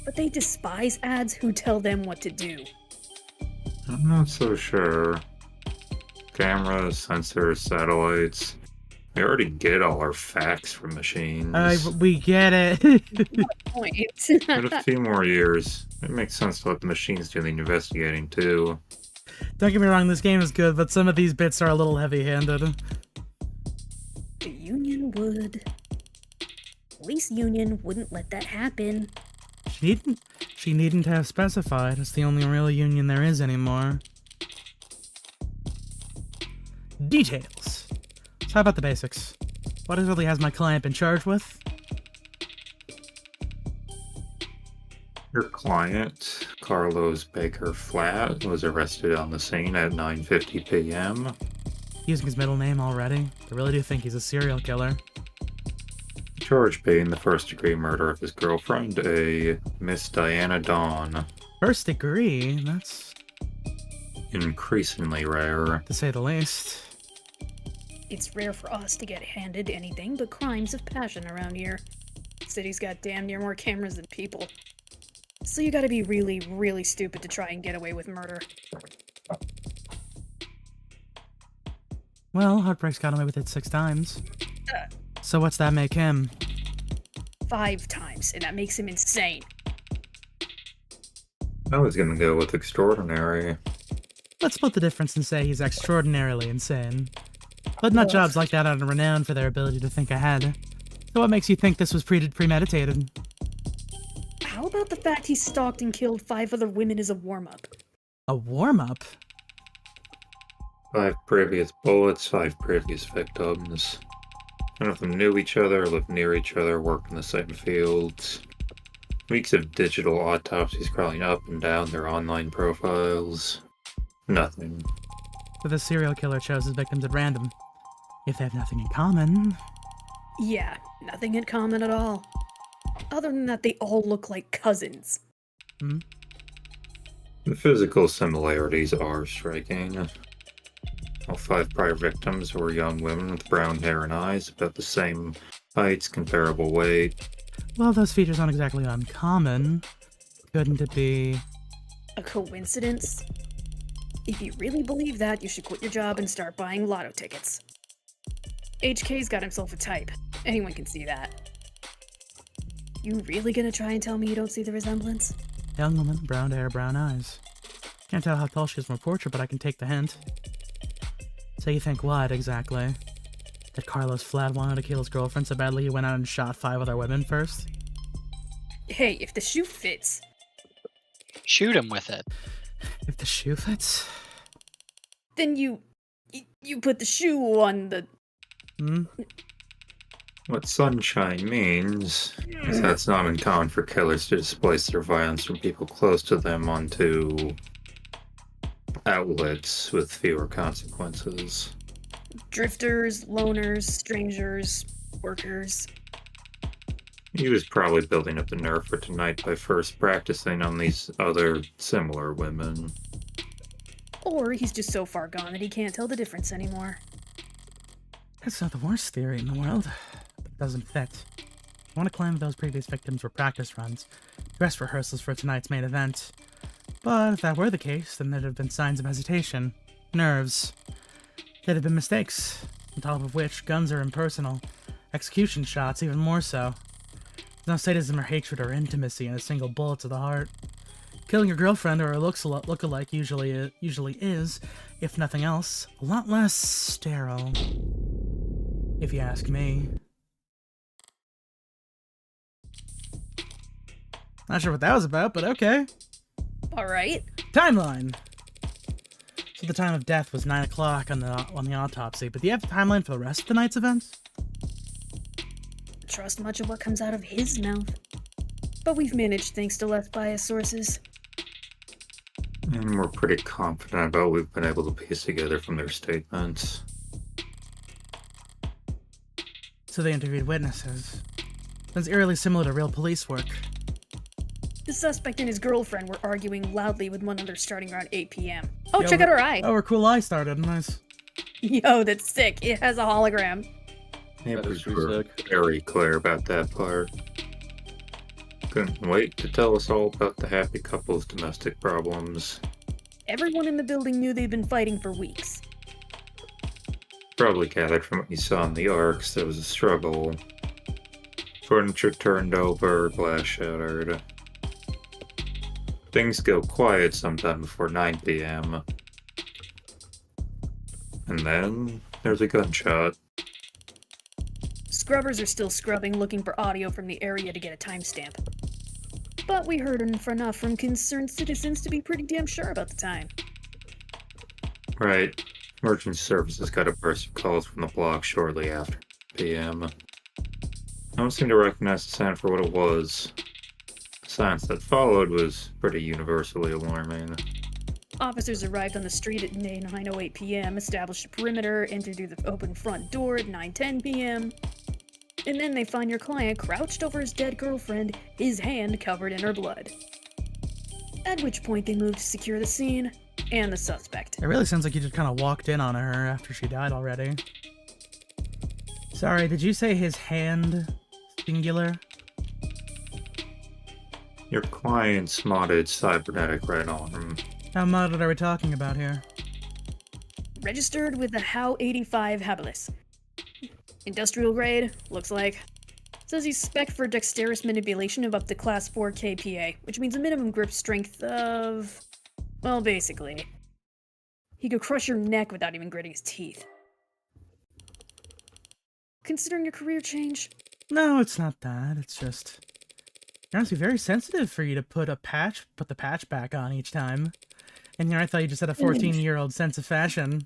But they despise ads who tell them what to do. I'm not so sure. Cameras, sensors, satellites. We already get all our facts from machines. We get it. Point. In a few more years, it makes sense to let the machines do the investigating, too. Don't get me wrong, this game is good, but some of these bits are a little heavy-handed. The Union would. Police union wouldn't let that happen. She needn't have specified. It's the only real union there is anymore. Details. So how about the basics? What exactly has my client been charged with? Your client, Carlos Baker Flat, was arrested on the scene at 9:50 p.m. Using his middle name already? I really do think he's a serial killer. Charge being the first-degree murder of his girlfriend, a Miss Diana Dawn. First degree? That's Increasingly rare. to say the least. It's rare for us to get handed anything but crimes of passion around here. City's got damn near more cameras than people. So you gotta be really, really stupid to try and get away with murder. Well, Heartbreak's got away with it 6 times. So what's that make him? 5 times, and that makes him insane. I was gonna go with extraordinary. Let's split the difference and say he's extraordinarily insane. But nutjobs like that are renowned for their ability to think ahead. So what makes you think this was premeditated? How about the fact he stalked and killed 5 other women as a warm-up? A warm-up? 5 previous bullets, 5 previous victims. None of them knew each other, lived near each other, worked in the same fields. Weeks of digital autopsies crawling up and down their online profiles. Nothing. So the serial killer chose his victims at random. If they have nothing in common... Yeah, nothing in common at all. Other than that, they all look like cousins. The physical similarities are striking. All 5 prior victims were young women with brown hair and eyes, about the same heights, comparable weight. Well, those features aren't exactly uncommon. Couldn't it be... A coincidence? If you really believe that, you should quit your job and start buying lotto tickets. HK's got himself a type. Anyone can see that. You really gonna try and tell me you don't see the resemblance? Young woman, brown hair, brown eyes. Can't tell how tall she is from a portrait, but I can take the hint. So you think what, exactly? That Carlos Flat wanted to kill his girlfriend so badly he went out and shot 5 other women first? Hey, if the shoe fits. Shoot him with it. If the shoe fits? Then you put the shoe on the... What sunshine means is that it's not uncommon for killers to displace their violence from people close to them onto outlets with fewer consequences. Drifters, loners, strangers, workers. He was probably building up the nerve for tonight by first practicing on these other similar women. Or he's just so far gone that he can't tell the difference anymore. That's not the worst theory in the world, but it doesn't fit. I want to claim those previous victims were practice runs, dress rehearsals for tonight's main event. But if that were the case, then there'd have been signs of hesitation, nerves. There'd have been mistakes, on top of which guns are impersonal, execution shots even more so. There's no sadism or hatred or intimacy in a single bullet to the heart. Killing your girlfriend or a look-alike usually is, if nothing else, a lot less sterile. If you ask me. Not sure what that was about, but okay. Alright. Timeline! said the time of death was 9 o'clock on the autopsy, but do you have a timeline for the rest of the night's events? Trust much of what comes out of his mouth. But we've managed thanks to less biased sources. And we're pretty confident about what we've been able to piece together from their statements. So they interviewed witnesses. That's eerily similar to real police work. The suspect and his girlfriend were arguing loudly with one another starting around 8 p.m. Oh, Yo, check out her eye! Oh, her cool eye started. Nice. Yo, that's sick. It has a hologram. Neighbors That is were sick. very clear about that part. Couldn't wait to tell us all about the happy couple's domestic problems. Everyone in the building knew they'd been fighting for weeks. Probably gathered from what you saw in the arcs, there was a struggle. Furniture turned over, glass shattered. Things go quiet sometime before 9 p.m. And then there's a gunshot. Scrubbers are still scrubbing, looking for audio from the area to get a timestamp. But we heard enough from concerned citizens to be pretty damn sure about the time. Right. Emergency services got a burst of calls from the block shortly after p.m. No one seemed to recognize the sound for what it was. The silence that followed was pretty universally alarming. Officers arrived on the street at 9:08 p.m., established a perimeter, entered through the open front door at 9:10 p.m., and then they find your client crouched over his dead girlfriend, his hand covered in her blood. At which point they moved to secure the scene and the suspect. It really sounds like you just kind of walked in on her after she died already. Sorry, did you say his hand singular? Your client's modded cybernetic right arm. How modded are we talking about here? Registered with the HOW 85 Habilis. Industrial grade, looks like. Says he's spec for dexterous manipulation of up to class 4 KPA, which means a minimum grip strength of... well, basically. He could crush your neck without even gritting his teeth. Considering your career change? No, it's not that. It's just... You're honestly very sensitive for you to put the patch back on each time. And here I thought you just had a 14-year-old sense of fashion.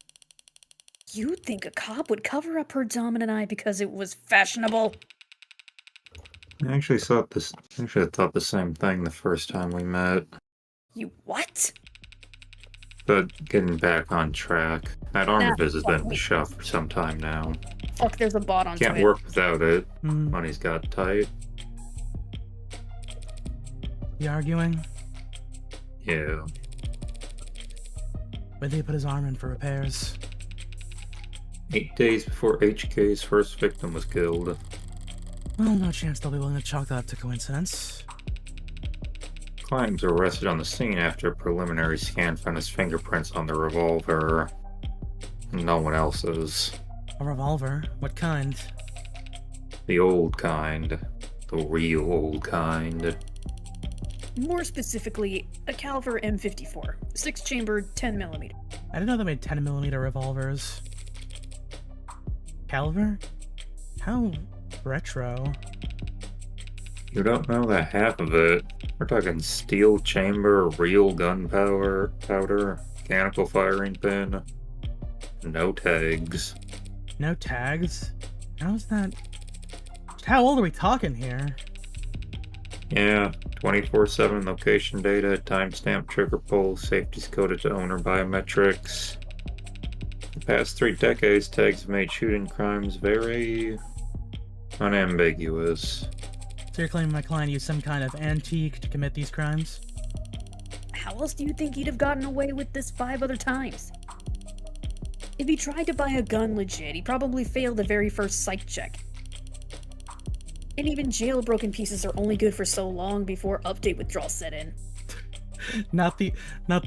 You'd think a cop would cover up her dominant eye because it was fashionable. I actually thought the same thing the first time we met. You what? But getting back on track, that armor Nah, viz has fuck been in me. the shop for some time now. Fuck, there's a bot on Can't Twitter. work without it. Hmm, Money's got tight. you arguing? Yeah. Where'd they put his arm in for repairs? 8 days before HK's first victim was killed. Well, no chance they'll be willing to chalk that up to coincidence. Client was arrested on the scene after a preliminary scan found his fingerprints on the revolver. No one else's. A revolver? What kind? The old kind. The real old kind. More specifically, a Calver M54, 6-chamber, 10mm. I didn't know they made 10mm revolvers. Calver? How retro. You don't know that half of it. We're talking steel chamber, real gunpowder, mechanical firing pin, no tags. No tags? How's that? How old are we talking here? Yeah, 24/7 location data, timestamp, trigger pull, safety's coded to owner biometrics. The past 3 decades, tags have made shooting crimes very unambiguous. So you're claiming my client used some kind of antique to commit these crimes? How else do you think he'd have gotten away with this 5 other times? If he tried to buy a gun legit, he probably failed the very first psych check. And even jailbroken pieces are only good for so long before update withdrawal set in. Not the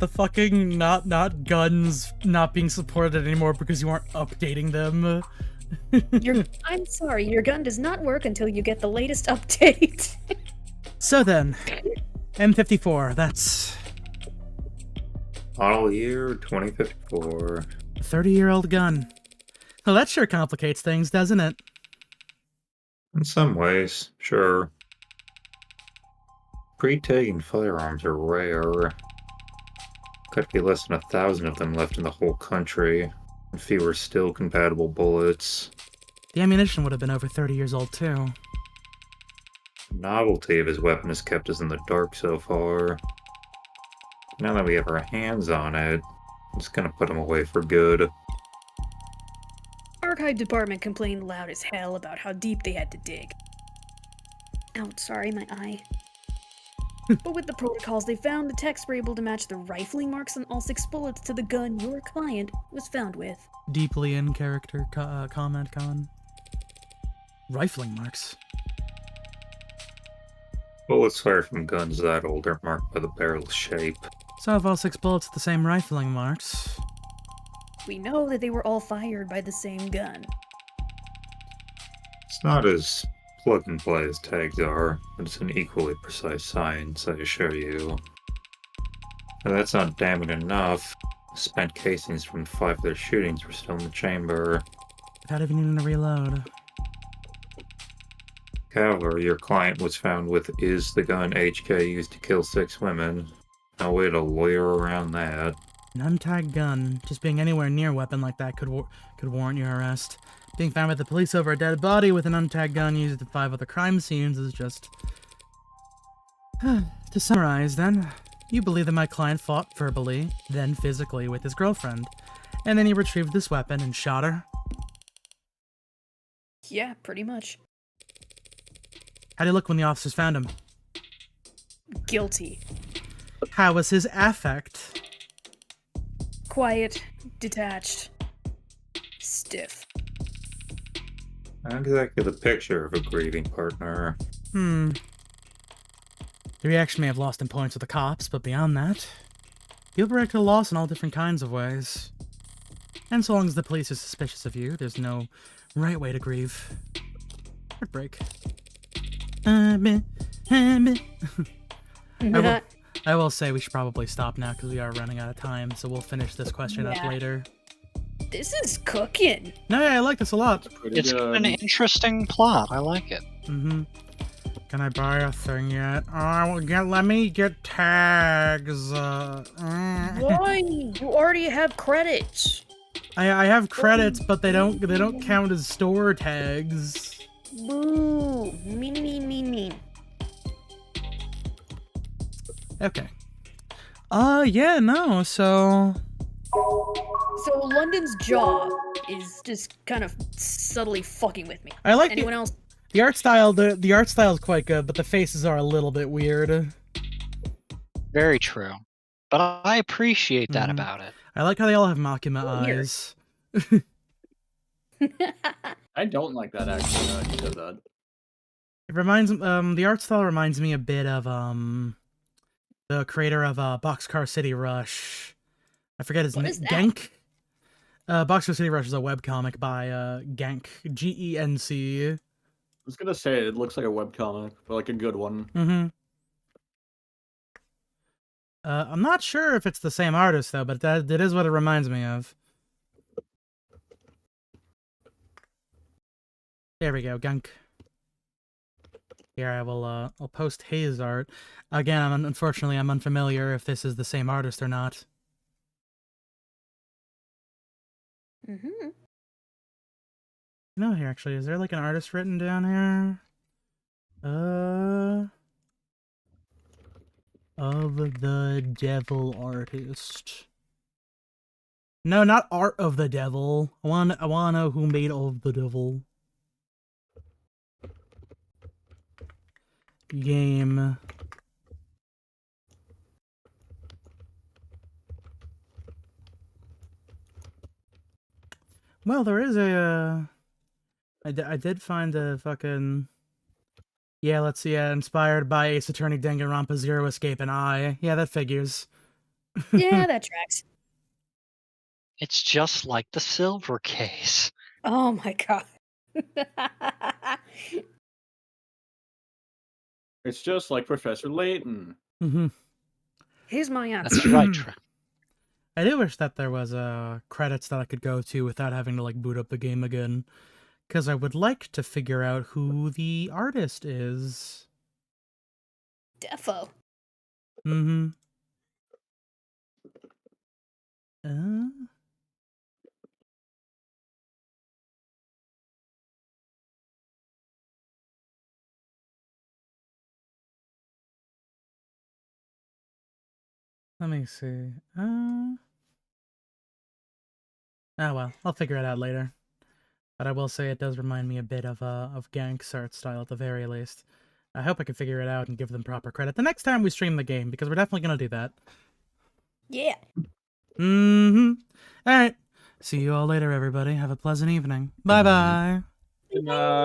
fucking not guns not being supported anymore because you aren't updating them. I'm sorry, your gun does not work until you get the latest update. So then, M54, that's Model year 2054. a 30-year-old gun. Well, that sure complicates things, doesn't it? In some ways, sure. Pre-tagging firearms are rare. Could be less than 1,000 of them left in the whole country, and fewer still compatible bullets. The ammunition would have been over 30 years old, too. The novelty of his weapon has kept us in the dark so far. Now that we have our hands on it, I'm just gonna put him away for good. Archive department complained loud as hell about how deep they had to dig. Ouch, sorry, my eye. But with the protocols they found, the techs were able to match the rifling marks on all 6 bullets to the gun your client was found with. Deeply in character comment, Con. Rifling marks. Bullets fired from guns that old are marked by the barrel shape. So if all 6 bullets the same rifling marks. We know that they were all fired by the same gun. It's not as plug and play as tags are, but it's an equally precise science, I assure you. If that's not damning enough, spent casings from 5 of their shootings were still in the chamber. Without even needing to reload. However, your client was found with is the gun HK used to kill 6 women. No way to lawyer around that. An untagged gun. Just being anywhere near a weapon like that could warrant your arrest. Being found by the police over a dead body with an untagged gun used at 5 other crime scenes is just... To summarize, then, you believe that my client fought verbally, then physically with his girlfriend, and then he retrieved this weapon and shot her? Yeah, pretty much. How'd he look when the officers found him? Guilty. How was his affect? Quiet, detached, stiff. Not exactly the picture of a grieving partner. The reaction may have lost in points with the cops, but beyond that, people react to loss in all different kinds of ways. And so long as the police are suspicious of you, there's no right way to grieve. Heartbreak. I will say we should probably stop now because we are running out of time, so we'll finish this question up Yeah. later. This is cooking. No, yeah, I like this a lot. Pretty It's good. an interesting plot. I like it. Can I buy a thing yet? Let me get tags. Why? You already have credits. I have credits, but they don't count as store tags. Boo. Mean. Okay. Yeah, no, so... So London's jaw is just kind of subtly fucking with me. I like Anyone else? the art style. The art style is quite good, but the faces are a little bit weird. Very true. But I appreciate that Mhm. about it. I like how they all have Makima Weird. eyes. I don't like that actually. Now that you said that. It reminds the art style reminds me a bit of the creator of Boxcar City Rush. I forget his What name. is that? Genk. Boxcar City Rush is a webcomic by Genk. Genc. I was gonna say it looks like a webcomic, but like a good one. I'm not sure if it's the same artist though, but that is what it reminds me of. There we go, Gunk. Here I will I'll post his art. Again, unfortunately I'm unfamiliar if this is the same artist or not. No, here actually, is there like an artist written down here? Of the Devil artist. No, not Art of the Devil. I wanna know who made Of the Devil. Game. Well, there is a I did find a fucking... Yeah, let's see, inspired by Ace Attorney Danganronpa Zero Escape and I. Yeah, that figures. Yeah, that tracks. It's just like the silver case. Oh my god. It's just like Professor Layton. Here's my answer. That's right, Trent. I do wish that there was credits that I could go to without having to like boot up the game again, because I would like to figure out who the artist is. Defo. Uh, let me see. Oh well, I'll figure it out later. But I will say it does remind me a bit of Gank's art style at the very least. I hope I can figure it out and give them proper credit the next time we stream the game, because we're definitely gonna do that. Yeah. Mm-hmm. Alright. See you all later, everybody. Have a pleasant evening. Bye-bye. Good night.